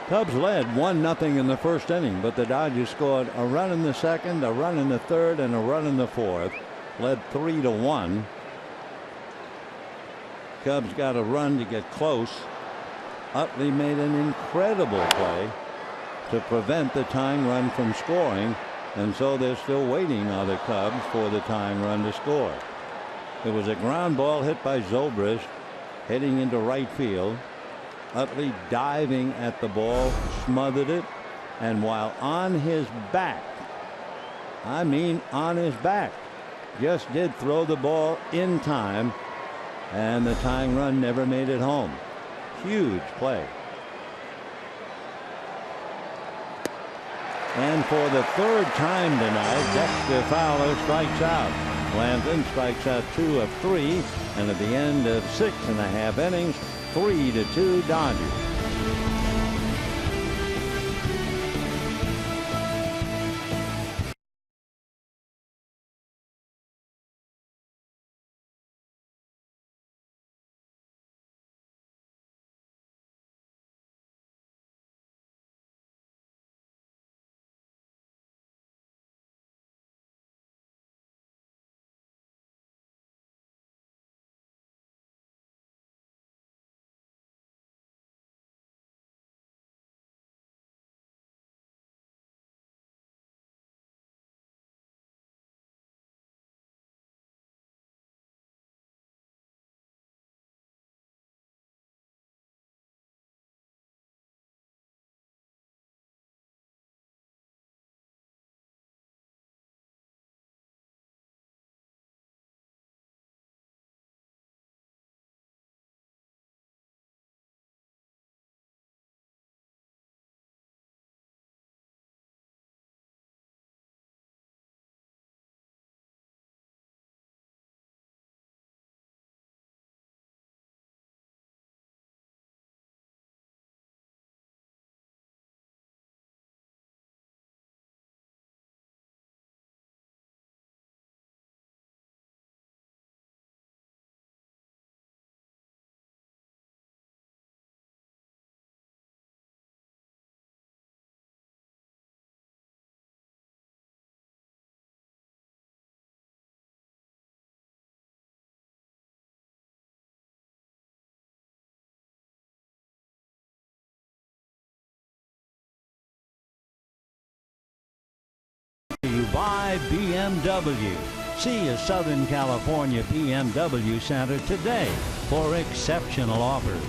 S1: Cubs led 1-0 in the 1st inning, but the Dodgers scored a run in the 2nd, a run in the 3rd, and a run in the 4th. Led 3-1. Cubs got a run to get close. Utley made an incredible play to prevent the tying run from scoring, and so they're still waiting, are the Cubs, for the tying run to score. It was a ground ball hit by Zobrist, heading into right field. Utley diving at the ball, smothered it, and while on his back, I mean on his back, just did throw the ball in time, and the tying run never made it home. Huge play. And for the third time tonight, Dexter Fowler strikes out. Blanton strikes out 2 of 3, and at the end of 6.5 innings, 3-2 Dodgers. You buy BMW. See a Southern California BMW Center today for exceptional offers.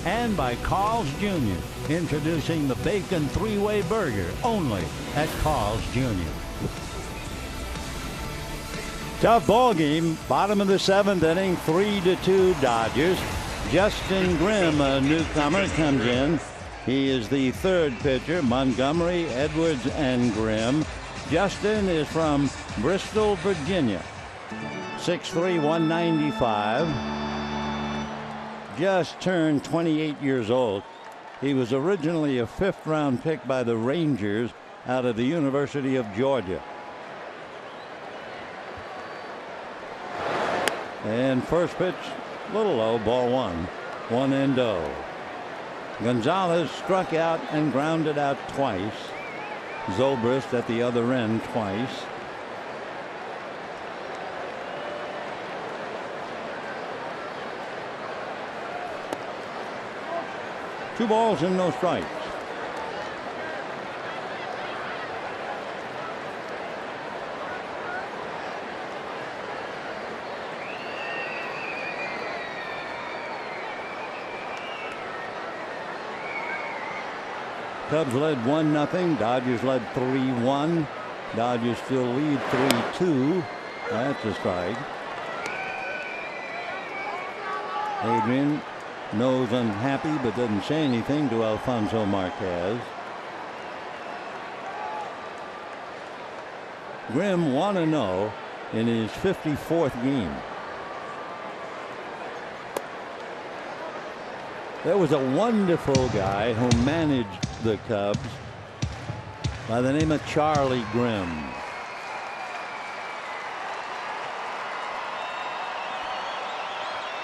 S1: And by Carl's Jr., introducing the Bacon 3-Way Burger only at Carl's Jr. Tough ball game. Bottom of the 7th inning, 3-2 Dodgers. Justin Grimm, a newcomer, comes in. He is the third pitcher. Montgomery, Edwards, and Grimm. Justin is from Bristol, Virginia. 6'3", 195. Just turned 28 years old. He was originally a 5th-round pick by the Rangers out of the University of Georgia. And first pitch, a little low, ball 1. 1-0. Gonzalez struck out and grounded out twice. Zobrist at the other end twice. Two balls and no strikes. Cubs led 1-0. Dodgers led 3-1. Dodgers still lead 3-2. That's a strike. Adrian knows unhappy but doesn't say anything to Alfonso Marquez. Grimm 1-0 in his 54th game. There was a wonderful guy who managed the Cubs by the name of Charlie Grimm.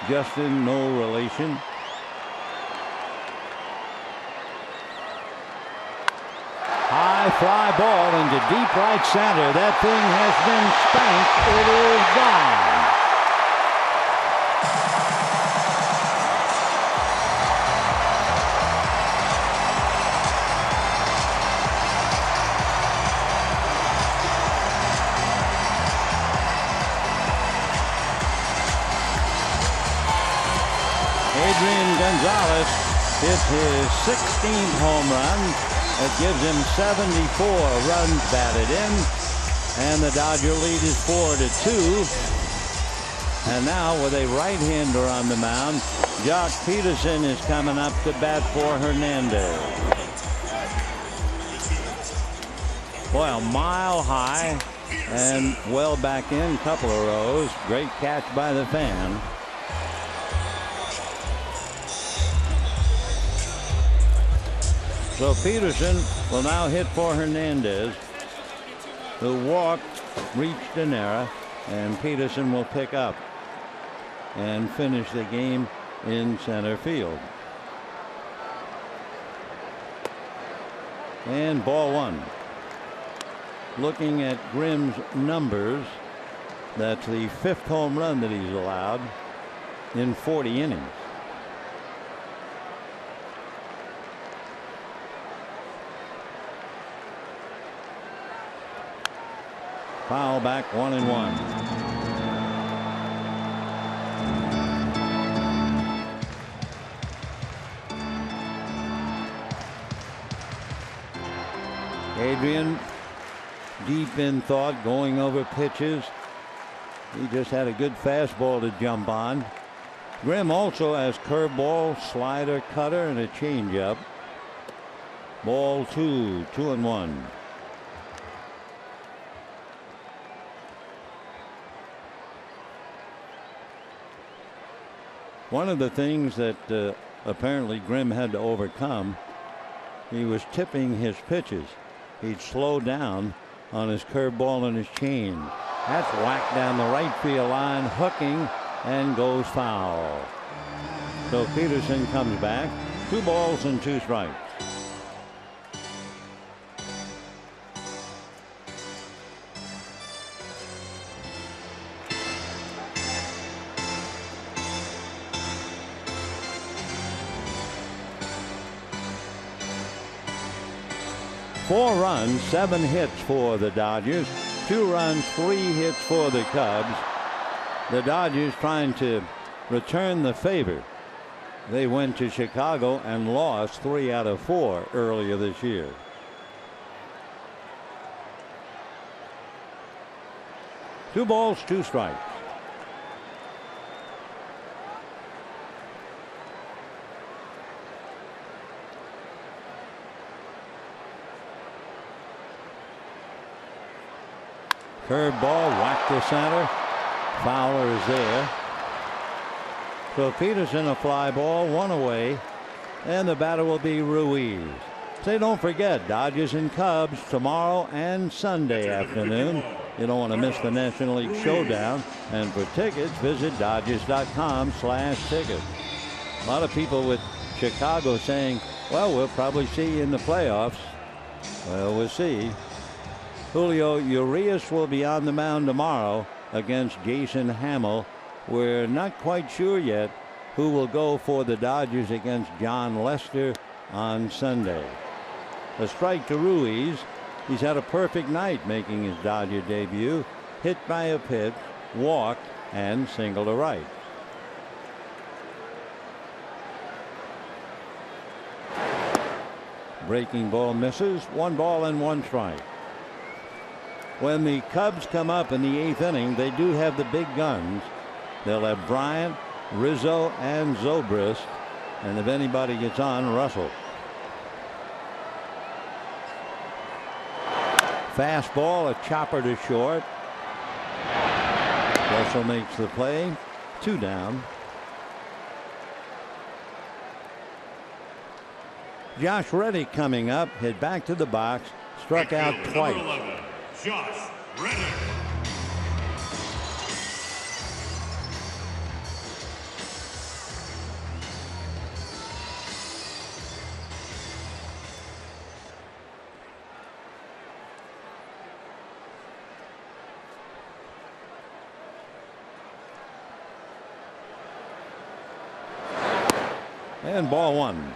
S1: Justin, no relation. High fly ball into deep right center. That thing has been spanked. It is gone. hit his 16th home run. That gives him 74 runs batted in. And the Dodger lead is 4-2. And now with a right-hander on the mound, Jock Peterson is coming up to bat for Hernandez. Boy, a mile high and well back in, couple of rows. Great catch by the fan. So Peterson will now hit for Hernandez, who walked, reached an error, and Peterson will pick up and finish the game in center field. And ball one. Looking at Grimm's numbers, that's the 5th home run that he's allowed in 40 innings. Foul back, 1-1. Adrian deep in thought, going over pitches. He just had a good fastball to jump on. Grimm also has curveball, slider, cutter, and a changeup. Ball 2, 2-1. One of the things that apparently Grimm had to overcome, he was tipping his pitches. He'd slow down on his curveball and his change. That's whacked down the right field line, hooking, and goes foul. So Peterson comes back. 2 balls and 2 strikes. Four runs, 7 hits for the Dodgers. 2 runs, 3 hits for the Cubs. The Dodgers trying to return the favor. They went to Chicago and lost 3 out of 4 earlier this year. Two balls, 2 strikes. Curveball whacked to center. Fowler is there. So Peterson a fly ball, 1 away, and the batter will be Ruiz. Say, don't forget, Dodgers and Cubs tomorrow and Sunday afternoon. You don't want to miss the National League Showdown. And for tickets, visit Dodgers.com/tickets. A lot of people with Chicago saying, well, we'll probably see you in the playoffs. Well, we'll see. Julio Urias will be on the mound tomorrow against Jason Hamill. We're not quite sure yet who will go for the Dodgers against John Lester on Sunday. A strike to Ruiz. He's had a perfect night making his Dodger debut. Hit by a pitch, walked, and single to right. Breaking ball misses. 1 ball and 1 strike. When the Cubs come up in the 8th inning, they do have the big guns. They'll have Bryant, Rizzo, and Zobrist. And if anybody gets on, Russell. Fastball, a chopper to short. Russell makes the play. 2 down. Josh Reddick coming up, hit back to the box, struck out twice.
S2: Number 11, Josh Reddick.
S1: And ball 1.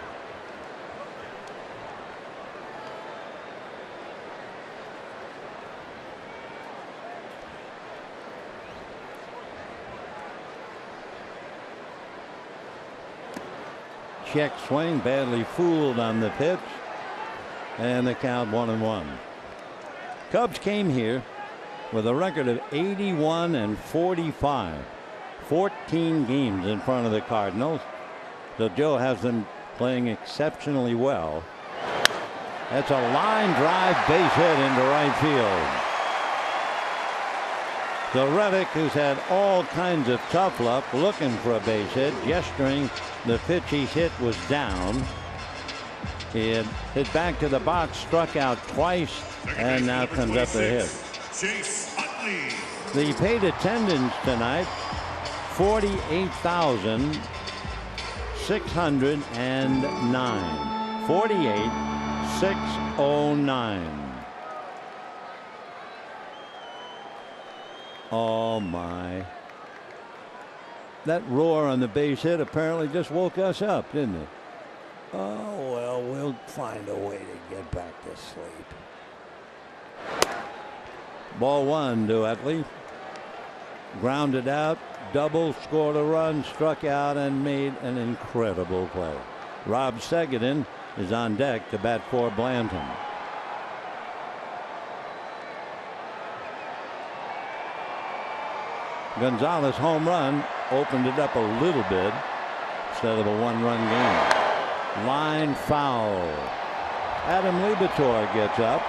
S1: check swing, badly fooled on the pitch, and the count 1-1. Cubs came here with a record of 81-45, 14 games in front of the Cardinals. So Joe has them playing exceptionally well. That's a line drive base hit into right field. So Reddick, who's had all kinds of tough luck looking for a base hit, gesturing the pitch he hit was down. He had hit back to the box, struck out twice, and now comes up a hit. The paid attendance tonight, 48,609. 48,609. Oh my. That roar on the base hit apparently just woke us up, didn't it? Oh well, we'll find a way to get back to sleep. Ball one to Utley. Grounded out, double, scored a run, struck out, and made an incredible play. Rob Seguin is on deck to bat for Blanton. Gonzalez home run opened it up a little bit instead of a one-run game. Line foul. Adam Libator gets up.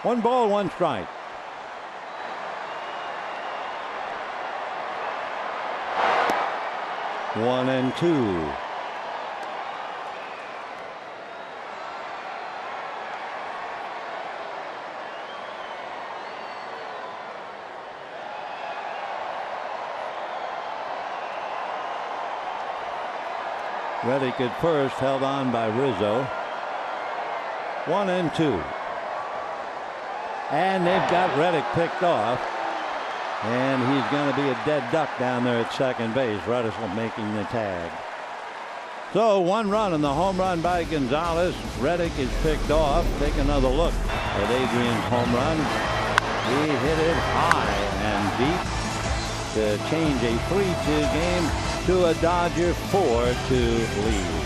S1: One ball, one strike. One and two. Reddick at first, held on by Rizzo. 1 and 2. And they've got Reddick picked off. And he's going to be a dead duck down there at second base. Russell making the tag. So 1 run on the home run by Gonzalez. Reddick is picked off. Take another look at Adrian's home run. He hit it high and deep to change a 3-2 game to a Dodger 4-2 lead.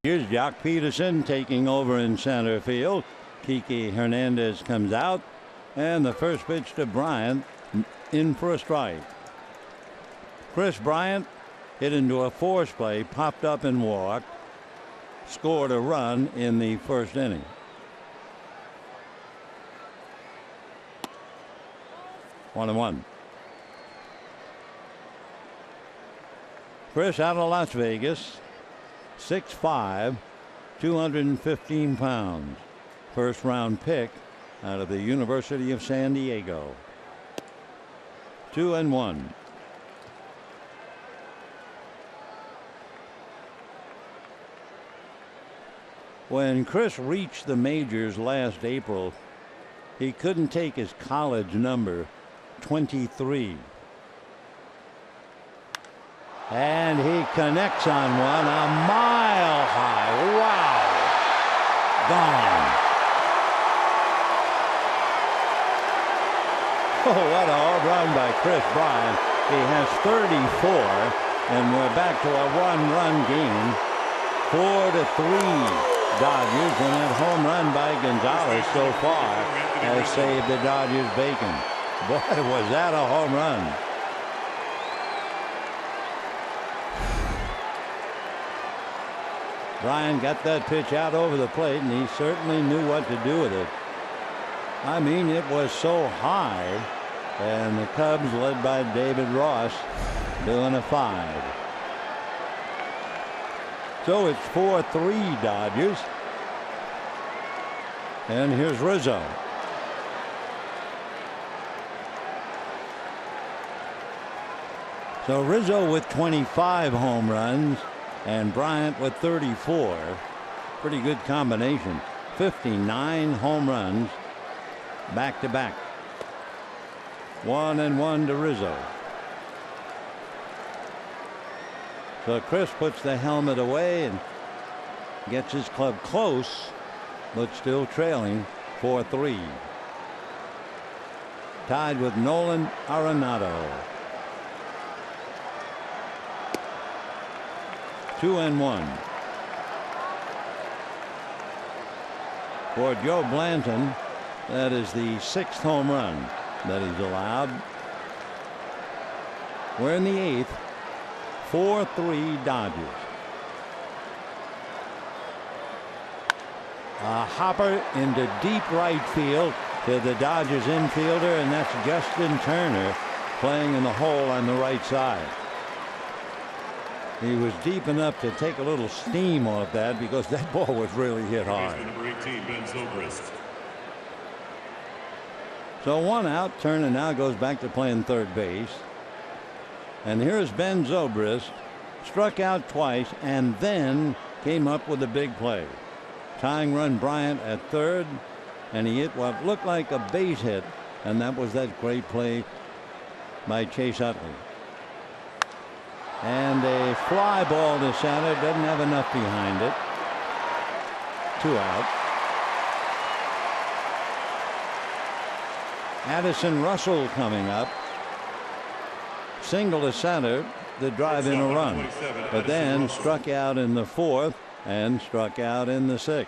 S1: Here's Jock Peterson taking over in center field. Kiki Hernandez comes out, and the first pitch to Bryant in for a strike. Chris Bryant hit into a force play, popped up and walked. scored a run in the first inning. 1-1. Chris out of Las Vegas, 6'5", 215 pounds. First round pick out of the University of San Diego. 2-1. When Chris reached the majors last April, he couldn't take his college number, 23. And he connects on one a mile high. Wow. Gone. Oh, what a home run by Chris Bryant. He has 34, and we're back to a one-run game. 4-3. Dodgers, and that home run by Gonzalez so far has saved the Dodgers bacon. Boy, was that a home run. Brian got that pitch out over the plate, and he certainly knew what to do with it. I mean, it was so high, and the Cubs, led by David Ross, doing a 5. So it's 4-3 Dodgers. And here's Rizzo. So Rizzo with 25 home runs and Bryant with 34. Pretty good combination. 59 home runs back to back. 1-1 to Rizzo. So Chris puts the helmet away and gets his club close, but still trailing 4-3. Tied with Nolan Arenado. 2-1. For Joe Blanton, that is the 6th home run that he's allowed. We're in the 8th. 4-3 Dodgers. A hopper into deep right field to the Dodgers infielder, and that's Justin Turner playing in the hole on the right side. He was deep enough to take a little steam off that because that ball was really hit hard. So 1 out. Turner now goes back to playing third base. And here's Ben Zobrist, struck out twice and then came up with a big play. Tying run Bryant at third, and he hit what looked like a base hit, and that was that great play by Chase Utley. And a fly ball to center, doesn't have enough behind it. 2 out. Addison Russell coming up. Single to center, the drive in a run, but then struck out in the 4th and struck out in the 6th.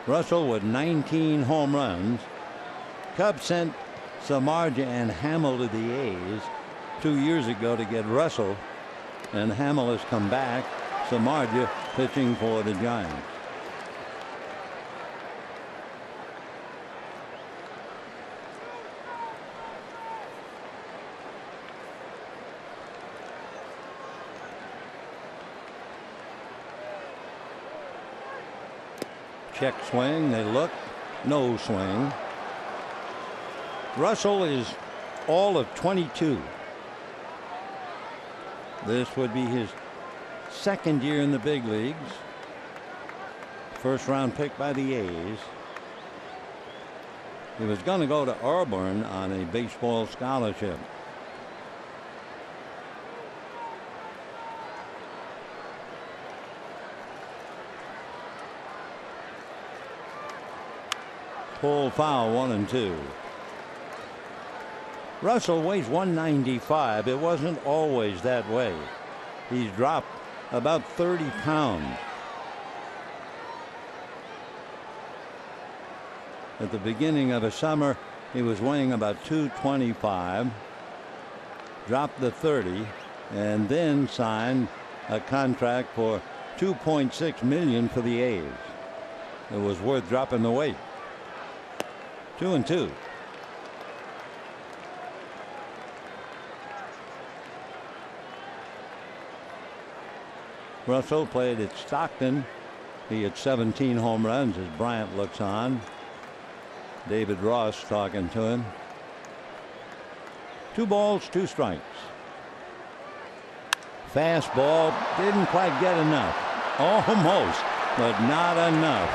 S1: Russell with 19 home runs. Cubs sent Samardzija and Hamill to the A's 2 years ago to get Russell, and Hamill has come back. Samardzija pitching for the Giants. Check swing. They look. No swing. Russell is all of 22. This would be his 2nd year in the big leagues. First round pick by the A's. He was going to go to Auburn on a baseball scholarship. Pull foul, 1-2. Russell weighs 195. It wasn't always that way. He's dropped about 30 pounds. At the beginning of the summer, he was weighing about 225, dropped to 30, and then signed a contract for $2.6 million for the A's. It was worth dropping the weight. 2-2. Russell played at Stockton. He had 17 home runs as Bryant looks on. David Ross talking to him. 2 balls, 2 strikes. Fastball didn't quite get enough. Almost, but not enough.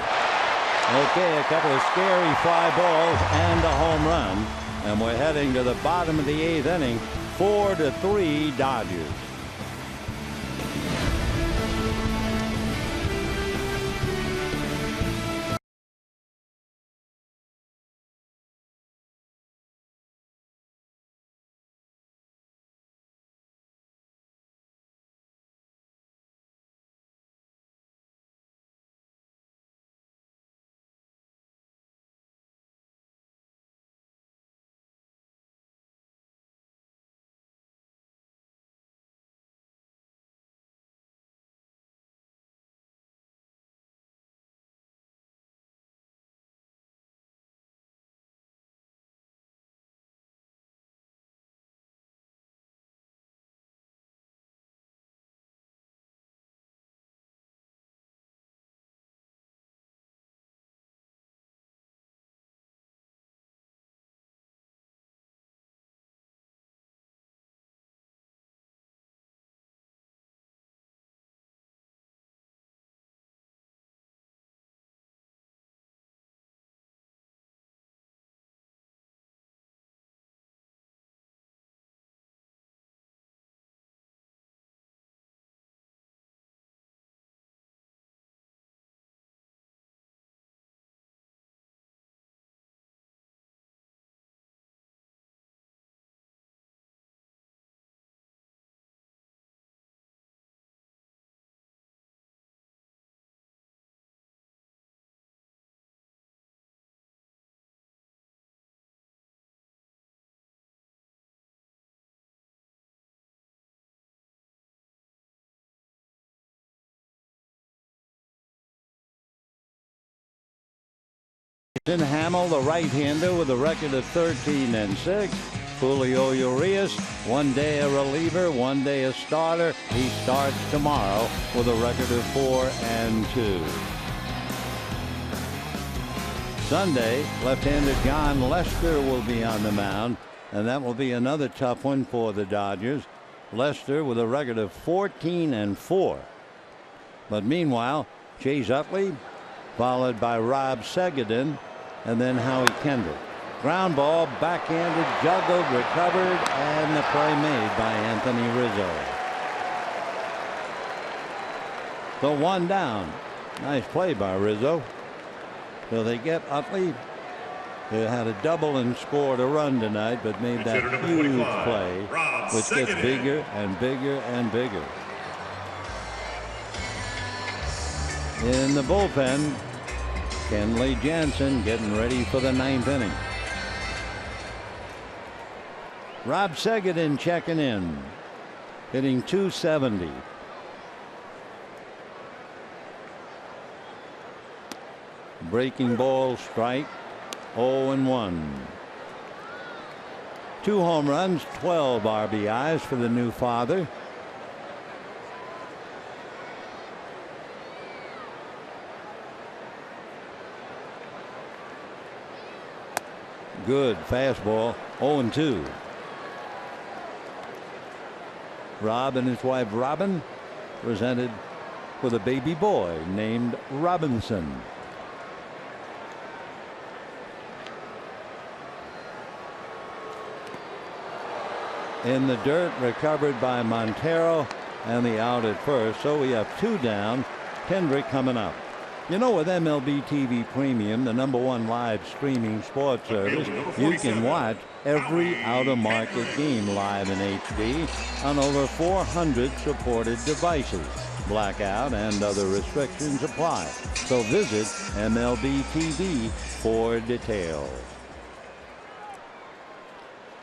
S1: Okay, a couple of scary fly balls and a home run. And we're heading to the bottom of the 8th inning. 4-3 Dodgers. Hamill, the right-hander, with a record of 13-6. Julio Urias, one day a reliever, one day a starter. He starts tomorrow with a record of 4-2. Sunday, left-hander John Lester will be on the mound, and that will be another tough one for the Dodgers. Lester with a record of 14-4. But meanwhile, Chase Utley, followed by Rob Segedin, and then Howie Kendrick. Ground ball, backhanded, juggled, recovered, and the play made by Anthony Rizzo. So 1 down. Nice play by Rizzo. So they get Utley, who had a double and scored a run tonight, but made that huge play, which gets bigger and bigger and bigger. In the bullpen, Kenley Jansen getting ready for the 9th inning. Rob Segedin checking in, hitting .270. Breaking ball, strike, 0-1. 2 home runs, 12 RBIs for the new father. Good fastball, 0-2. Rob and his wife Robin presented with a baby boy named Robinson. In the dirt, recovered by Montero, and the out at first. So we have 2 down. Kendrick coming up. You know, with MLB TV Premium, the #1 live streaming sports service, you can watch every out-of-market game live in HD on over 400 supported devices. Blackout and other restrictions apply. So visit MLB TV for details.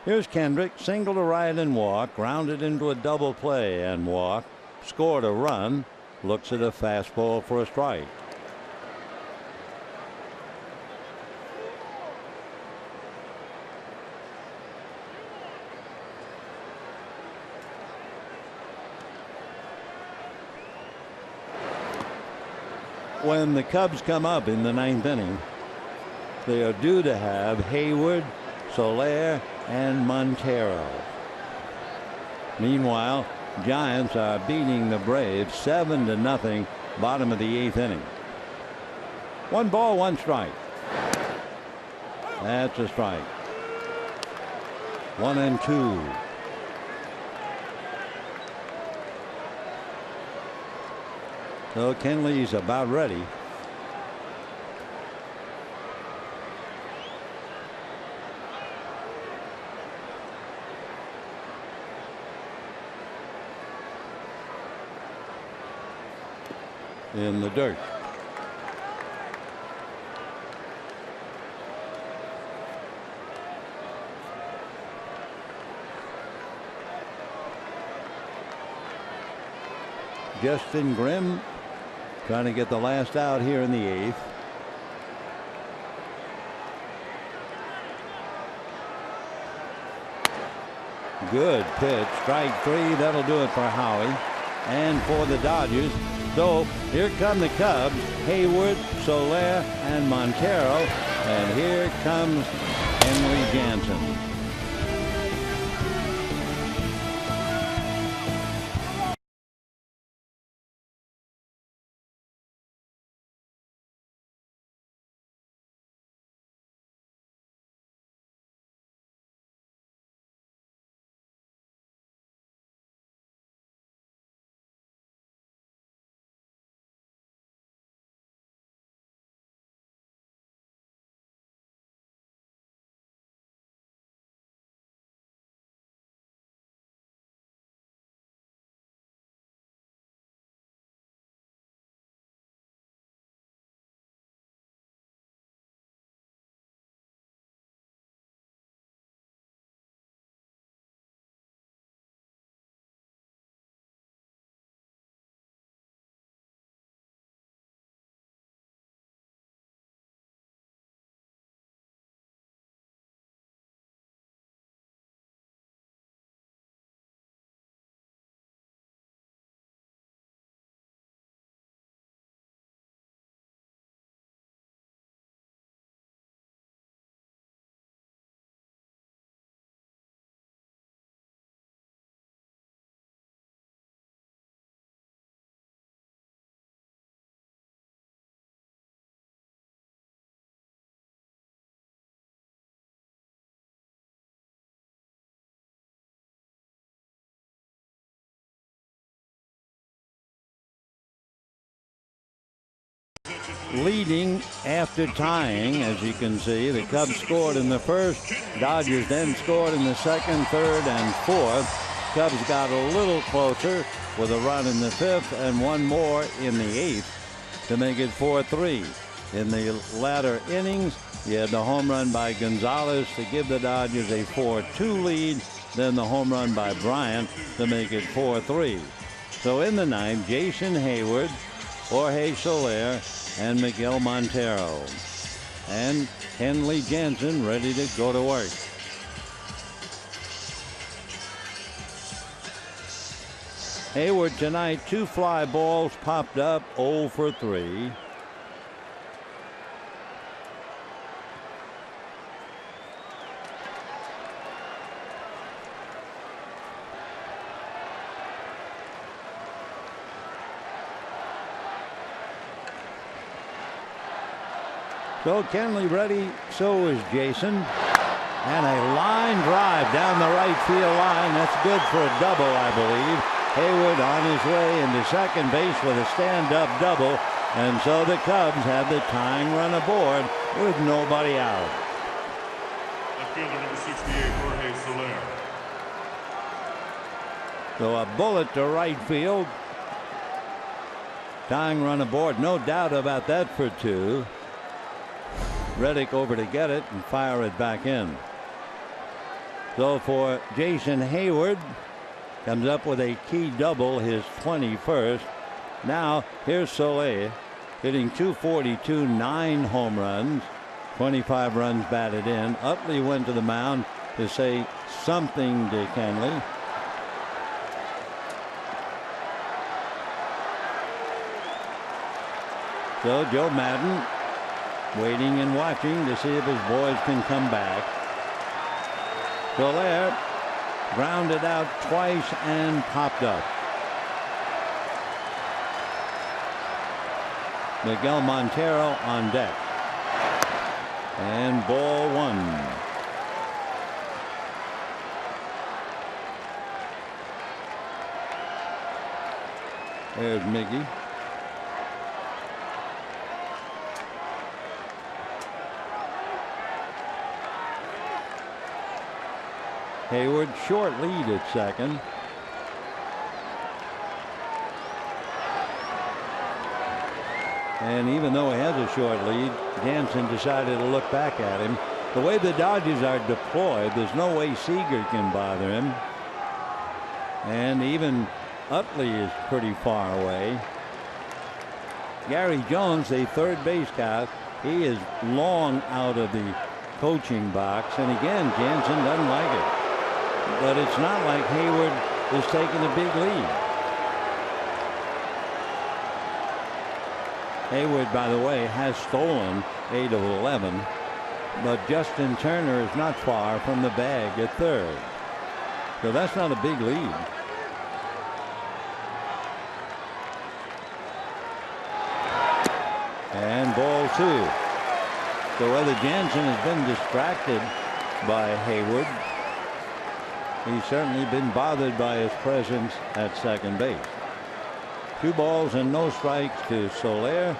S1: Here's Kendrick, single to right and walk, grounded into a double play and walk, scored a run, looks at a fastball for a strike. When the Cubs come up in the ninth inning, they are due to have Hayward, Soler, and Montero. Meanwhile, Giants are beating the Braves 7-0, bottom of the eighth inning. 1 ball, 1 strike. That's a strike. 1-2. So Kenley's about ready. In the dirt. Justin Grimm trying to get the last out here in the eighth. Good pitch. Strike 3. That'll do it for Howie and for the Dodgers. So here come the Cubs, Hayward, Soler, and Montero. And here comes Henry Jansen. Leading after tying, as you can see. The Cubs scored in the first. Dodgers then scored in the second, third, and fourth. Cubs got a little closer with a run in the fifth and one more in the eighth to make it 4-3. In the latter innings, you had the home run by Gonzalez to give the Dodgers a 4-2 lead. Then the home run by Bryant to make it 4-3. So in the ninth, Jason Hayward, Jorge Soler, and Miguel Montero. And Henley Jansen ready to go to work. Hayward tonight, 2 fly balls popped up, 0 for 3. So Kenley ready, so is Jason. And a line drive down the right field line. That's good for a double, I believe. Hayward on his way into second base with a stand-up double. And so the Cubs have the tying run aboard with nobody out.
S2: Left fielder number 68, Jorge Soler.
S1: So a bullet to right field. Tying run aboard. No doubt about that for 2. Reddick over to get it and fire it back in. So for Jason Hayward, comes up with a key double, his 21st. Now here's Soler hitting .242, 9 home runs, 25 runs batted in. Utley went to the mound to say something to Kenley. So Joe Madden waiting and watching to see if his boys can come back. Soler grounded out twice and popped up. Miguel Montero on deck. And ball 1. There's Miggy. Hayward short lead at second. And even though he has a short lead, Jansen decided to look back at him. The way the Dodgers are deployed, there's no way Seager can bother him. And even Utley is pretty far away. Gary Jones, a third base guy, he is long out of the coaching box. And again, Jansen doesn't like it. But it's not like Hayward is taking a big lead. Hayward, by the way, has stolen 8 of 11, but Justin Turner is not far from the bag at third. So that's not a big lead. And ball 2. So whether Jansen has been distracted by Hayward, he's certainly been bothered by his presence at second base. 2 balls and no strikes to Soler.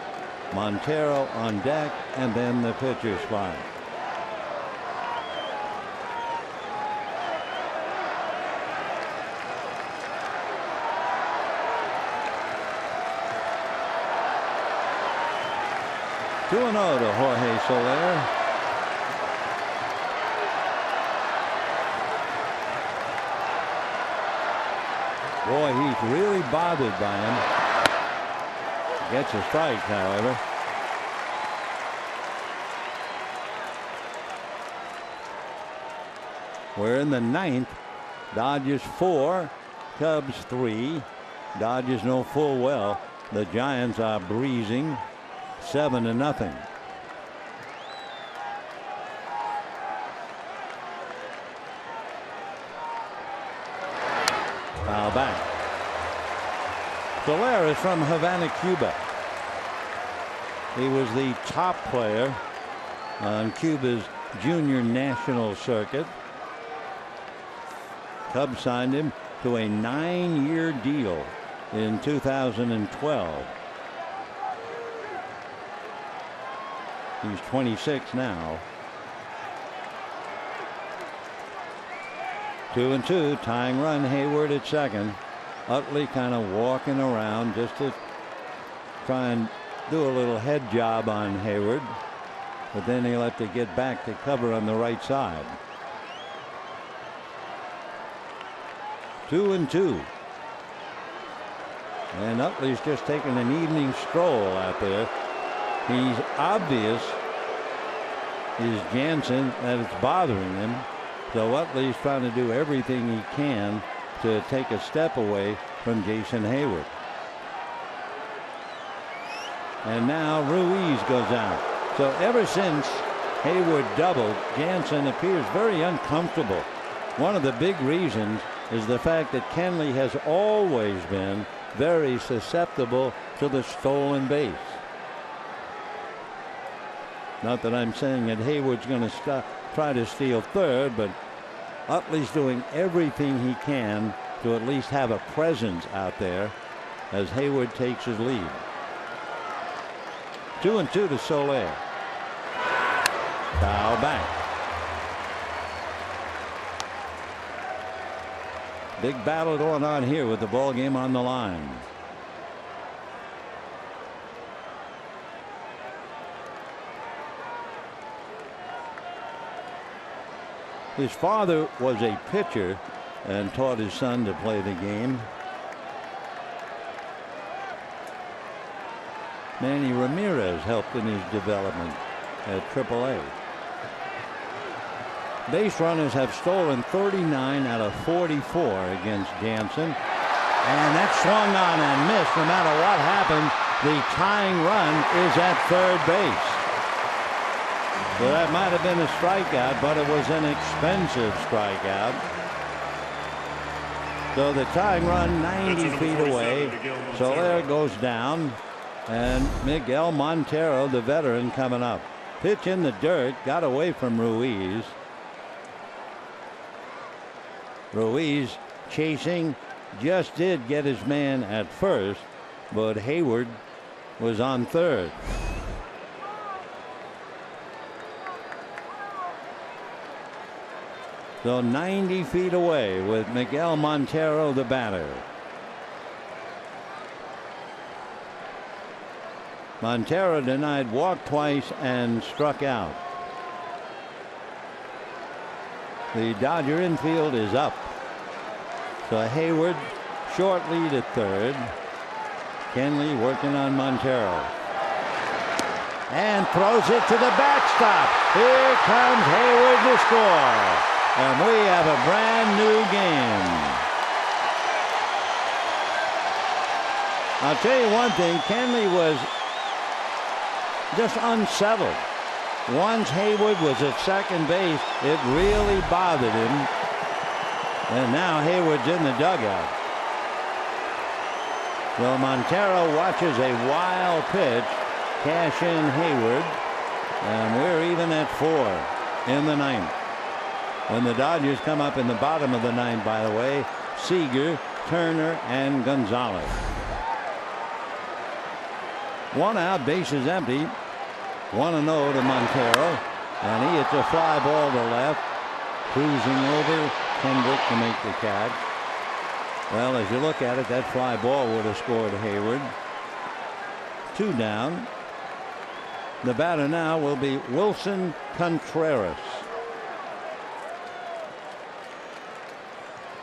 S1: Montero on deck, and then the pitcher's spot. Two and 0 to Jorge Soler. Boy, he's really bothered by him. Gets a strike, however. We're in the 9th. Dodgers 4, Cubs 3. Dodgers know full well the Giants are breezing 7-0. Foul back. Soler is from Havana, Cuba. He was the top player on Cuba's junior national circuit. Cubs signed him to a 9-year deal in 2012. He's 26 now. 2-2, tying run. Hayward at second. Utley kind of walking around just to try and do a little head job on Hayward, but then he'll have to get back to cover on the right side. 2-2. And Utley's just taking an evening stroll out there. He's obvious, is Jansen, that it's bothering him. So Utley's trying to do everything he can to take a step away from Jason Hayward. And now Ruiz goes out. So ever since Hayward doubled, Jansen appears very uncomfortable. One of the big reasons is the fact that Kenley has always been very susceptible to the stolen base. Not that I'm saying that Hayward's going to try to steal third, but Utley's doing everything he can to at least have a presence out there as Hayward takes his lead. 2-2 to Soler. Foul back. Big battle going on here with the ball game on the line. His father was a pitcher and taught his son to play the game. Manny Ramirez helped in his development at AAA. Base runners have stolen 39 out of 44 against Jansen. And that's swung on and missed. No matter what happens, the tying run is at third base. So that might have been a strikeout, but it was an expensive strikeout. So the tying run 90 feet away. So there it goes down. And Miguel Montero, the veteran, coming up. Pitch in the dirt, got away from Ruiz. Ruiz chasing, just did get his man at first, but Hayward was on third. So 90 feet away with Miguel Montero, the batter. Montero denied walk twice and struck out. The Dodger infield is up. So Hayward short lead at third. Kenley working on Montero. And throws it to the backstop. Here comes Hayward to score. And we have a brand new game. I'll tell you one thing, Kenley was just unsettled. Once Hayward was at second base, it really bothered him. And now Hayward's in the dugout. So Montero watches a wild pitch, cash in Hayward, and we're even at 4 in the ninth. When the Dodgers come up in the bottom of the ninth, by the way, Seager, Turner, and Gonzalez. 1 out, bases empty. 1-0 to Montero, and he hits a fly ball to left, cruising over Kendrick to make the catch. Well, as you look at it, that fly ball would have scored Hayward. 2 down. The batter now will be Wilson Contreras.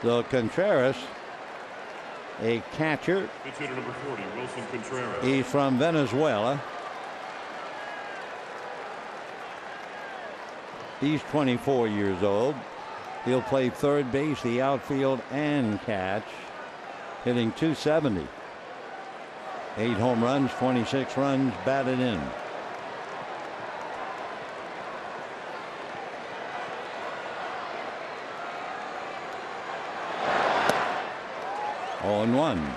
S1: So Contreras, a catcher.
S2: Pitch hitter number 40, Wilson Contreras.
S1: He's from Venezuela. He's 24 years old. He'll play third base, the outfield, and catch. Hitting .270. 8 home runs, 26 runs batted in. Oh, and 1.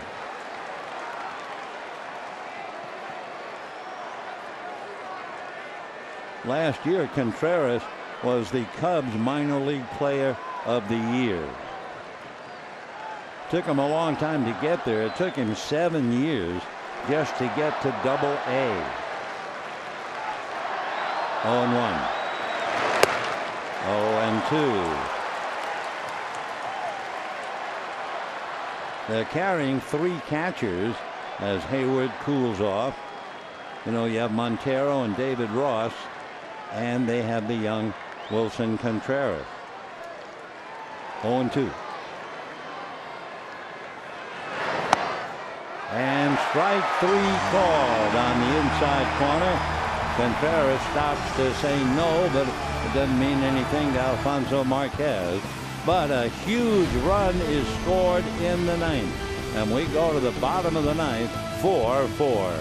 S1: Last year, Contreras was the Cubs minor league player of the year. Took him a long time to get there. It took him 7 years just to get to Double-A. 0-1. 0-2. They're carrying 3 catchers as Hayward cools off. You know, you have Montero and David Ross, and they have the young Wilson Contreras. 0-2. And strike 3 called on the inside corner. Contreras stops to say no, but it doesn't mean anything to Alfonso Marquez. But a huge run is scored in the ninth. And we go to the bottom of the ninth, 4-4.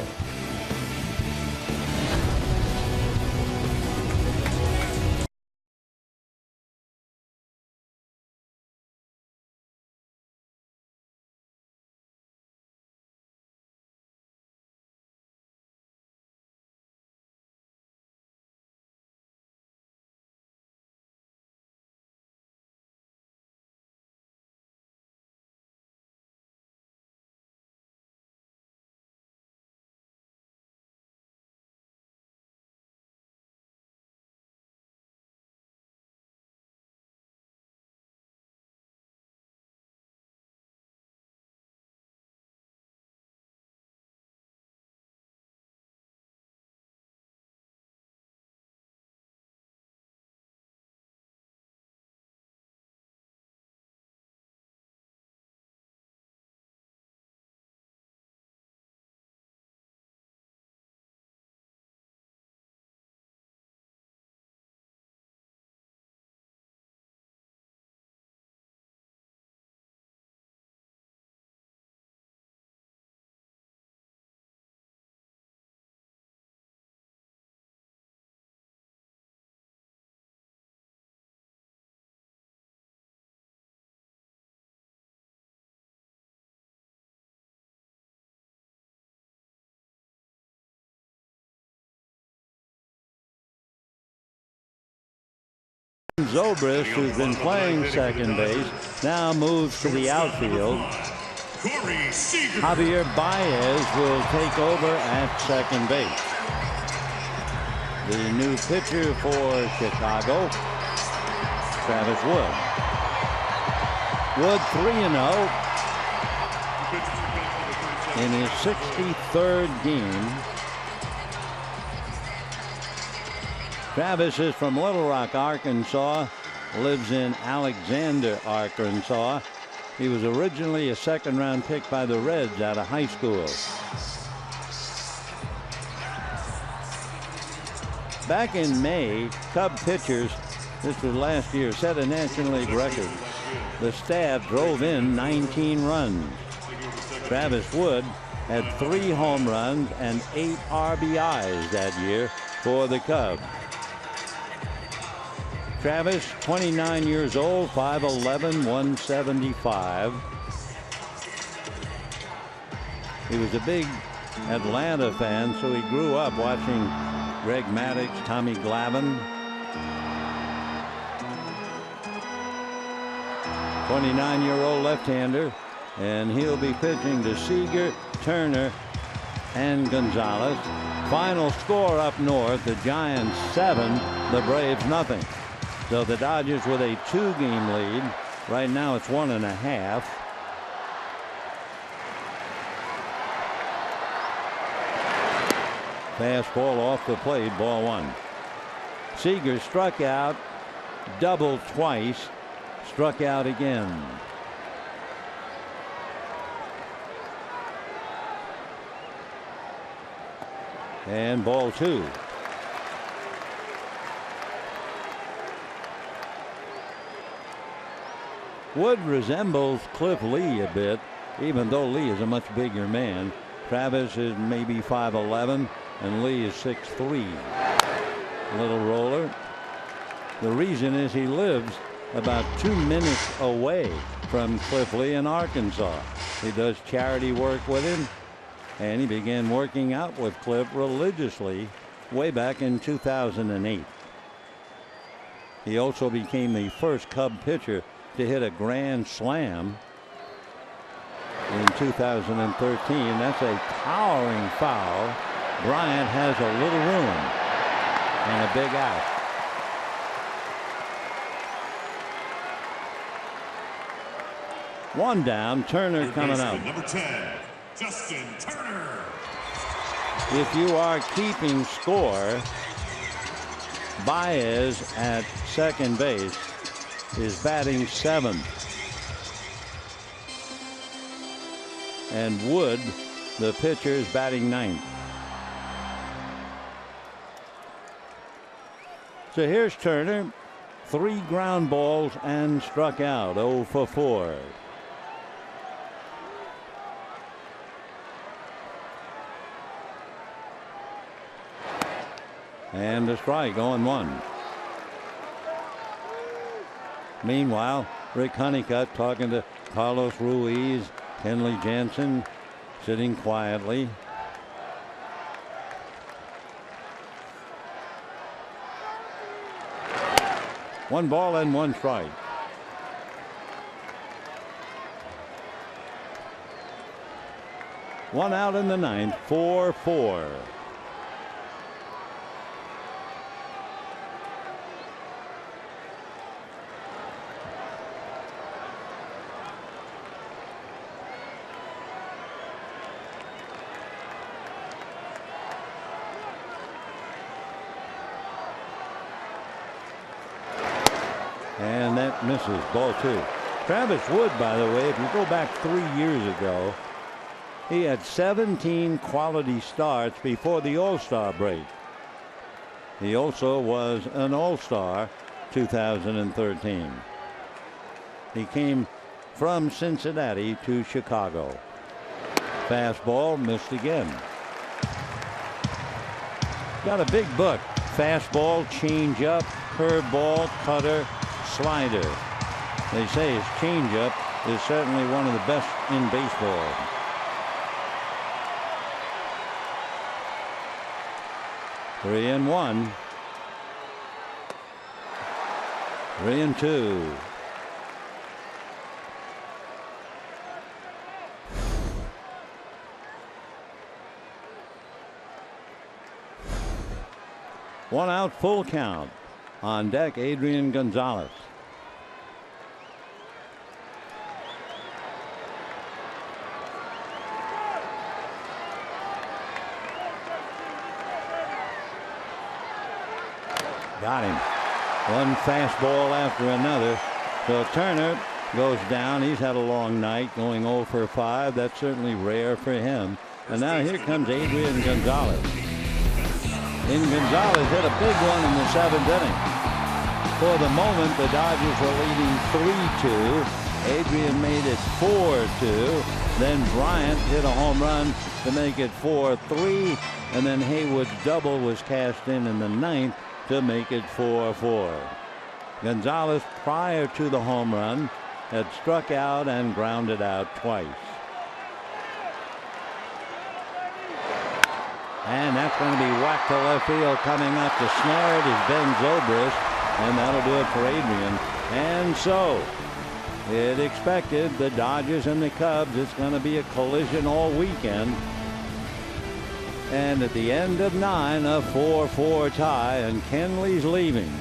S1: Zobrist, who's been playing second base, now moves to the outfield. Javier Baez will take over at second base. The new pitcher for Chicago, Travis Wood. Wood 3-0 in his 63rd game. Travis is from Little Rock, Arkansas, lives in Alexander, Arkansas. He was originally a second-round pick by the Reds out of high school. Back in May, Cub pitchers, this was last year, set a National League record. The staff drove in 19 runs. Travis Wood had 3 home runs and 8 RBIs that year for the Cubs. Travis, 29 years old, 5'11", 175. He was a big Atlanta fan, so he grew up watching Greg Maddux, Tommy Glavine. 29-year-old left-hander, and he'll be pitching to Seager, Turner, and Gonzalez. Final score up north, the Giants 7, the Braves nothing. So the Dodgers with a 2-game lead. Right now it's 1.5. Fastball off the plate, ball 1. Seager struck out, doubled twice, struck out again. And ball 2. Wood resembles Cliff Lee a bit, even though Lee is a much bigger man. Travis is maybe 5'11", and Lee is 6'3". Little roller. The reason is he lives about 2 minutes away from Cliff Lee in Arkansas. He does charity work with him, and he began working out with Cliff religiously way back in 2008. He also became the first Cub pitcher to hit a grand slam in 2013. That's a towering foul. Bryant has a little room and a big out. One down. Turner coming up.
S2: Number 10, Justin Turner.
S1: If you are keeping score, Baez at second base is batting 7th. And Wood, the pitcher, is batting 9th. So here's Turner. 3 ground balls and struck out. 0 for 4. And a strike, 0-1. Meanwhile, Rick Honeycutt talking to Carlos Ruiz, Kenley Jansen sitting quietly. One ball and 1 strike. One out in the 9th, 4-4. And that misses, ball 2. Travis Wood, by the way, if you go back 3 years ago, he had 17 quality starts before the All-Star break. He also was an All-Star 2013. He came from Cincinnati to Chicago. Fastball missed again. Got a big book. Fastball, changeup, curveball, cutter, slider. They say his changeup is certainly one of the best in baseball. 3-2. One out, full count. On deck, Adrian Gonzalez. Got him. One fastball after another. So Turner goes down. He's had a long night, going 0 for 5. That's certainly rare for him. And now here comes Adrian Gonzalez. And Gonzalez hit a big one in the 7th inning. For the moment, the Dodgers were leading 3-2. Adrian made it 4-2. Then Bryant hit a home run to make it 4-3. And then Haywood's double was cashed in the 9th to make it 4-4. Gonzalez, prior to the home run, had struck out and grounded out twice. And that's going to be whacked to left field. Coming up to snare it is Ben Zobrist, and that'll do it for Adrian. And so it expected, the Dodgers and the Cubs, it's going to be a collision all weekend. And at the end of 9, a 4-4 tie, and Kenley's leaving.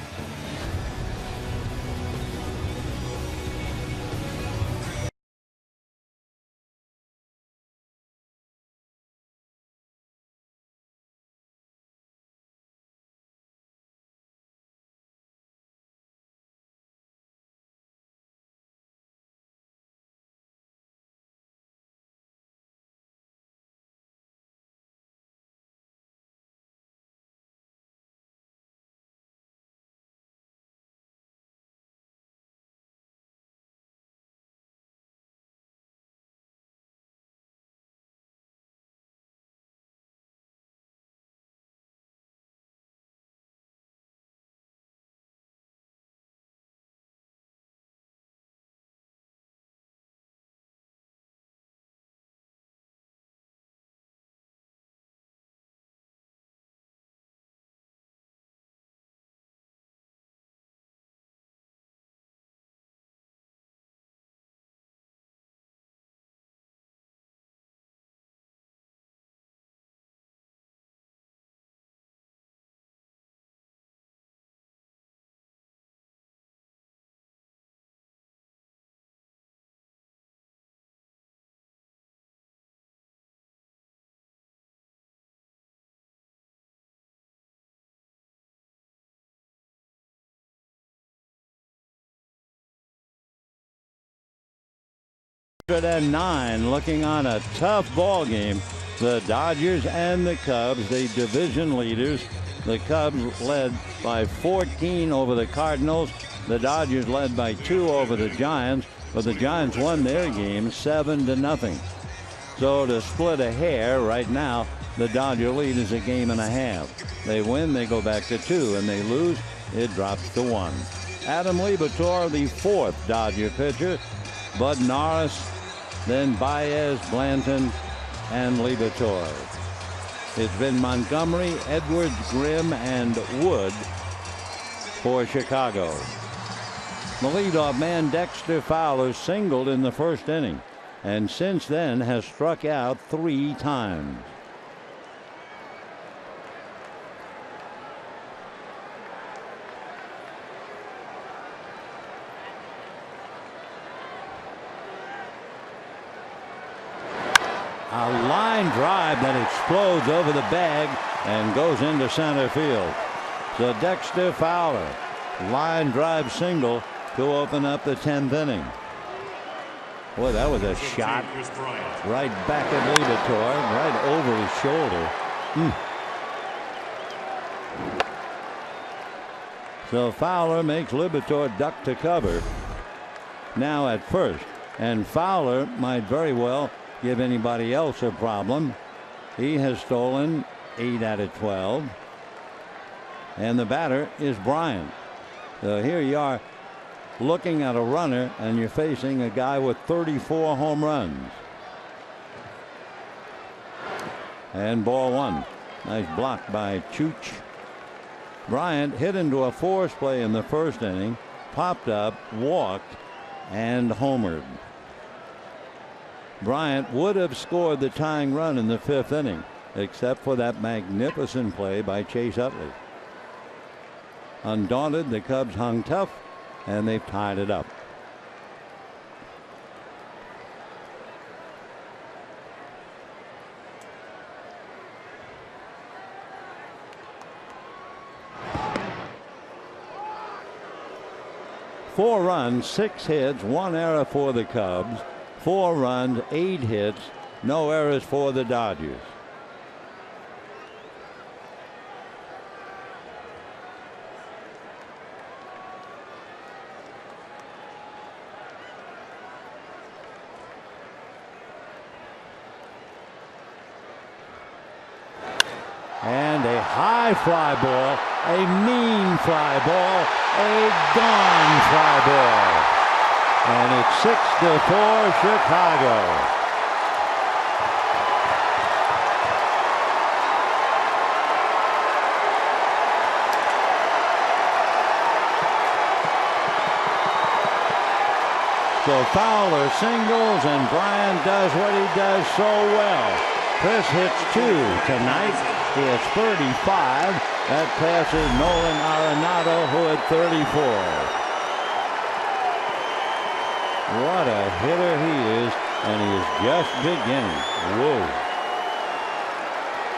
S1: And 9, looking on a tough ball game. The Dodgers and the Cubs, the division leaders. The Cubs led by 14 over the Cardinals. The Dodgers led by 2 over the Giants, but the Giants won their game 7-0. So to split a hair right now, the Dodger lead is a game and a half. They win, they go back to 2, and they lose, it drops to 1. Adam Liebertor, the 4th Dodger pitcher. Bud Norris, then Baez, Blanton, and Liebertor. It's been Montgomery, Edwards, Grimm, and Wood for Chicago. The leadoff man, Dexter Fowler, singled in the 1st inning, and since then has struck out 3 times. A line drive that explodes over the bag and goes into center field. So Dexter Fowler, line drive single to open up the 10th inning. Boy, that was a shot right back at Liebertor, right over his shoulder. So Fowler makes Liebertor duck to cover now at first. And Fowler might very well give anybody else a problem. He has stolen 8 out of 12. And the batter is Bryant. So here you are looking at a runner, and you're facing a guy with 34 home runs. And ball 1. Nice block by Chooch. Bryant hit into a force play in the 1st inning popped up, walked, and homered. Bryant would have scored the tying run in the 5th inning, except for that magnificent play by Chase Utley. Undaunted, the Cubs hung tough, and they've tied it up. Four runs, 6 hits, 1 error for the Cubs. 4 runs, 8 hits, no errors for the Dodgers. And a high fly ball, a mean fly ball, a gone fly ball. And it's 6-4 Chicago. So Fowler singles, and Bryant does what he does so well. Chris hits 2 tonight. He has 35. That passes Nolan Arenado, who had 34. What a hitter he is, and he is just beginning. Whoa.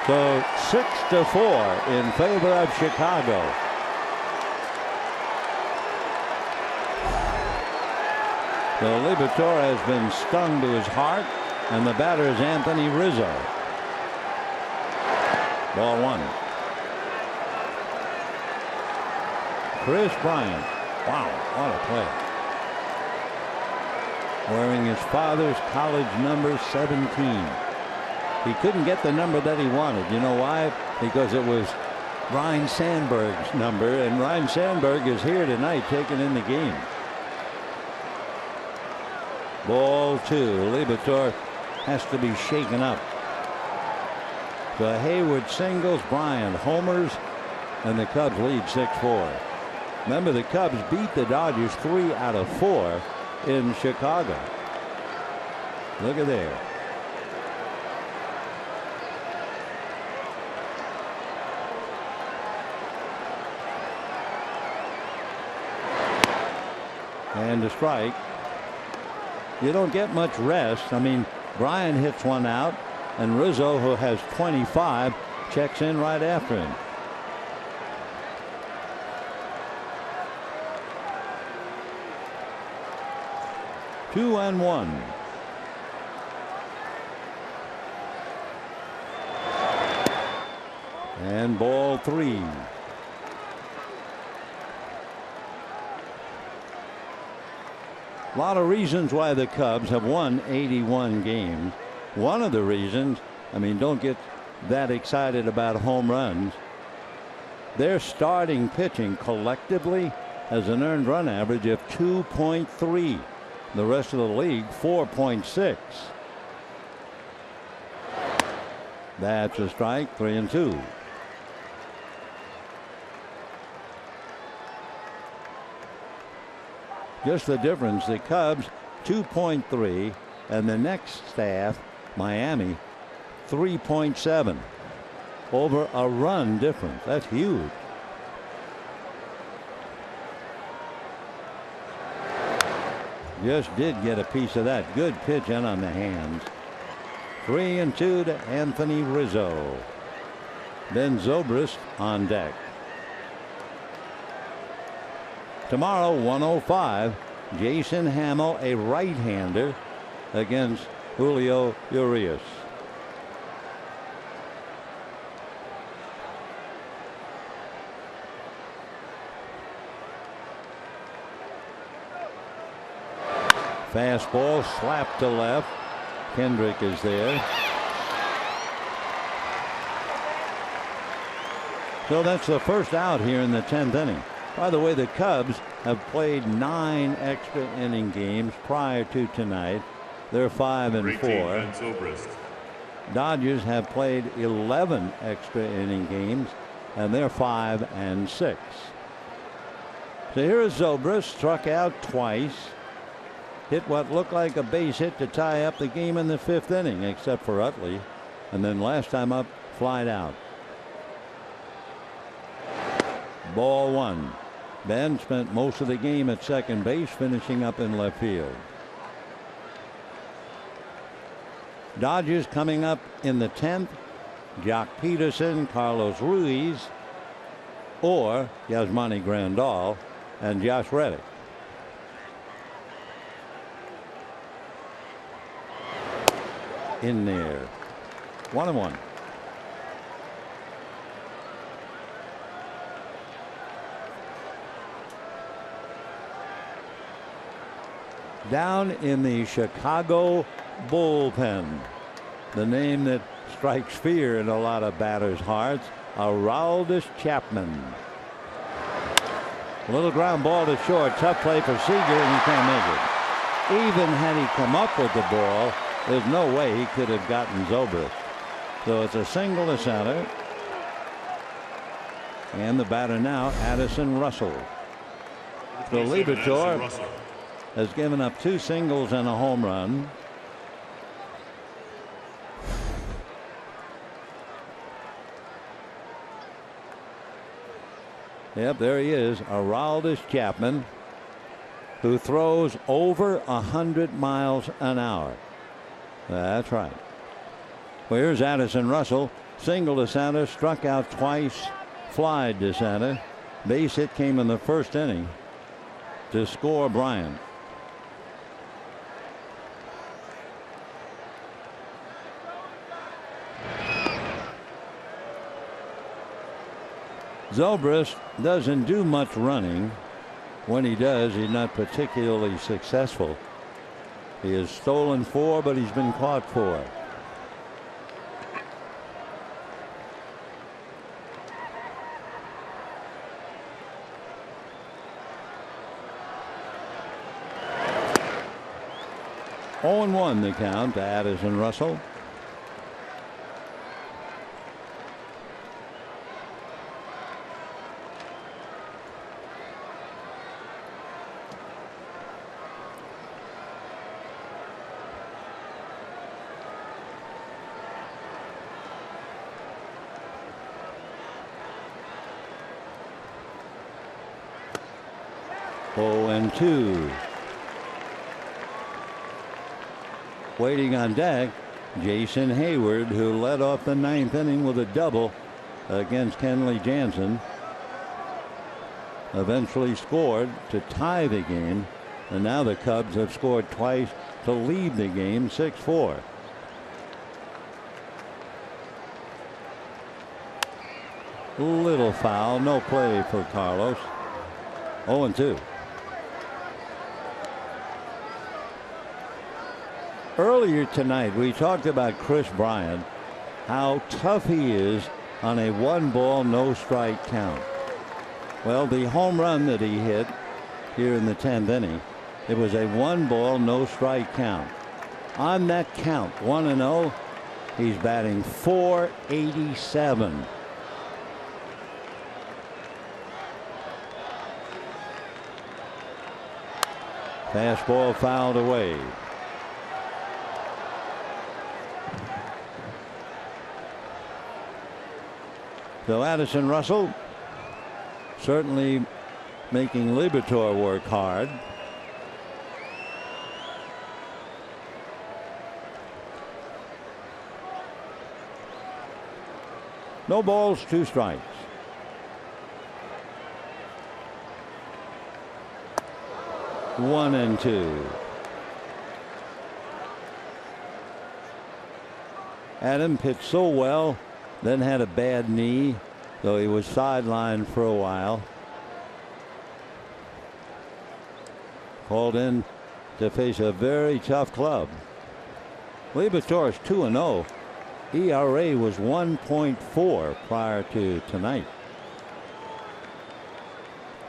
S1: So 6-4 in favor of Chicago. So Liberatore has been stung to his heart, and the batter is Anthony Rizzo. Ball 1. Chris Bryant. Wow, what a play. Wearing his father's college number 17. He couldn't get the number that he wanted. You know why? Because it was Ryne Sandberg's number, and Ryne Sandberg is here tonight taking in the game. Ball 2. Liberatore has to be shaken up. The Hayward singles, Bryant homers, and the Cubs lead 6-4. Remember, the Cubs beat the Dodgers 3 out of 4 in Chicago. Look at there. And a strike. You don't get much rest. I mean, Bryant hits one out, and Rizzo, who has 25, checks in right after him. Two and one. And ball 3. A lot of reasons why the Cubs have won 81 games. One of the reasons, I mean, don't get that excited about home runs. Their starting pitching collectively has an earned run average of 2.3. The rest of the league 4.6. That's a strike. 3-2. Just the difference. The Cubs 2.3, and the next staff, Miami, 3.7. Over a run difference. That's huge. Just did get a piece of that. Good pitch in on the hands. 3-2 to Anthony Rizzo. Ben Zobrist on deck. Tomorrow, 1:05, Jason Hamill, a right-hander, against Julio Urias. Fastball slapped to left. Kendrick is there. So that's the first out here in the 10th inning. By the way, the Cubs have played 9 extra inning games prior to tonight. They're 5-4. Dodgers have played 11 extra inning games, and they're 5-6. So here is Zobrist, struck out twice. Hit what looked like a base hit to tie up the game in the 5th inning, except for Utley. And then last time up, flied out. Ball 1. Ben spent most of the game at second base, finishing up in left field. Dodgers coming up in the 10th. Jock Peterson, Carlos Ruiz, or Yasmani Grandal and Josh Reddick. In there. 1-1. Down in the Chicago bullpen, the name that strikes fear in a lot of batters' hearts, Aroldis Chapman. A little ground ball to short. Tough play for Seager, and he can't make it. Even had he come up with the ball, there's no way he could have gotten Zobrist. So it's a single to center. And the batter now, Addison Russell. So Liberatore has given up 2 singles and a home run. Yep, there he is, Aroldis Chapman, who throws over 100 miles an hour. That's right. Well, here's Addison Russell, single to center, struck out twice, flied to center. Base hit came in the 1st inning to score Bryant. Zobrist doesn't do much running. When he does, he's not particularly successful. He has stolen 4, but he's been caught 4. Oh, 0-1 the count to Addison Russell. Oh, 0-2. Waiting on deck, Jason Hayward, who led off the 9th inning with a double against Kenley Jansen. Eventually scored to tie the game, and now the Cubs have scored twice to lead the game 6-4. Little foul, no play for Carlos. 0-2. Earlier tonight, we talked about Chris Bryant, how tough he is on a 1-ball, no-strike count. Well, the home run that he hit here in the 10th inning, it was a 1-ball, no-strike count. On that count, 1-0, he's batting .487. Fastball fouled away. So Addison Russell certainly making Liberatore work hard. No balls, 2 strikes. One and 2. Adam pitched so well, then had a bad knee, so he was sidelined for a while. Called in to face a very tough club. Liberatore is 2-0. ERA was 1.4 prior to tonight.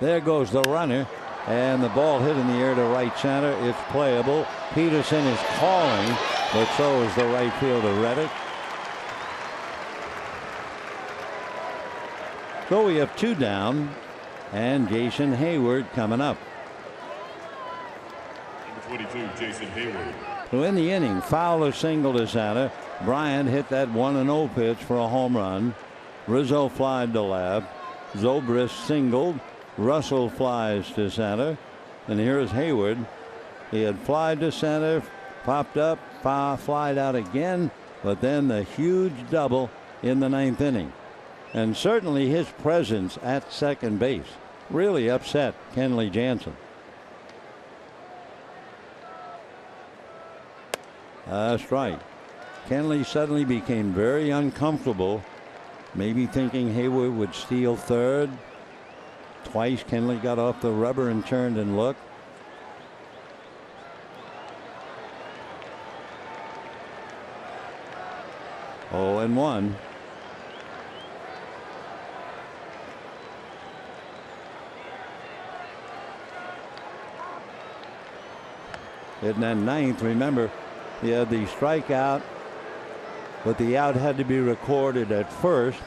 S1: There goes the runner, and the ball hit in the air to right center. It's playable. Peterson is calling, but so is the right fielder Reddick. So we have 2 down, and Jason Hayward coming up.
S2: Number 22, Jason Hayward.
S1: So in the inning, Fowler singled to center. Bryant hit that 1-0 pitch for a home run. Rizzo flied to left. Zobrist singled. Russell flies to center. And here's Hayward. He had flied to center, popped up, flied out again, but then the huge double in the 9th inning. And certainly his presence at second base really upset Kenley Jansen. Strike. Kenley suddenly became very uncomfortable, maybe thinking Hayward would steal third. Twice Kenley got off the rubber and turned and looked. Oh, and 1. In that 9th, remember, he had the strikeout, but the out had to be recorded at first.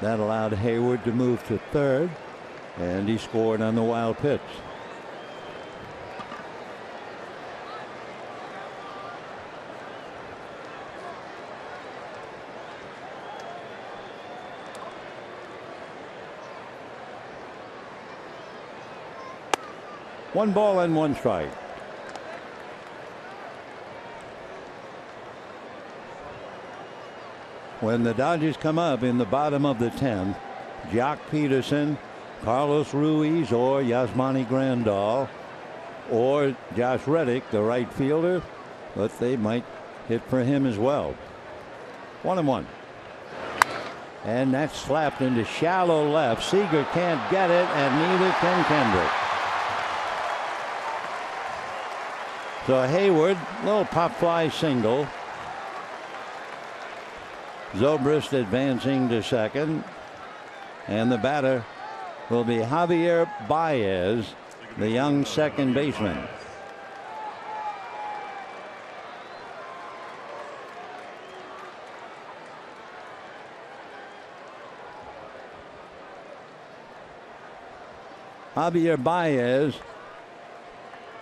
S1: That allowed Hayward to move to third, and he scored on the wild pitch. One ball and 1 strike. When the Dodgers come up in the bottom of the 10th, Jock Peterson, Carlos Ruiz, or Yasmani Grandal, or Josh Reddick, the right fielder, but they might hit for him as well. 1-1. And that's slapped into shallow left. Seager can't get it, and neither can Kendrick. So Hayward, little pop fly single. Zobrist advancing to second, and the batter will be Javier Baez, the young second baseman. Javier Baez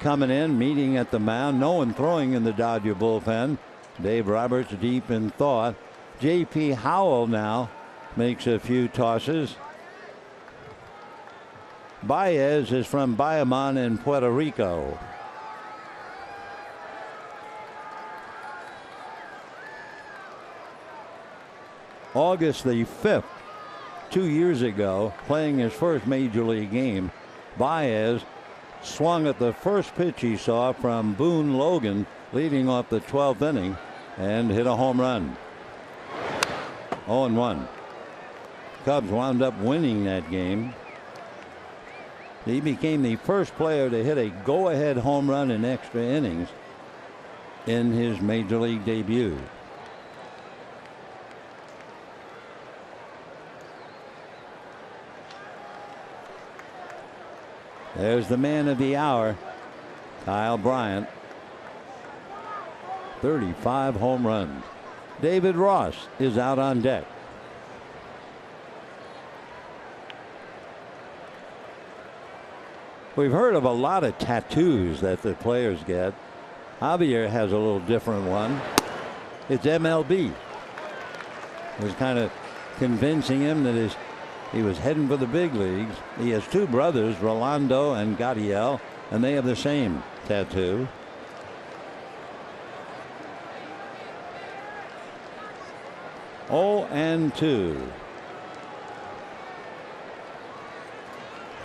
S1: coming in, meeting at the mound. No one throwing in the Dodger bullpen. Dave Roberts deep in thought. J.P. Howell now makes a few tosses. Baez is from Bayamon in Puerto Rico. August the 5th, 2 years ago, playing his first major league game, Baez swung at the first pitch he saw from Boone Logan, leading off the 12th inning, and hit a home run. 0-1. Cubs wound up winning that game. He became the first player to hit a go-ahead home run in extra innings in his major league debut. There's the man of the hour, Kyle Bryant. 35 home runs. David Ross is out on deck. We've heard of a lot of tattoos that the players get. Javier has a little different one. It's MLB. It was kind of convincing him that he was heading for the big leagues. He has 2 brothers, Rolando and Gadiel, and they have the same tattoo. Oh, and 2.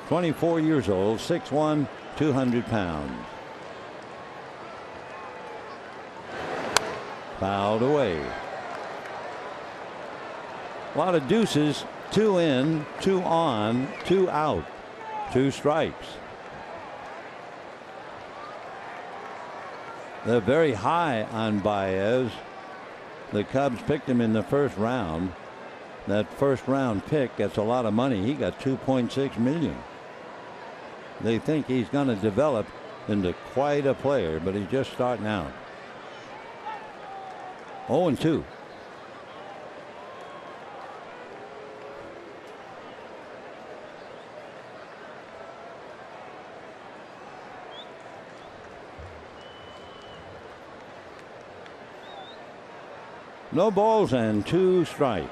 S1: 24 years old, 6'1", 200 pounds. Fouled away. A lot of deuces. 2 in, 2 on, 2 out, 2 strikes. They're very high on Baez. The Cubs picked him in the first round. That first round pick gets a lot of money. He got $2.6 million. They think he's going to develop into quite a player, but he's just starting out. 0-2. No balls and 2 strikes.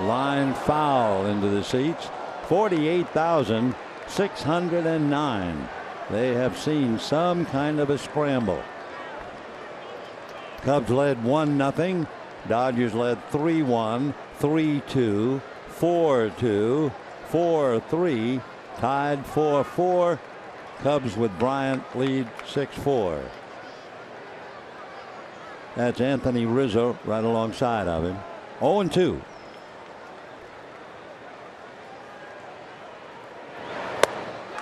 S1: Line foul into the seats. 48,609. They have seen some kind of a scramble. Cubs led 1-0. Dodgers led 3-1, 3-2, 4-2, 4-3, tied 4-4. Cubs with Bryant lead 6-4. That's Anthony Rizzo right alongside of him. 0-2.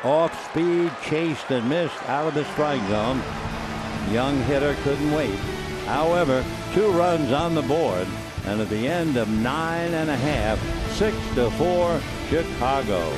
S1: Off speed, chased and missed out of the strike zone. Young hitter couldn't wait. However, 2 runs on the board, and at the end of 9 1/2, 6-4 Chicago.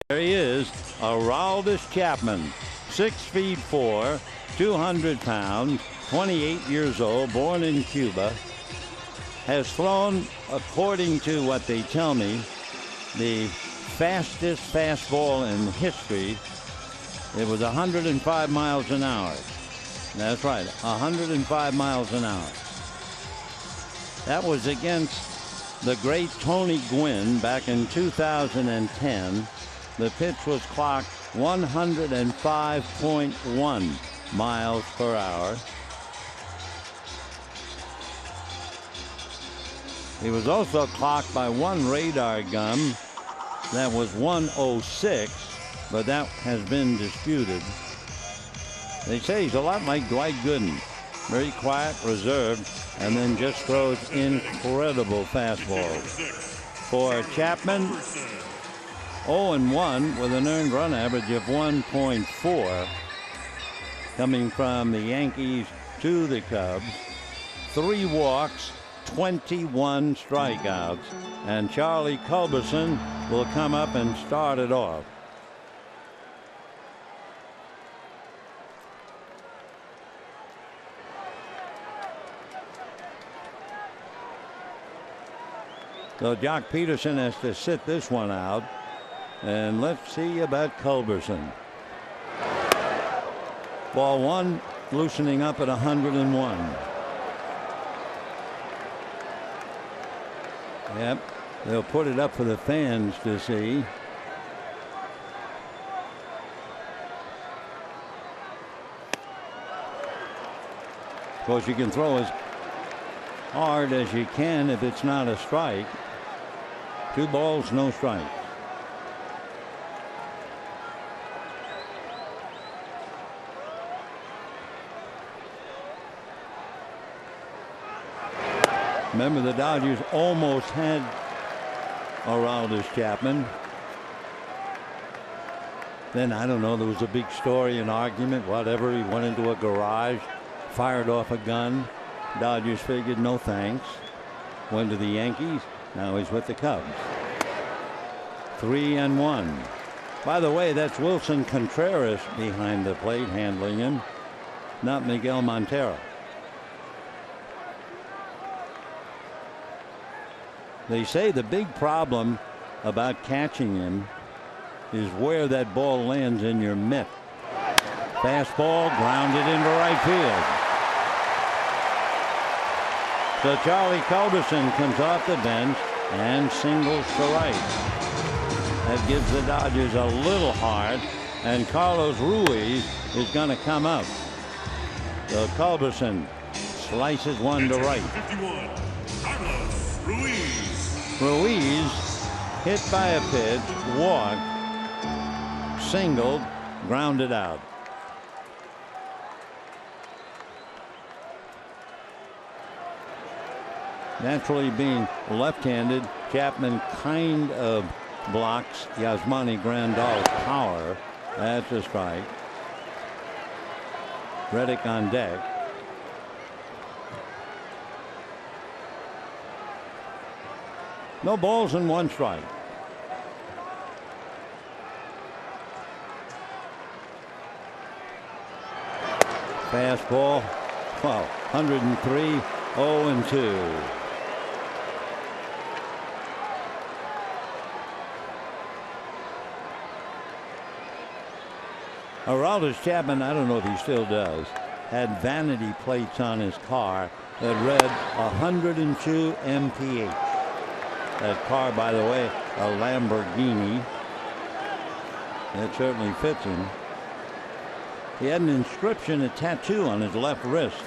S1: There he is, Aroldis Chapman, 6'4", 200 pounds, 28 years old, born in Cuba. Has thrown, according to what they tell me, the fastest fastball in history. It was 105 miles an hour. That's right, 105 miles an hour. That was against the great Tony Gwynn back in 2010. The pitch was clocked 105.1 miles per hour. He was also clocked by one radar gun that was 106, but that has been disputed. They say he's a lot like Dwight Gooden. Very quiet, reserved, and then just throws incredible fastballs. For Chapman, 0-1 with an earned run average of 1.4, coming from the Yankees to the Cubs. 3 walks, 21 strikeouts, and Charlie Culberson will come up and start it off. So Jock Peterson has to sit this one out. And let's see about Culberson. Ball 1, loosening up at 101. Yep, they'll put it up for the fans to see. Of course, you can throw as hard as you can if it's not a strike. 2 balls, no strikes. Remember, the Dodgers almost had Aroldis Chapman. Then, I don't know, there was a big story, an argument, whatever. He went into a garage, fired off a gun. Dodgers figured no thanks. Went to the Yankees. Now he's with the Cubs. 3-1. By the way, that's Wilson Contreras behind the plate handling him, not Miguel Montero. They say the big problem about catching him is where that ball lands in your mitt. Fastball grounded into right field. So Charlie Culberson comes off the bench and singles to right. That gives the Dodgers a little hard, and Carlos Ruiz is going to come up. So Culberson slices one to right.
S2: 51, Carlos Ruiz.
S1: Ruiz hit by a pitch, walked, singled, grounded out. Naturally, being left-handed, Chapman kind of blocks Yasmani Grandal's power. That's a strike. Reddick on deck. No balls and one strike. Fastball. Well, 103, 0-2. Aroldis Chapman, I don't know if he still does, had vanity plates on his car that read 102 mph. That car, by the way, a Lamborghini. That certainly fits him. He had an inscription, a tattoo on his left wrist.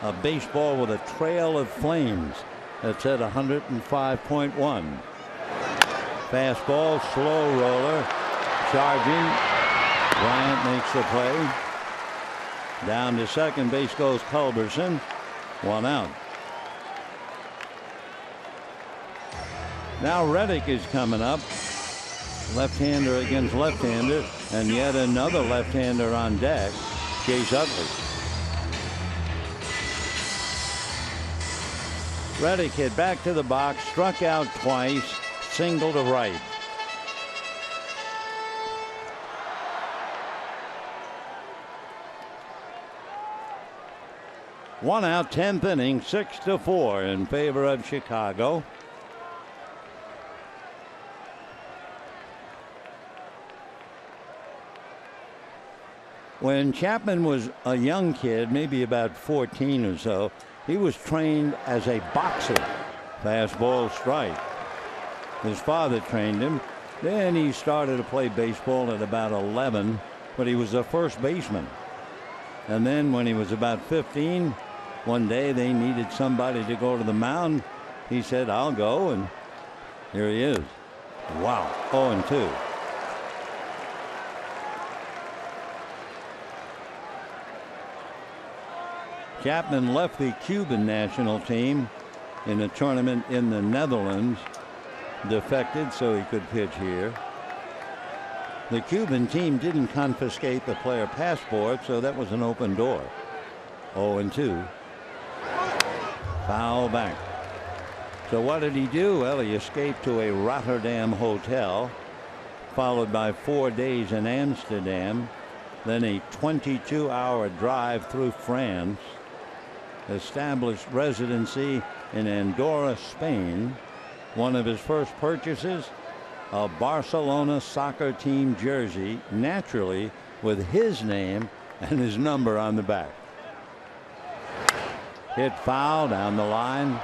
S1: A baseball with a trail of flames that said 105.1. Fastball, slow roller, charging. Bryant makes the play. Down to second base goes Culberson. One out. Now Reddick is coming up. Left-hander against left-hander, and yet another left-hander on deck, Chase Utley. Reddick hit back to the box, struck out twice, single to right. One out, 10th inning, 6-4 in favor of Chicago. When Chapman was a young kid, maybe about 14 or so, he was trained as a boxer. Fastball, strike. His father trained him. Then he started to play baseball at about 11, but he was a first baseman. And then when he was about 15, one day they needed somebody to go to the mound. He said, I'll go, and here he is. Wow, 0-2. Chapman left the Cuban national team in a tournament in the Netherlands, defected so he could pitch here. The Cuban team didn't confiscate the player passport, so that was an open door. 0-2. Foul back. So what did he do? Well, he escaped to a Rotterdam hotel, followed by 4 days in Amsterdam, then a 22-hour drive through France, established residency in Andorra, Spain. One of his first purchases, a Barcelona soccer team jersey, naturally with his name and his number on the back. Hit foul down the line.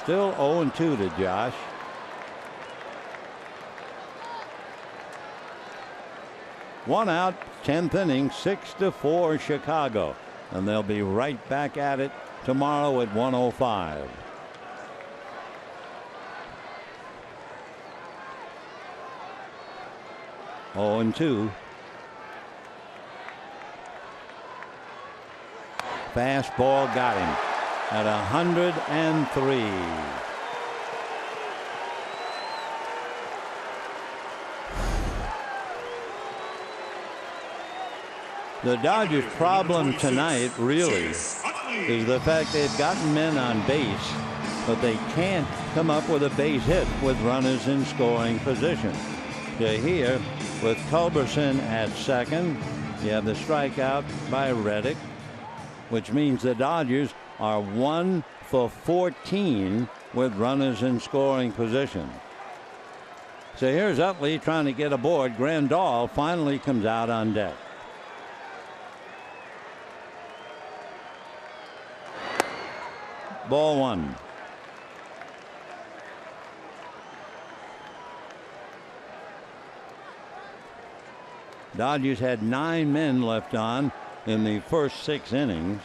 S1: Still 0-2 to Josh. One out, 10th inning, 6-4 Chicago. And they'll be right back at it tomorrow at 1:05. Oh, and 2. Fastball got him at 103. The Dodgers' problem tonight really is the fact they've gotten men on base but they can't come up with a base hit with runners in scoring position. So here, with Culberson at second, you have the strikeout by Reddick, which means the Dodgers are 1 for 14 with runners in scoring position. So here's Utley trying to get aboard. Grandal finally comes out on deck. Ball one. Dodgers had 9 men left on in the first 6 innings,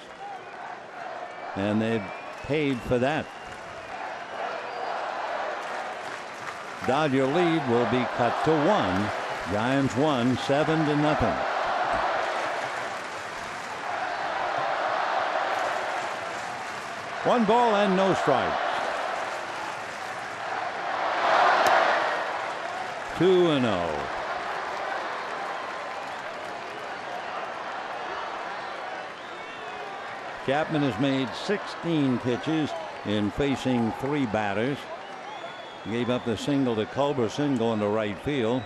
S1: and they've paid for that. Dodger lead will be cut to 1. Giants won 7-0. One ball and no strikes. 2-0. Chapman has made 16 pitches in facing 3 batters. Gave up the single to Culberson going to right field.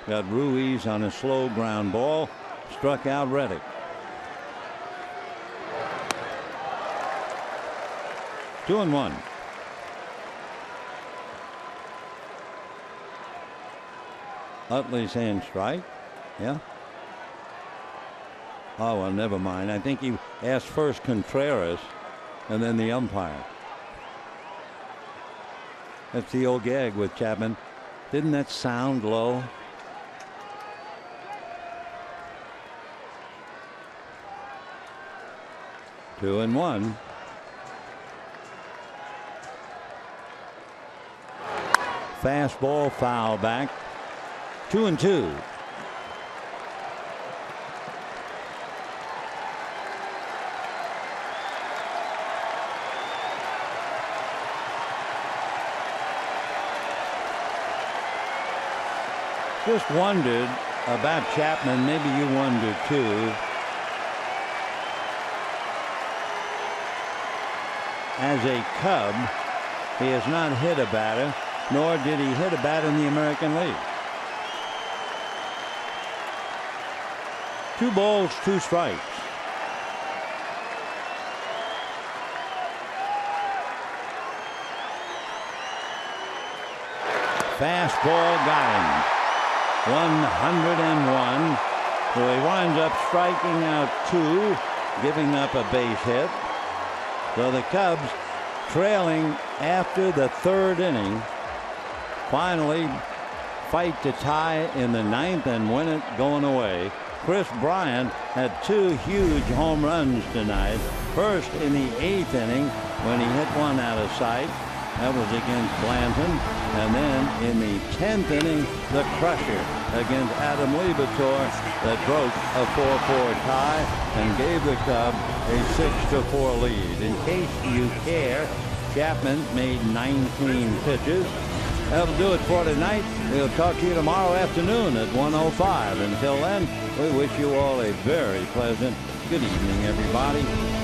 S1: Got Ruiz on a slow ground ball. Struck out Reddick. Two and one. Utley's hand strike. Yeah. Oh, well, never mind. I think he asked first Contreras and then the umpire. That's the old gag with Chapman. Didn't that sound low? Two and one. Fastball foul back. 2-2. Just wondered about Chapman. Maybe you wondered too. As a Cub, he has not hit a batter, nor did he hit a batter in the American League. 2 balls, 2 strikes. Fastball got him. 101. So he winds up striking out 2, giving up a base hit. So the Cubs, trailing after the 3rd inning, finally fight to tie in the 9th and win it going away. Chris Bryant had 2 huge home runs tonight. First in the 8th inning when he hit one out of sight. That was against Blanton. And then in the 10th inning, the crusher against Adam Liebertor that broke a 4-4 tie and gave the Cubs a 6-4 lead. In case you care, Chapman made 19 pitches. That'll do it for tonight. We'll talk to you tomorrow afternoon at 1:05. Until then, we wish you all a very pleasant good evening, everybody.